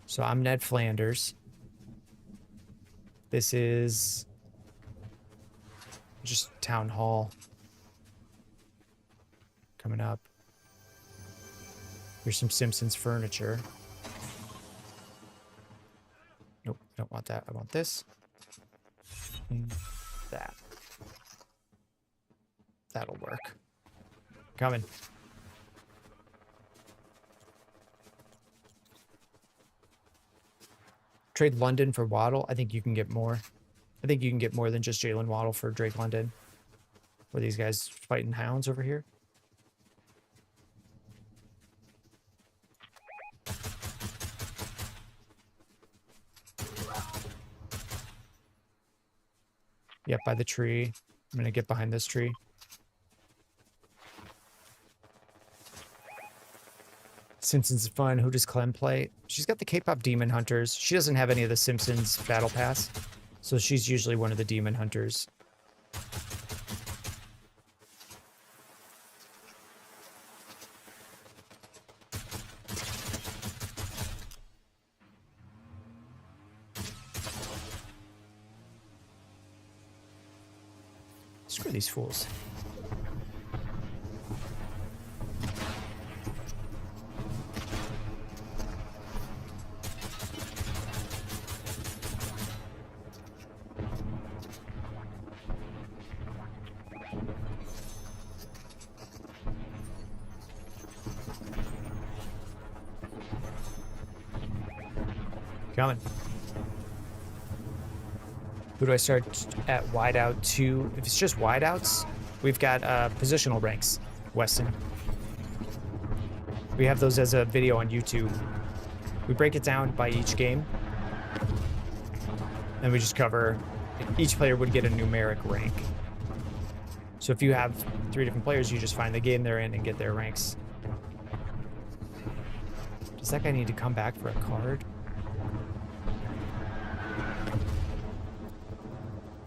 So I'm Ned Flanders. This is just Town Hall. Coming up. Here's some Simpsons furniture. Nope, I don't want that. I want this. That. That'll work. Coming. Trade London for Waddle. I think you can get more. I think you can get more than just Jalen Waddle for Drake London. Were these guys fighting hounds over here? Yep, by the tree. I'm going to get behind this tree. Simpsons is fun. Who does Clem play? She's got the K-pop Demon Hunters. She doesn't have any of the Simpsons Battle Pass, so she's usually one of the Demon Hunters. Screw these fools. Coming. Who do I start at wideout 2? If it's just wideouts, we've got positional ranks, Weston. We have those as a video on YouTube. We break it down by each game. And we just cover, each player would get a numeric rank. So if you have 3 different players, you just find the game they're in and get their ranks. Does that guy need to come back for a card?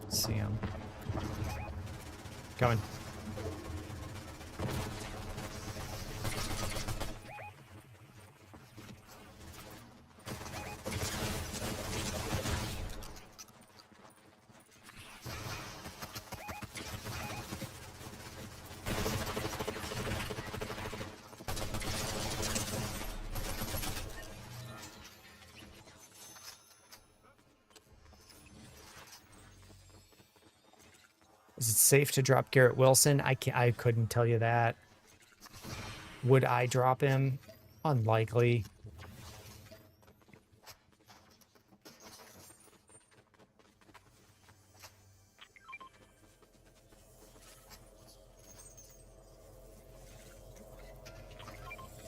See him. Coming. Is it safe to drop Garrett Wilson? I couldn't tell you that. Would I drop him? Unlikely.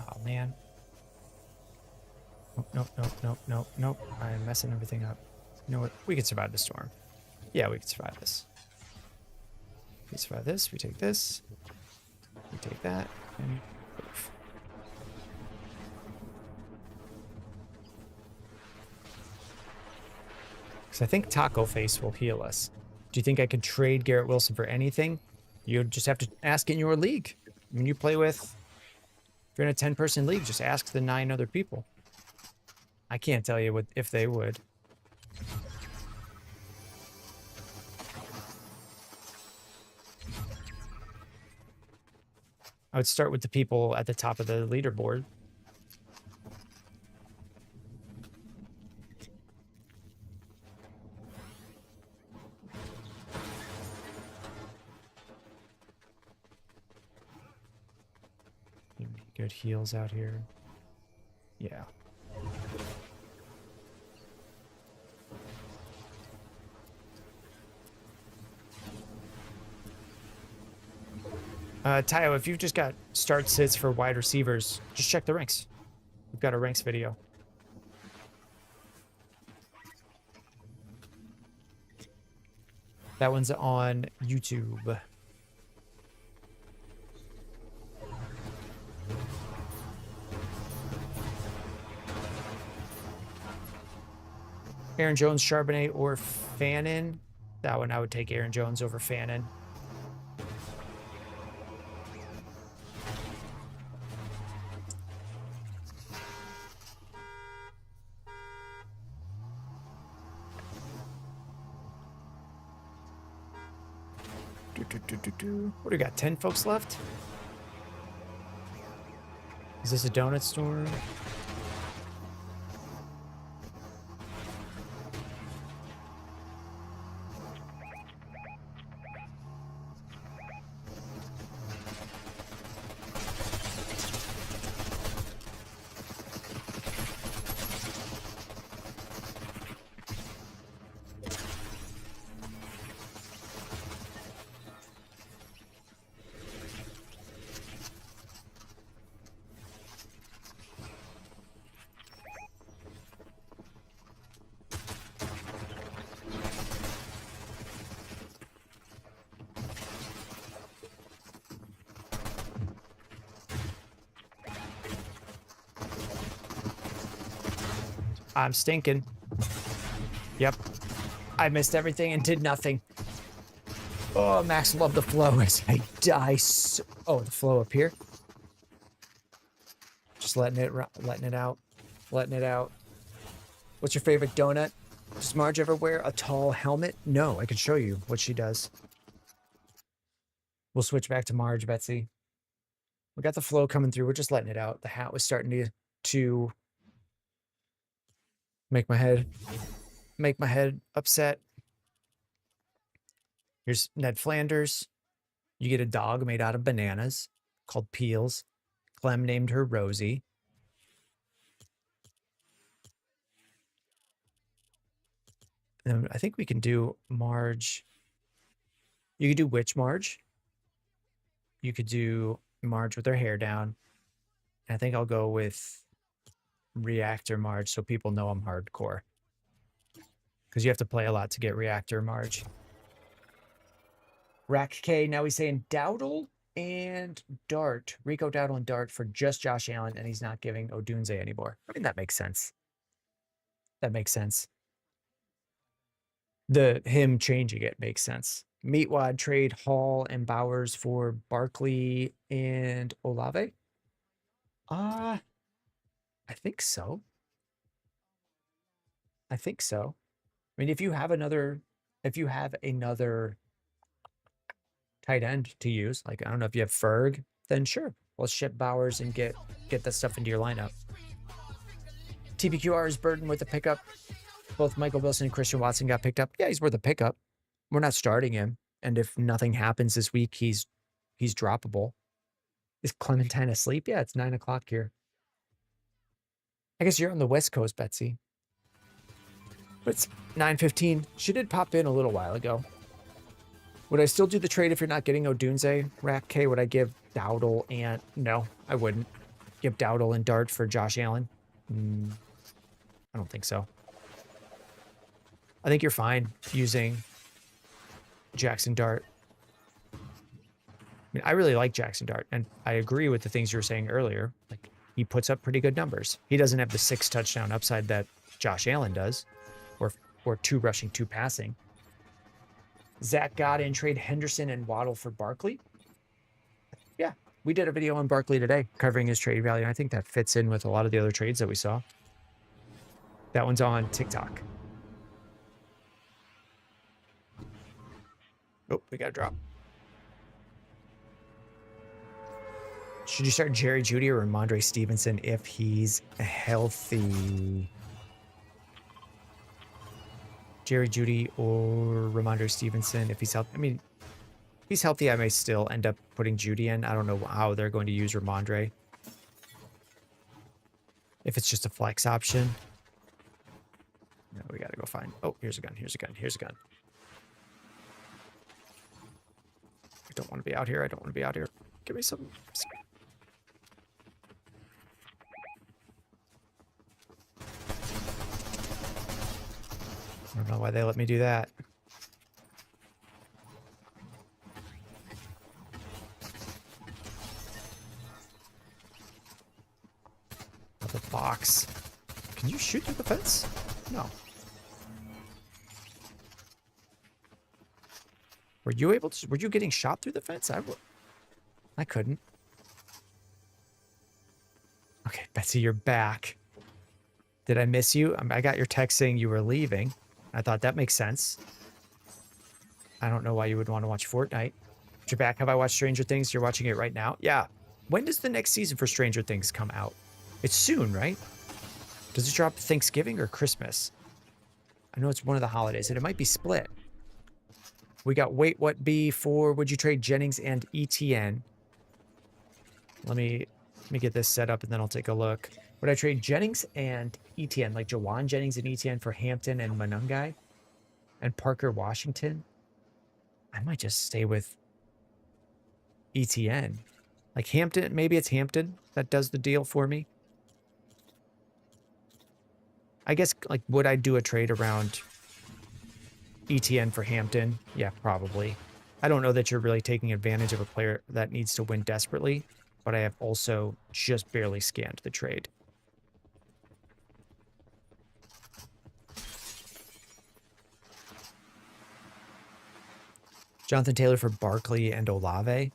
Oh man. Nope. I'm messing everything up. You know what? We can survive the storm. Yeah, we can survive this. We survive this, we take this, we take that, and poof. Because I think Taco Face will heal us. Do you think I could trade Garrett Wilson for anything? You just have to ask in your league. When you play with, if you're in a 10-person league, just ask the 9 other people. I can't tell you if they would. I would start with the people at the top of the leaderboard. Good heals out here. Yeah. Tayo, if you've just got start sits for wide receivers, just check the ranks. We've got a ranks video. That one's on YouTube. Aaron Jones, Charbonnet, or Fannin? That one I would take Aaron Jones over Fannin. What do we got? 10 folks left? Is this a donut store? I'm stinking. Yep. I missed everything and did nothing. Oh, Max loved the flow as I die. Oh, the flow up here. Just letting it out. Letting it out. What's your favorite donut? Does Marge ever wear a tall helmet? No, I can show you what she does. We'll switch back to Marge, Betsy. We got the flow coming through. We're just letting it out. The hat was starting to make my head upset. Here's Ned Flanders. You get a dog made out of bananas called Peels. Clem named her Rosie. And I think we can do Marge. You could do Witch Marge. You could do Marge with her hair down. And I think I'll go with Reactor Marge so people know I'm hardcore. Because you have to play a lot to get Reactor Marge. Rack K, now he's saying Dowdle and Dart. Rico Dowdle and Dart for just Josh Allen, and he's not giving Odunze anymore. I mean, that makes sense. That makes sense. Him changing it makes sense. Meatwad trade Hall and Bowers for Barkley and Olave. I think so. I think so. I mean, if you have another tight end to use, like I don't know if you have Ferg, then sure, let's ship Bowers and get that stuff into your lineup. TPQR is burdened with the pickup. Both Michael Wilson and Christian Watson got picked up. Yeah, he's worth a pickup. We're not starting him, and if nothing happens this week, he's droppable. Is Clementine asleep? Yeah, it's 9 o'clock here. I guess you're on the West Coast, Betsy. But it's 9:15. She did pop in a little while ago. Would I still do the trade if you're not getting Odunze? Rack K, would I give Dowdle and... No, I wouldn't. Give Dowdle and Dart for Josh Allen? I don't think so. I think you're fine using Jackson Dart. I mean, I really like Jackson Dart, and I agree with the things you were saying earlier. Like, he puts up pretty good numbers. He doesn't have the 6 touchdown upside that Josh Allen does, or 2 rushing, 2 passing. Zach Godin trade Henderson and Waddle for Barkley. Yeah, we did a video on Barkley today covering his trade value. I think that fits in with a lot of the other trades that we saw. That one's on TikTok. Oh, we got a drop. Should you start Jerry Jeudy or Ramondre Stevenson if he's healthy? Jerry Jeudy or Ramondre Stevenson if he's healthy. I mean, if he's healthy, I may still end up putting Jeudy in. I don't know how they're going to use Ramondre. If it's just a flex option. No, we got to go find... Oh, here's a gun, here's a gun, here's a gun. I don't want to be out here. I don't want to be out here. Give me some... I don't know why they let me do that. Another box. Can you shoot through the fence? No. Were you able to? Were you getting shot through the fence? I couldn't. Okay, Betsy, you're back. Did I miss you? I got your text saying you were leaving. I thought that makes sense. I don't know why you would want to watch Fortnite. But you're back. Have I watched Stranger Things? You're watching it right now? Yeah. When does the next season for Stranger Things come out? It's soon, right? Does it drop Thanksgiving or Christmas? I know it's one of the holidays, and it might be split. We got Wait What Be for would you trade Jennings and ETN? Let me get this set up, and then I'll take a look. Would I trade Jennings and ETN, like Jawan Jennings and ETN for Hampton and Manungai and Parker Washington? I might just stay with ETN. Like Hampton, maybe it's Hampton that does the deal for me. I guess, like, would I do a trade around ETN for Hampton? Yeah, probably. I don't know that you're really taking advantage of a player that needs to win desperately, but I have also just barely scanned the trade. Jonathan Taylor for Barkley and Olave.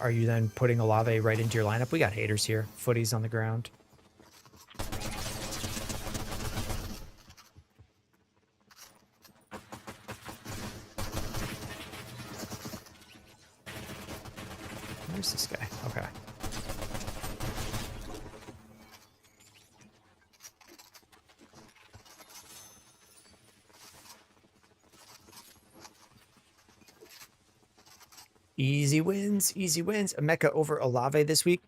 Are you then putting Olave right into your lineup? We got haters here. Footies on the ground. Where's this guy? Okay. Easy wins, easy wins. Emeka over Olave this week.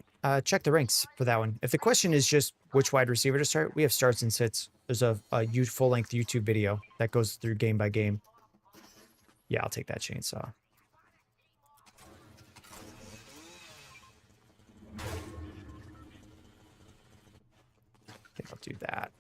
Check the ranks for that one. If the question is just which wide receiver to start, we have starts and sits. There's a huge full-length YouTube video that goes through game by game. Yeah, I'll take that chainsaw. I think I'll do that.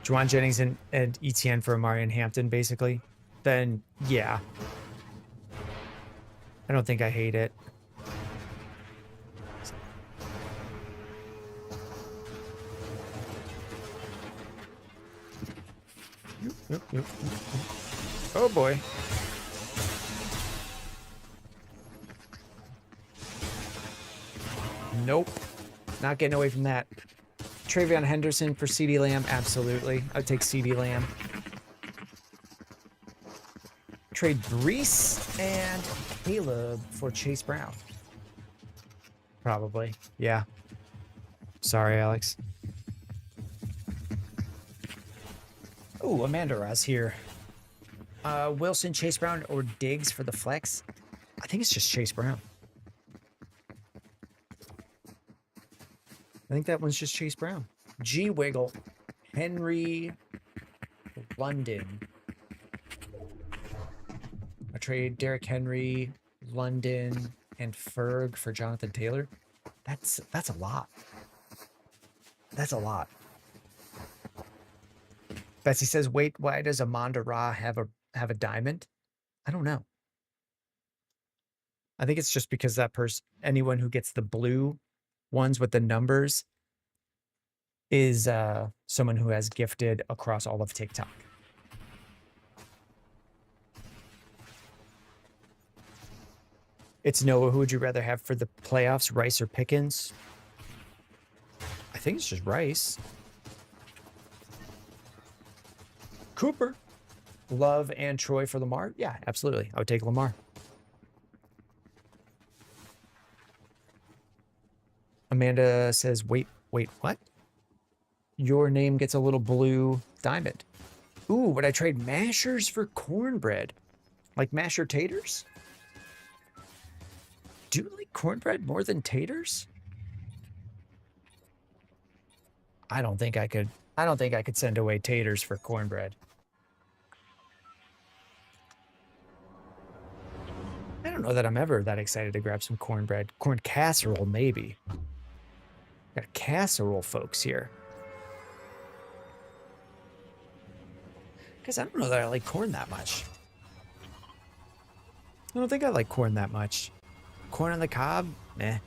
Juwan Jennings and ETN for Amari and Hampton, basically. Then, yeah. I don't think I hate it. Oh, boy. Nope. Not getting away from that. Travion Henderson for CeeDee Lamb, absolutely. I'd take CeeDee Lamb. Trade Brees and Caleb for Chase Brown. Probably, yeah. Sorry, Alex. Oh, Amanda Ross here. Wilson, Chase Brown, or Diggs for the flex? I think it's just Chase Brown. I think that one's just Chase Brown. G Wiggle, Henry, London. I trade Derrick Henry, London, and Ferg for Jonathan Taylor. That's a lot. That's a lot. Betsy says, "Wait, why does Amanda Ra have a diamond?" I don't know. I think it's just because that person, anyone who gets the blue ones with the numbers, is someone who has gifted across all of TikTok. It's Noah. Who would you rather have for the playoffs, Rice or Pickens? I think it's just Rice. Cooper. Love and Troy for Lamar? Yeah, absolutely. I would take Lamar. Amanda says, wait, what? Your name gets a little blue diamond. Ooh, would I trade mashers for cornbread? Like masher taters? Do you like cornbread more than taters? I don't think I could send away taters for cornbread. I don't know that I'm ever that excited to grab some cornbread. Corn casserole, maybe. Got casserole folks here. Because I don't know that I like corn that much. I don't think I like corn that much. Corn on the cob? Meh.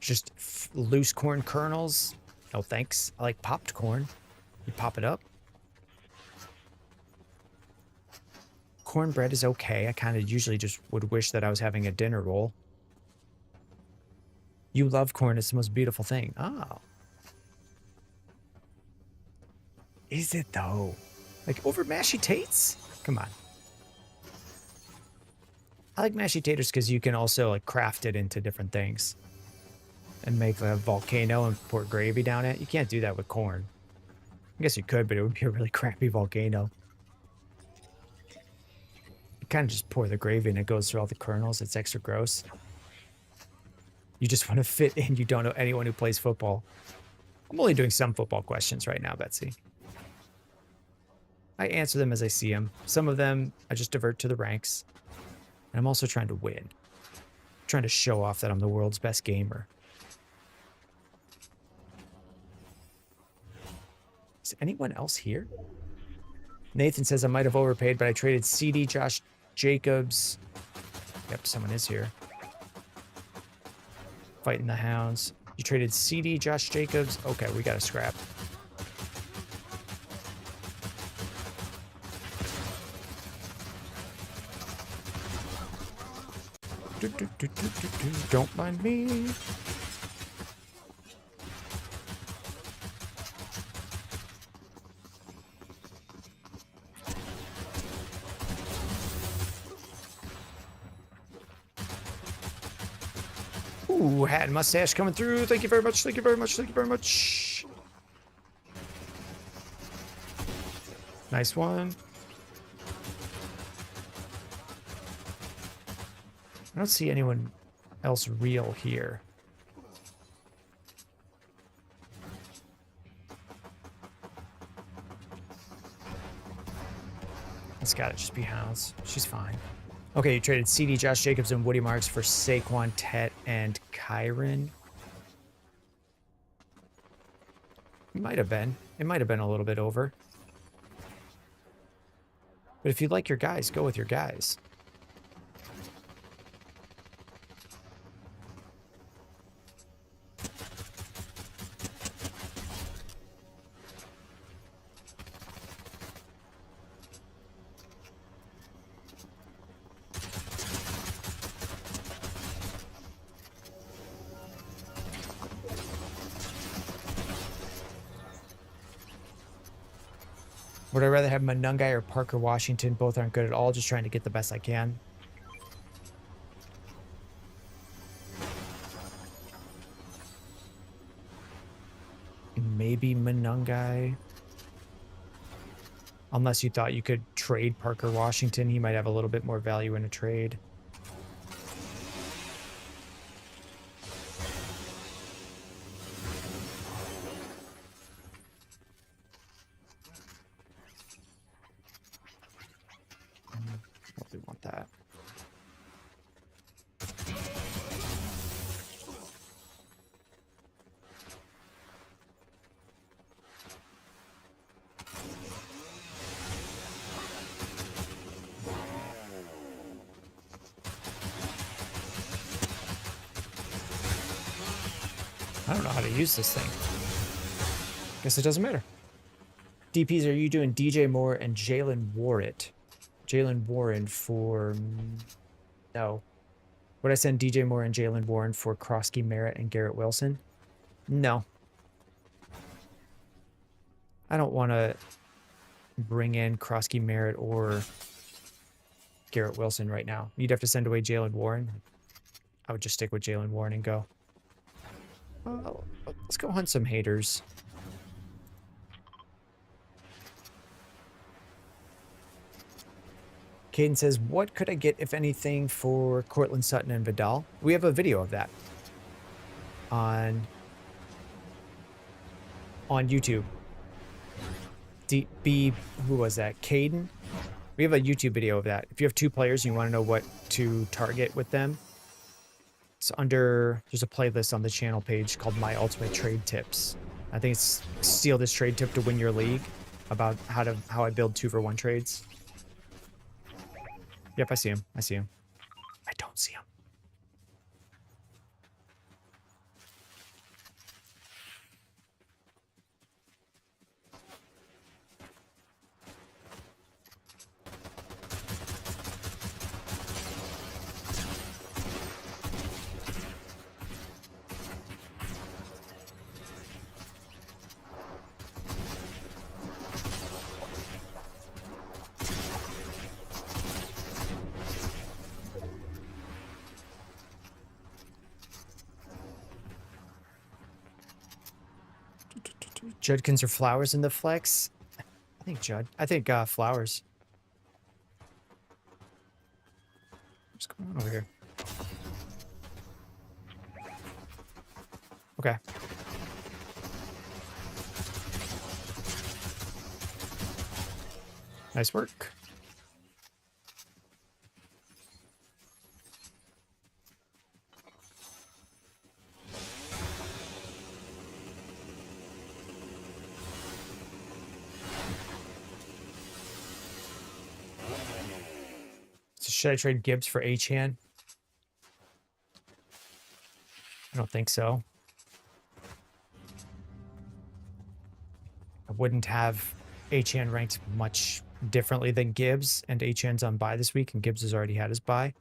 Just loose corn kernels? No thanks. I like popped corn. You pop it up. Cornbread is okay. I kind of usually just would wish that I was having a dinner roll. You love corn. It's the most beautiful thing. Oh. Is it though? Like over mashy tates? Come on. I like mashy taters because you can also like craft it into different things. And make a volcano and pour gravy down it. You can't do that with corn. I guess you could, but it would be a really crappy volcano. You kind of just pour the gravy and it goes through all the kernels. It's extra gross. You just want to fit in. You don't know anyone who plays football. I'm only doing some football questions right now, Betsy. I answer them as I see them. Some of them I just divert to the ranks. And I'm also trying to win. trying to show off that I'm the world's best gamer. Is anyone else here? Nathan says I might have overpaid, but I traded CeeDee, Josh Jacobs. Yep, someone is here. Fighting the hounds. You traded CeeDee, Josh Jacobs. Okay, we got a scrap. Don't mind me. Ooh, hat and mustache coming through. Thank you very much. Thank you very much. Thank you very much. Nice one. I don't see anyone else real here. It's gotta just be Hounds. She's fine. Okay, you traded CeeDee, Josh Jacobs, and Woody Marks for Saquon, Tet, and Kyron. It might have been. It might have been a little bit over. But if you like your guys, go with your guys. Would I rather have Monungai or Parker Washington? Both aren't good at all. Just trying to get the best I can. Maybe Monungai. Unless you thought you could trade Parker Washington. He might have a little bit more value in a trade. Probably want that. I don't know how to use this thing. Guess it doesn't matter. DPs, are you doing DJ Moore and Jalen Warren? Jalen Warren for... No. Would I send DJ Moore and Jalen Warren for Krosky Merritt and Garrett Wilson? No. I don't want to bring in Krosky Merritt or Garrett Wilson right now. You'd have to send away Jalen Warren. I would just stick with Jalen Warren and go. Let's go hunt some haters. Caden says, what could I get, if anything, for Cortland Sutton and Vidal? We have a video of that on YouTube. Who was that? Caden? We have a YouTube video of that. If you have two players and you want to know what to target with them, it's under, there's a playlist on the channel page called My Ultimate Trade Tips. I think it's steal this trade tip to win your league, about how I build 2-for-1 trades. Yep, I see him. I see him. I don't see him. Judkins or Flowers in the flex? I think Judd. I think Flowers. What's going on over here? Okay. Nice work. Should I trade Gibbs for Achane? I don't think so. I wouldn't have Achane ranked much differently than Gibbs, and Achane's on bye this week, and Gibbs has already had his bye.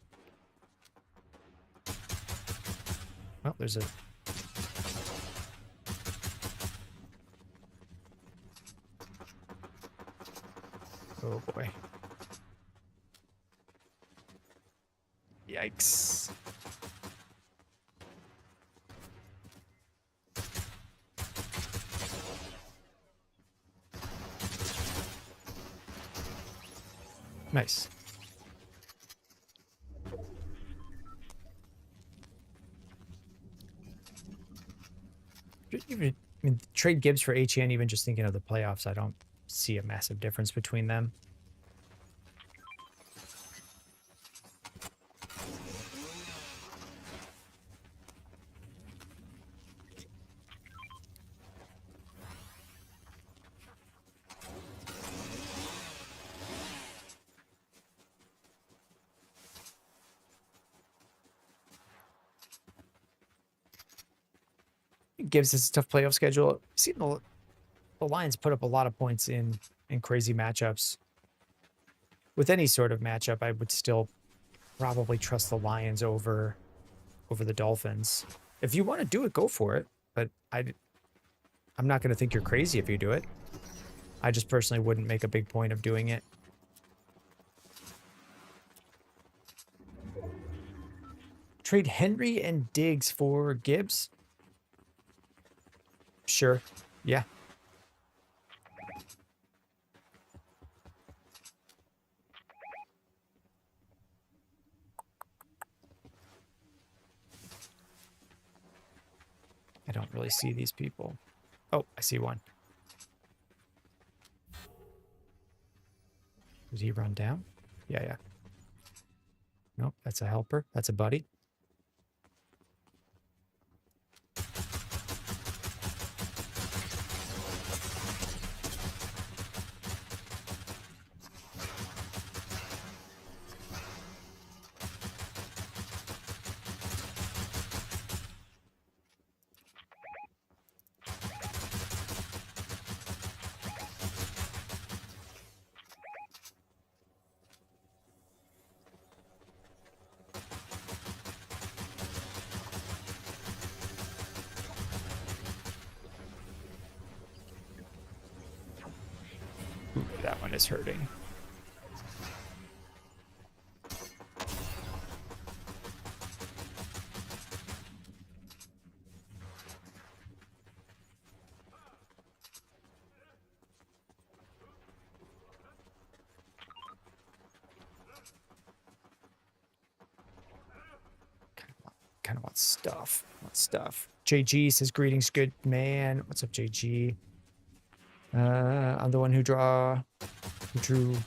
Well, there's a... Oh, boy. Yikes. Nice. Even, I mean, trade Gibbs for Achane, even just thinking of the playoffs, I don't see a massive difference between them. Gibbs has a tough playoff schedule. I've seen the Lions put up a lot of points in crazy matchups. With any sort of matchup, I would still probably trust the Lions over the Dolphins. If you want to do it, go for it. But I'm not going to think you're crazy if you do it. I just personally wouldn't make a big point of doing it. Trade Henry and Diggs for Gibbs? Sure. Yeah. I don't really see these people. Oh, I see one. Did he run down? Yeah, yeah. Nope, that's a helper. That's a buddy. Ooh, that one is hurting. Kind of want stuff. JG says greetings, good man. What's up, JG? I'm the one who drew.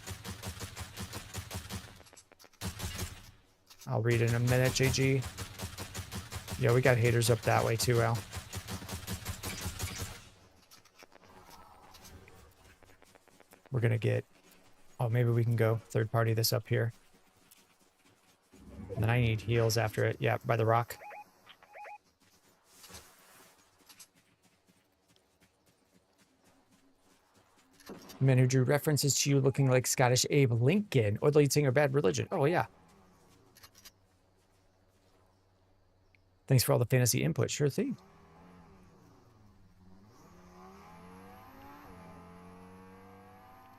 I'll read in a minute, JG. Yeah, we got haters up that way too, Al. We're gonna get... Oh, maybe we can go third party this up here. And then I need heals after it. Yeah, by the rock. Man who drew references to you looking like Scottish Abe Lincoln or the lead singer Bad Religion. Oh, yeah. Thanks for all the fantasy input. Sure thing.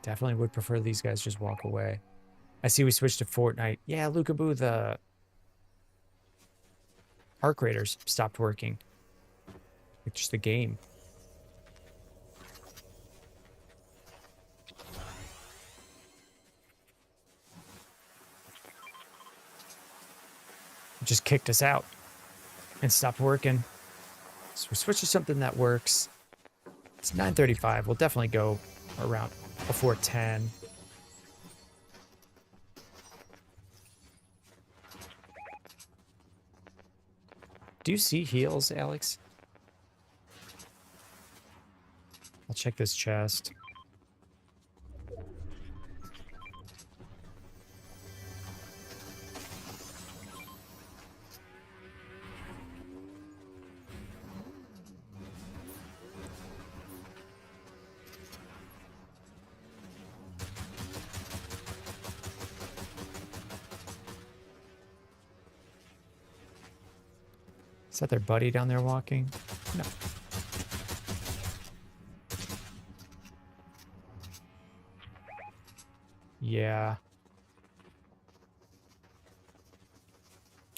Definitely would prefer these guys just walk away. I see we switched to Fortnite. Yeah, Lukabu, the Arc Raiders stopped working. It's just the game. It just kicked us out and stopped working. So we switched to something that works. It's 9:35. We'll definitely go around before 10. Do you see heals, Alex? I'll check this chest. Is that their buddy down there walking? No. Yeah.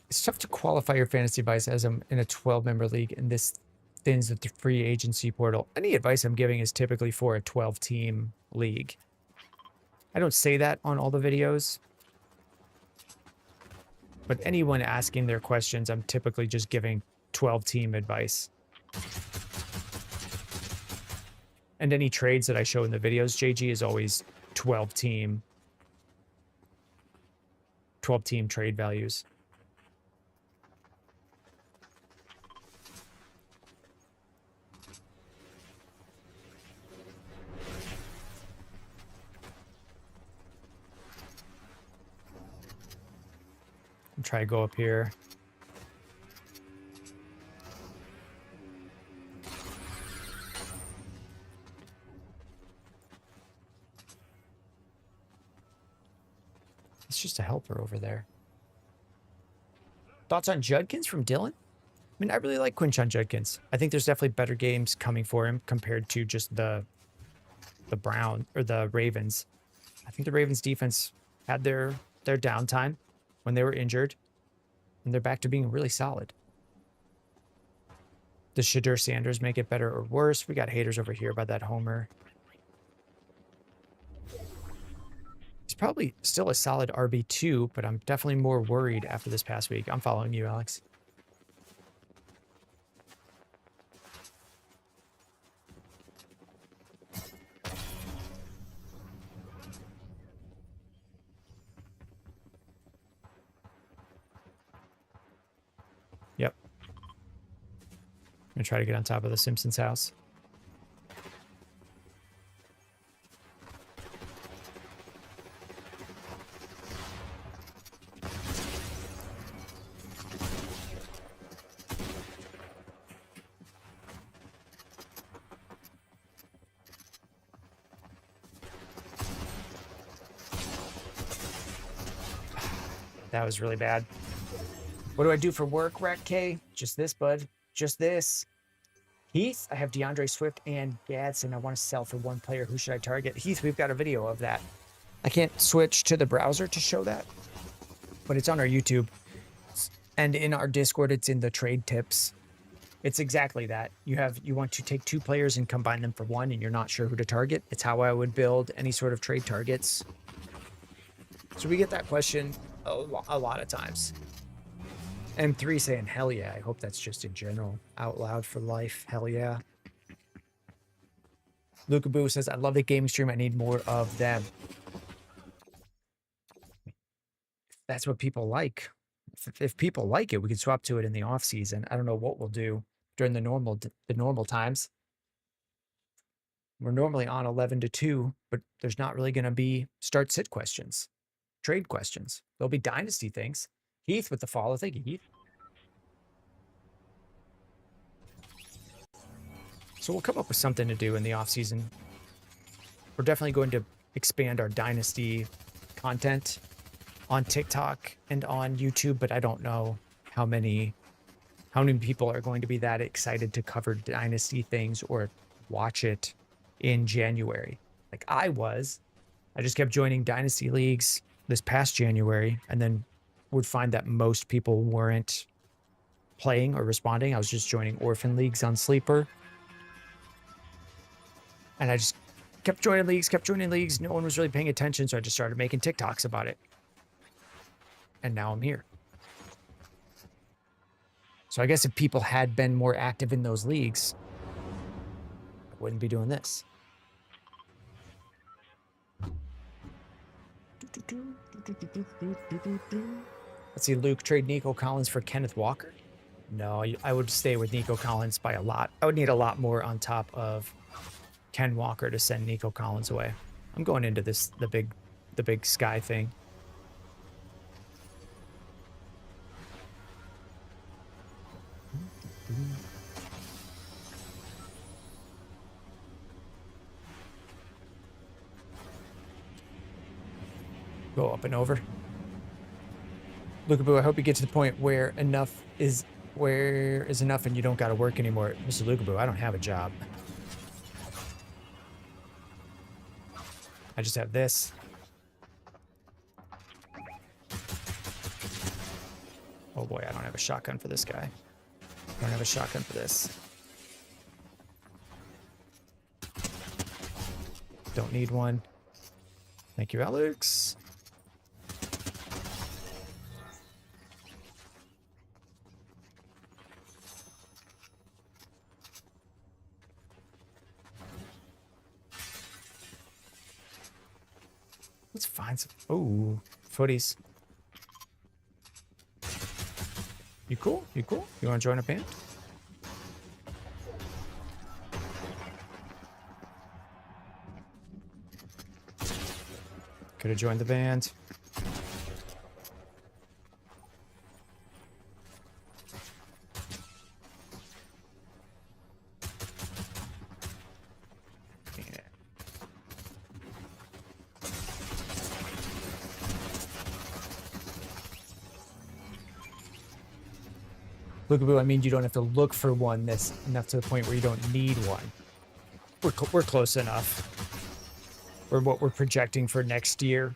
It's tough to qualify your fantasy advice as I'm in a 12-member league, and this thins the free agency portal. Any advice I'm giving is typically for a 12-team league. I don't say that on all the videos, but anyone asking their questions, I'm typically just giving 12-team advice. And any trades that I show in the videos, JG is always 12-team trade values. And try to go up here. It's just a helper over there. Thoughts on Judkins from Dylan? I mean, I really like Quinshon Judkins. I think there's definitely better games coming for him compared to just the Ravens. I think the Ravens defense had their downtime when they were injured, and they're back to being really solid. Does Shadur Sanders make it better or worse? We got haters over here about that homer. He's probably still a solid RB2, but I'm definitely more worried after this past week. I'm following you, Alex. Yep. I'm going to try to get on top of the Simpsons house. That was really bad. What do I do for work, Rat K? Just this, bud. Just this. Heath, I have DeAndre Swift and Gadsden. I want to sell for one player. Who should I target? Heath, we've got a video of that. I can't switch to the browser to show that, but it's on our YouTube. And in our Discord, it's in the trade tips. It's exactly that. You want to take two players and combine them for one, and you're not sure who to target. It's how I would build any sort of trade targets. So we get that question a lot of times. M3 saying, hell yeah. I hope that's just in general. Out loud for life. Hell yeah. Luca Boo says, I love the gaming stream. I need more of them. That's what people like. If people like it, we can swap to it in the off season. I don't know what we'll do during the normal times. We're normally on 11 to 2, but there's not really going to be start sit questions, trade questions. There'll be dynasty things. Heath with the follow. Thank you, Heath. So we'll come up with something to do in the off season. We're definitely going to expand our dynasty content on TikTok and on YouTube, but I don't know how many people are going to be that excited to cover dynasty things or watch it in January. Like I just kept joining dynasty leagues this past January and then would find that most people weren't playing or responding. I was just joining orphan leagues on Sleeper. And I just kept joining leagues. No one was really paying attention, so I just started making TikToks about it. And now I'm here. So I guess if people had been more active in those leagues, I wouldn't be doing this. Let's see, Luke, trade Nico Collins for Kenneth Walker? No, I would stay with Nico Collins by a lot. I would need a lot more on top of Ken Walker to send Nico Collins away. I'm going into this the big sky thing. Go up and over. Look, Boo, I hope you get to the point where enough is Where is enough and you don't got to work anymore? Mr. Lugaboo, I don't have a job. I just have this. Oh boy, I don't have a shotgun for this guy. I don't have a shotgun for this. Don't need one. Thank you, Alex. Let's find some. Oh, footies. You cool? You cool? You want to join a band? Could have joined the band. Yeah. Lookaboo, I mean, you don't have to look for one that's enough to the point where you don't need one. We're close enough. Or what we're projecting for next year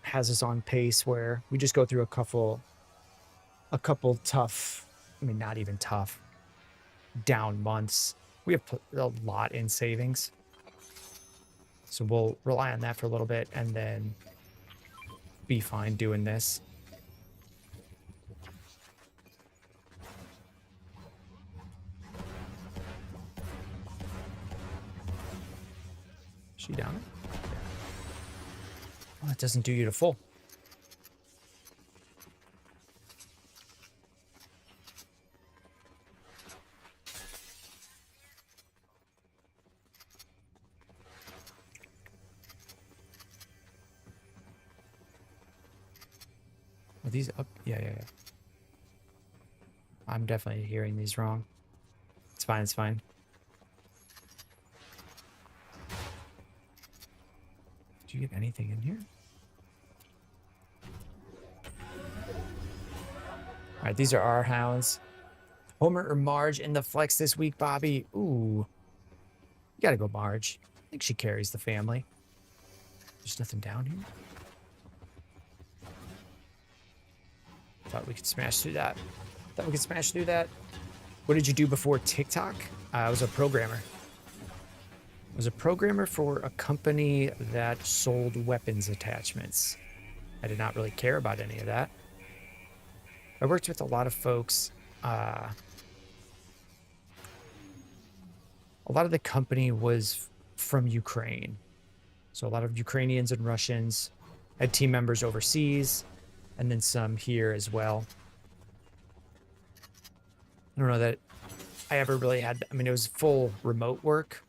has us on pace where we just go through a couple tough, I mean, not even tough, down months. We have put a lot in savings. So we'll rely on that for a little bit and then be fine doing this. She down? Well, that doesn't do you to full. Are these up? Yeah. I'm definitely hearing these wrong. It's fine, it's fine. Did you get anything in here? All right, these are our hounds. Homer or Marge in the flex this week, Bobby? Ooh. You gotta go Marge. I think she carries the family. There's nothing down here. Thought we could smash through that. What did you do before TikTok? I was a programmer. I was a programmer for a company that sold weapons attachments. I did not really care about any of that. I worked with a lot of folks. A lot of the company was from Ukraine. So a lot of Ukrainians and Russians. I had team members overseas and then some here as well. I don't know that I ever really had, I mean, it was full remote work.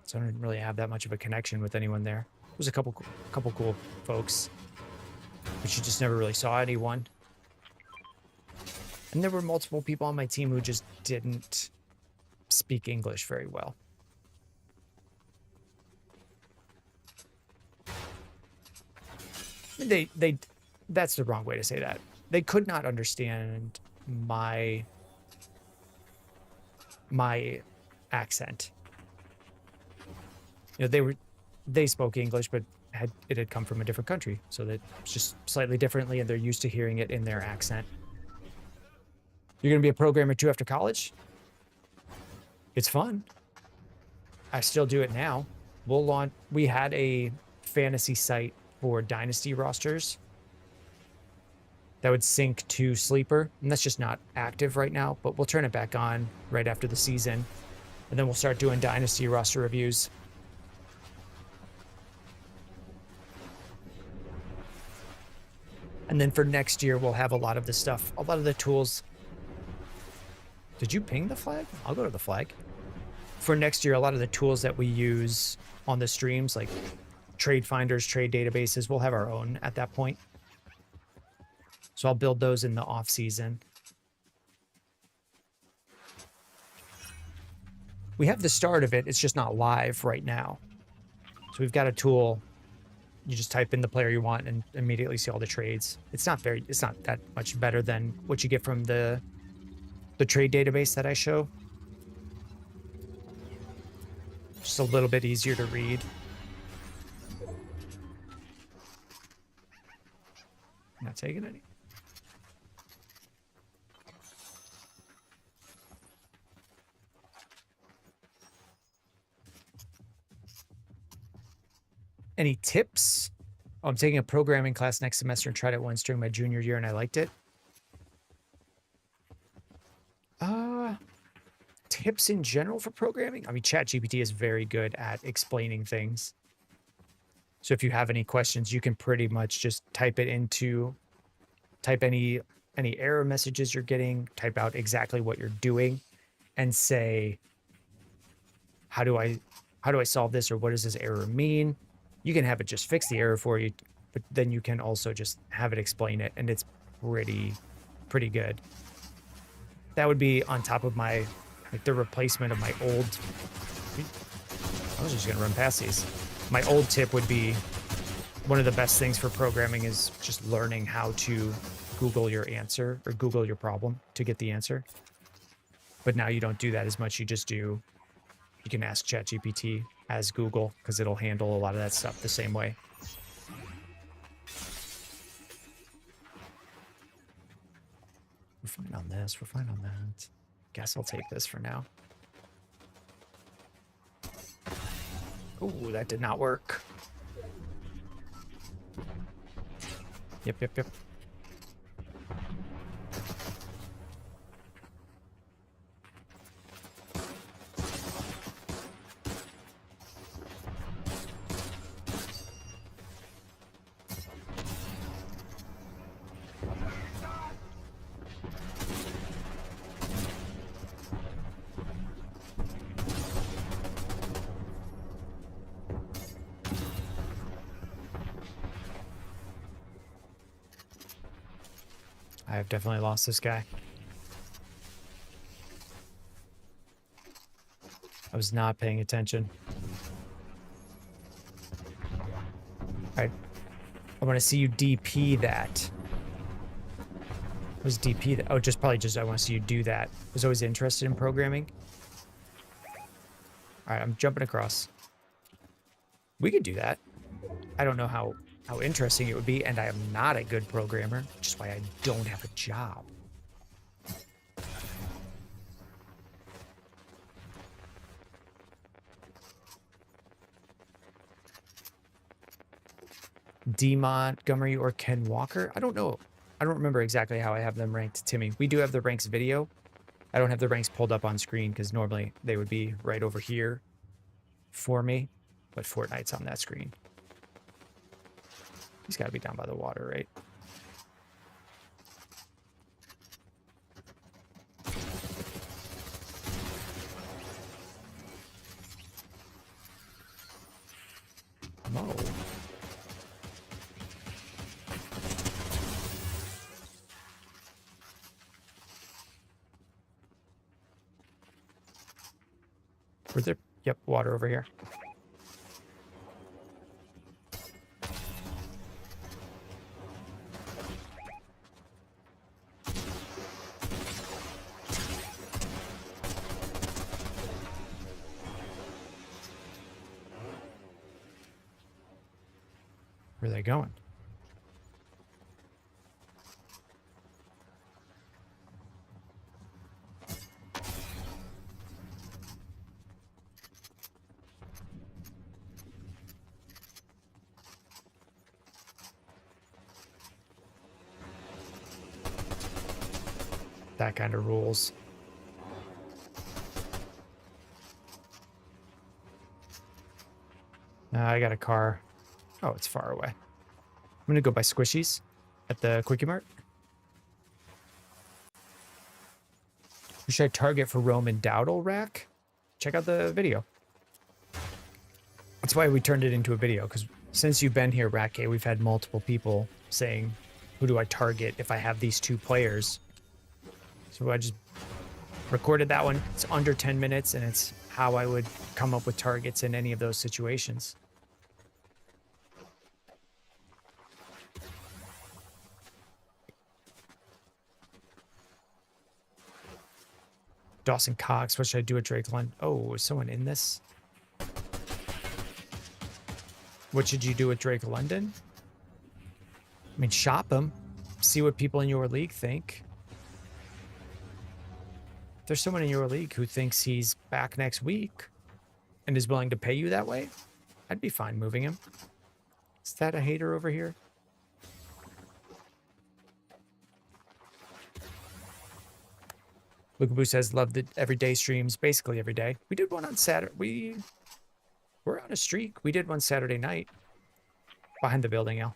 So I didn't really have that much of a connection with anyone there. There was a couple cool folks, but you just never really saw anyone. And there were multiple people on my team who just didn't speak English very well. That's the wrong way to say that. They could not understand my accent. You know, they spoke English, but it had come from a different country, so that it's just slightly differently, and they're used to hearing it in their accent. You're gonna be a programmer too after college? It's fun. I still do it now. We had a fantasy site for dynasty rosters that would sync to Sleeper, and that's just not active right now, but we'll turn it back on right after the season, and then we'll start doing dynasty roster reviews. And then for next year, we'll have a lot of the stuff, a lot of the tools. Did you ping the flag? I'll go to the flag. For next year, a lot of the tools that we use on the streams, like trade finders, trade databases, we'll have our own at that point. So I'll build those in the off season. We have the start of it. It's just not live right now. So we've got a tool. You just type in the player you want and immediately see all the trades. It's not that much better than what you get from the the trade database that I show. Just a little bit easier to read. Not taking any. Any tips? Oh, I'm taking a programming class next semester and tried it once during my junior year and I liked it. Tips in general for programming? I mean, ChatGPT is very good at explaining things. So if you have any questions, you can pretty much just type any error messages you're getting, type out exactly what you're doing, and say, how do I solve this, or what does this error mean? You can have it just fix the error for you, but then you can also just have it explain it, and it's pretty good. That would be on top of my, like, the replacement of my old. I was just gonna run past these. My old tip would be, one of the best things for programming is just learning how to Google your answer or Google your problem to get the answer. But now you don't do that as much. You just do, you can ask ChatGPT as Google because it'll handle a lot of that stuff the same way. We're fine on this. We're fine on that. Guess I'll take this for now. Oh, that did not work. Yep. I have definitely lost this guy. I was not paying attention. All right. I want to see you DP that. What was DP that? Oh, probably just I want to see you do that. I was always interested in programming. All right, I'm jumping across. We could do that. I don't know how interesting it would be, and I am not a good programmer, which is why I don't have a job. D. Montgomery or Ken Walker? I don't know. I don't remember exactly how I have them ranked, Timmy. We do have the ranks video. I don't have the ranks pulled up on screen because normally they would be right over here for me, but Fortnite's on that screen. He's got to be down by the water, right? No. Where's there? Yep, water over here. Where are they going? That kind of rules. I got a car. Oh, it's far away. I'm gonna go buy squishies at the Quickie Mart. Who should I target for Roman Dowdle rack? Check out the video. That's why we turned it into a video, because since you've been here, Rack, we've had multiple people saying, who do I target if I have these two players? So I just recorded that one. It's under 10 minutes, and it's how I would come up with targets in any of those situations. Dawson Cox. What should I do with Drake London? Oh, is someone in this? What should you do with Drake London? I mean, shop him. See what people in your league think. If there's someone in your league who thinks he's back next week and is willing to pay you that way, I'd be fine moving him. Is that a hater over here? Lukabu says, love the everyday streams, basically every day. We did one on Saturday. We're on a streak. We did one Saturday night. Behind the building, Al.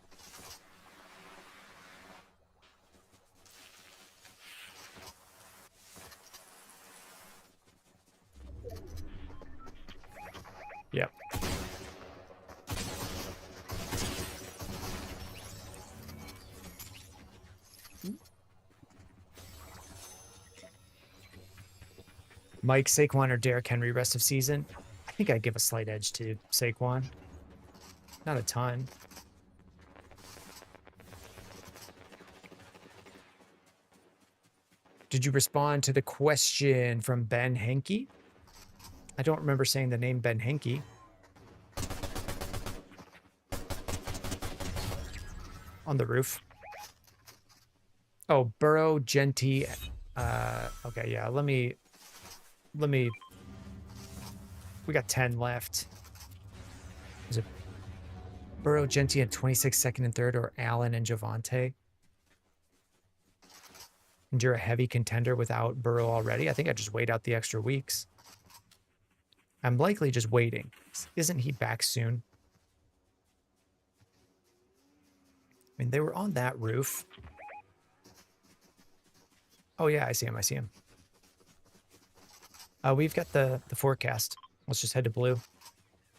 Yep. Mike, Saquon, or Derrick Henry rest of season? I think I'd give a slight edge to Saquon. Not a ton. Did you respond to the question from Ben Henke? I don't remember saying the name Ben Henke. On the roof. Oh, Burrow, Genty. Okay, yeah, let me, we got 10 left. Is it Burrow, Genty at 26, second and third, or Allen and Javonte? And you're a heavy contender without Burrow already? I think I just wait out the extra weeks. I'm likely just waiting. Isn't he back soon? I mean, they were on that roof. Oh, yeah, I see him. I see him. We've got the forecast. Let's just head to blue.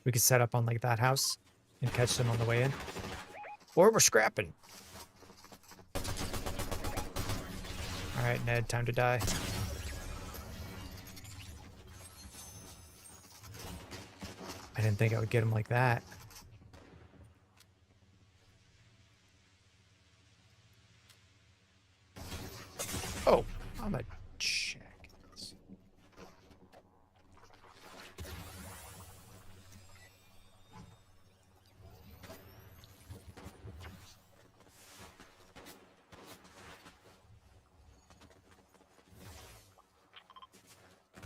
We could set up on like that house and catch them on the way in. Or we're scrapping. All right, Ned, time to die. I didn't think I would get him like that. Oh, I'm gonna check this.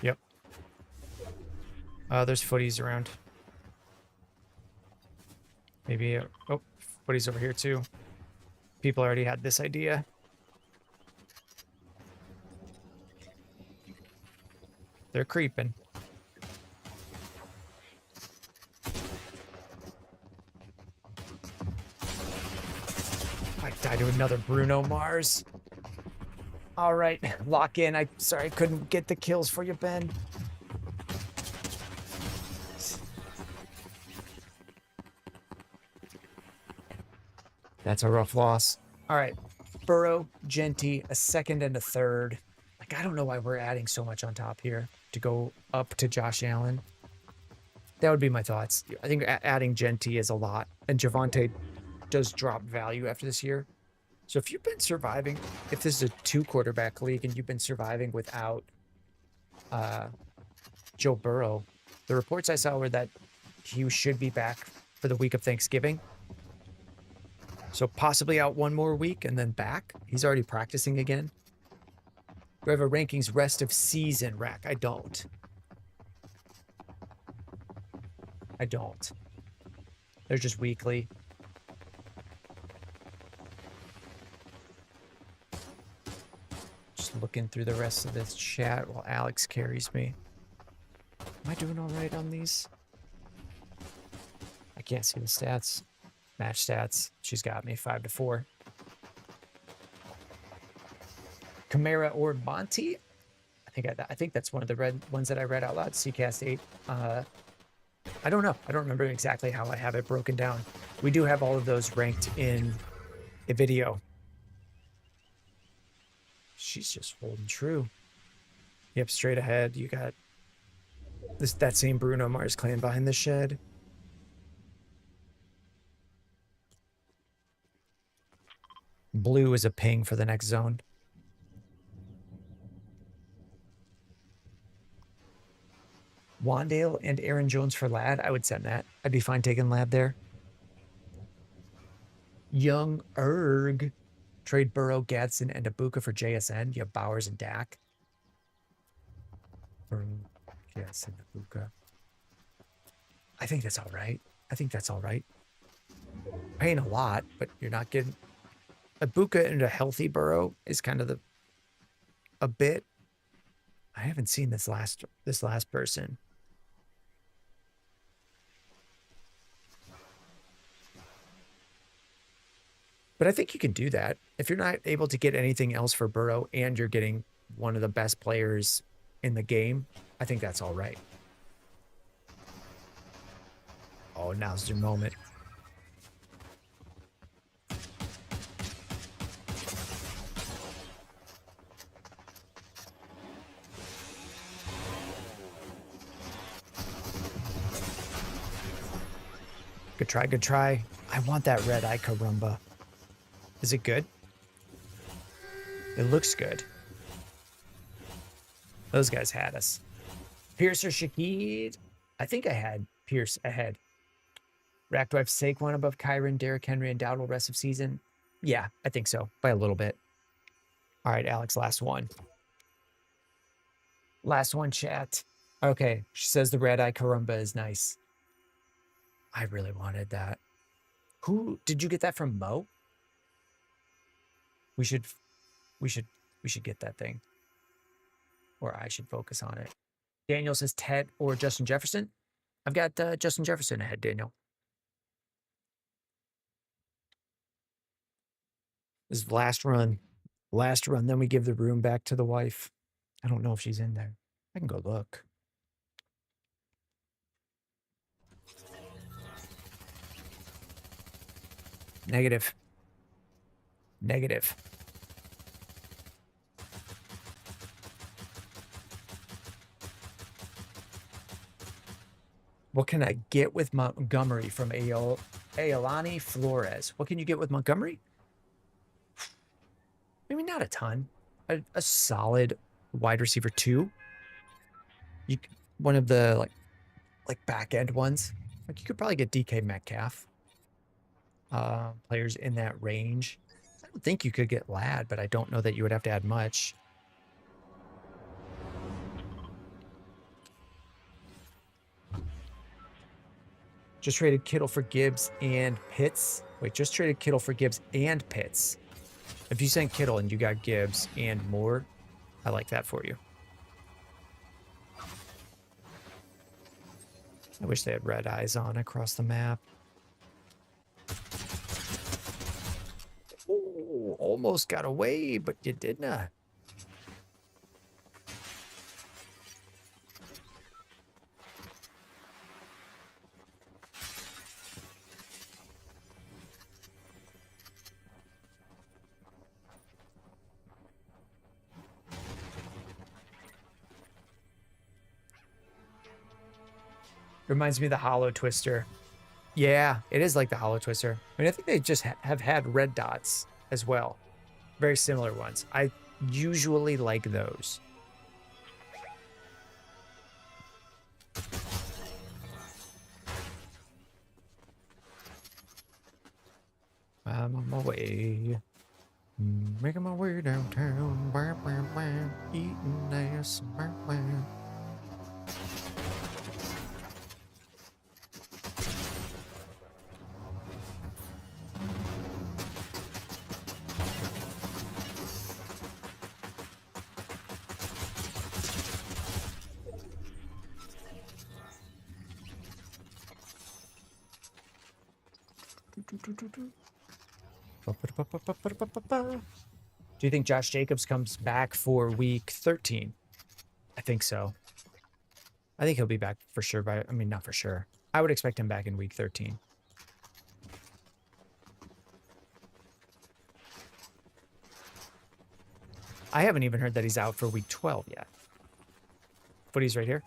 Yep. There's footies around. Maybe, oh, footies over here too. People already had this idea. They're creeping. I died to another Bruno Mars. All right, lock in. Sorry, I couldn't get the kills for you, Ben. That's a rough loss. All right, Burrow, Genty, a second and a third. Like, I don't know why we're adding so much on top here to go up to Josh Allen. That would be my thoughts. I think adding Genty is a lot, and Javonte does drop value after this year. So if you've been surviving, if this is a 2-quarterback league and you've been surviving without Joe Burrow, the reports I saw were that he should be back for the week of Thanksgiving. So possibly out one more week and then back. He's already practicing again. Do I have a rankings rest of season rack? I don't. I don't. They're just weekly. Just looking through the rest of this chat while Alex carries me. Am I doing all right on these? I can't see the stats. Match stats. She's got me 5-4. Kamara or Monty? I think that's one of the red ones that I read out loud. CCast 8. I don't know. I don't remember exactly how I have it broken down. We do have all of those ranked in a video. She's just holding true. Yep, straight ahead. You got that same Bruno Mars clan behind the shed. Blue is a ping for the next zone. Wandale and Aaron Jones for Lad. I would send that. I'd be fine taking Lad there. Young Erg. Trade Burrow, Gadsden, and Ibuka for JSN. You have Bowers and Dak. Burrow, Gadsden, Ibuka. I think that's all right. I think that's all right. Paying a lot, but you're not getting... Ibuka and a healthy Burrow is kind of a bit. I haven't seen this last person. But I think you can do that. If you're not able to get anything else for Burrow and you're getting one of the best players in the game, I think that's all right. Oh, now's your moment. Good try, good try. I want that red eye Karumba. Is it good? It looks good. Those guys had us. Pierce or Shaquille? I think I had Pierce ahead. Rack, do I have Saquon above Kyron, Derrick Henry, and Dowdle rest of season? Yeah, I think so, by a little bit. All right, Alex, last one. Last one, chat. Okay, she says the red eye Karumba is nice. I really wanted that. Who did you get that from? Mo? We should get that thing. Or I should focus on it. Daniel says Ted or Justin Jefferson. I've got Justin Jefferson ahead, Daniel. This is last run. Last run. Then we give the room back to the wife. I don't know if she's in there. I can go look. Negative. Negative. What can I get with Montgomery from Aolani Flores? What can you get with Montgomery? Maybe not a ton. A solid wide receiver 2. One of the like back end ones. Like you could probably get DK Metcalf. Players in that range. I don't think you could get Lad, but I don't know that you would have to add much. Just traded Kittle for Gibbs and Pitts. Wait, just traded Kittle for Gibbs and Pitts. If you sent Kittle and you got Gibbs and more, I like that for you. I wish they had red eyes on across the map. Oh, almost got away, but you did not. Reminds me of the Hollow Twister. Yeah, it is like the Hollow Twister. I mean, I think they just have had red dots as well. Very similar ones. I usually like those. I'm on my way. Making my way downtown. Eating ass. Do you think Josh Jacobs comes back for week 13? I think so. I think he'll be back for sure. I mean, not for sure. I would expect him back in week 13. I haven't even heard that he's out for week 12 yet. Footy's right here.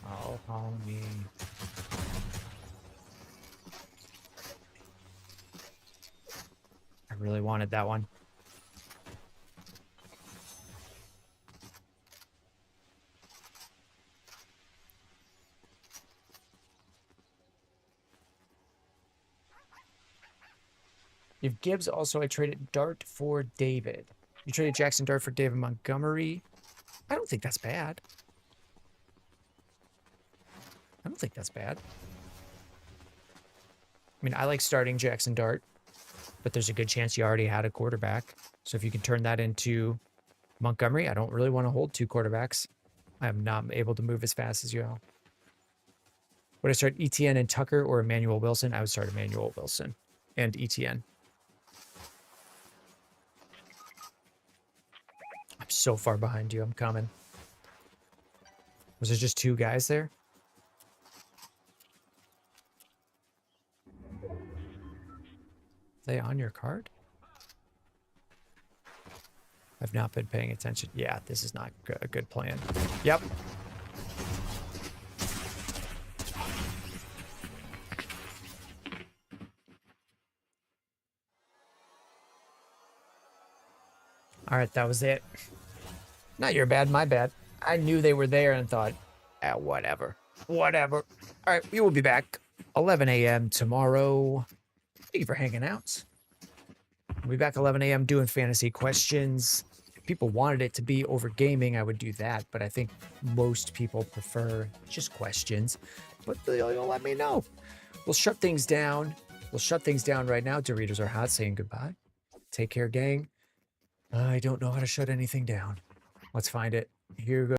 Oh, homie. I really wanted that one. You have Gibbs. Also, I traded Dart for David. You traded Jackson Dart for David Montgomery. I don't think that's bad. I don't think that's bad. I mean, I like starting Jackson Dart, but there's a good chance you already had a quarterback. So if you can turn that into Montgomery, I don't really want to hold 2 quarterbacks. I am not able to move as fast as you all. Would I start ETN and Tucker or Emmanuel Wilson? I would start Emmanuel Wilson and ETN. I'm so far behind you. I'm coming. Was there just 2 guys there? Are they on your card? I've not been paying attention. Yeah, this is not a good plan. Yep. All right, that was it. Not your bad, my bad. I knew they were there and thought, whatever. Whatever. All right, we will be back 11 a.m. tomorrow. Thank you for hanging out. We'll be back 11 a.m. doing fantasy questions. If people wanted it to be over gaming, I would do that, but I think most people prefer just questions. But you'll let me know. We'll shut things down. We'll shut things down right now. Doritos are hot, saying goodbye. Take care, gang. I don't know how to shut anything down. Let's find it. Here we go.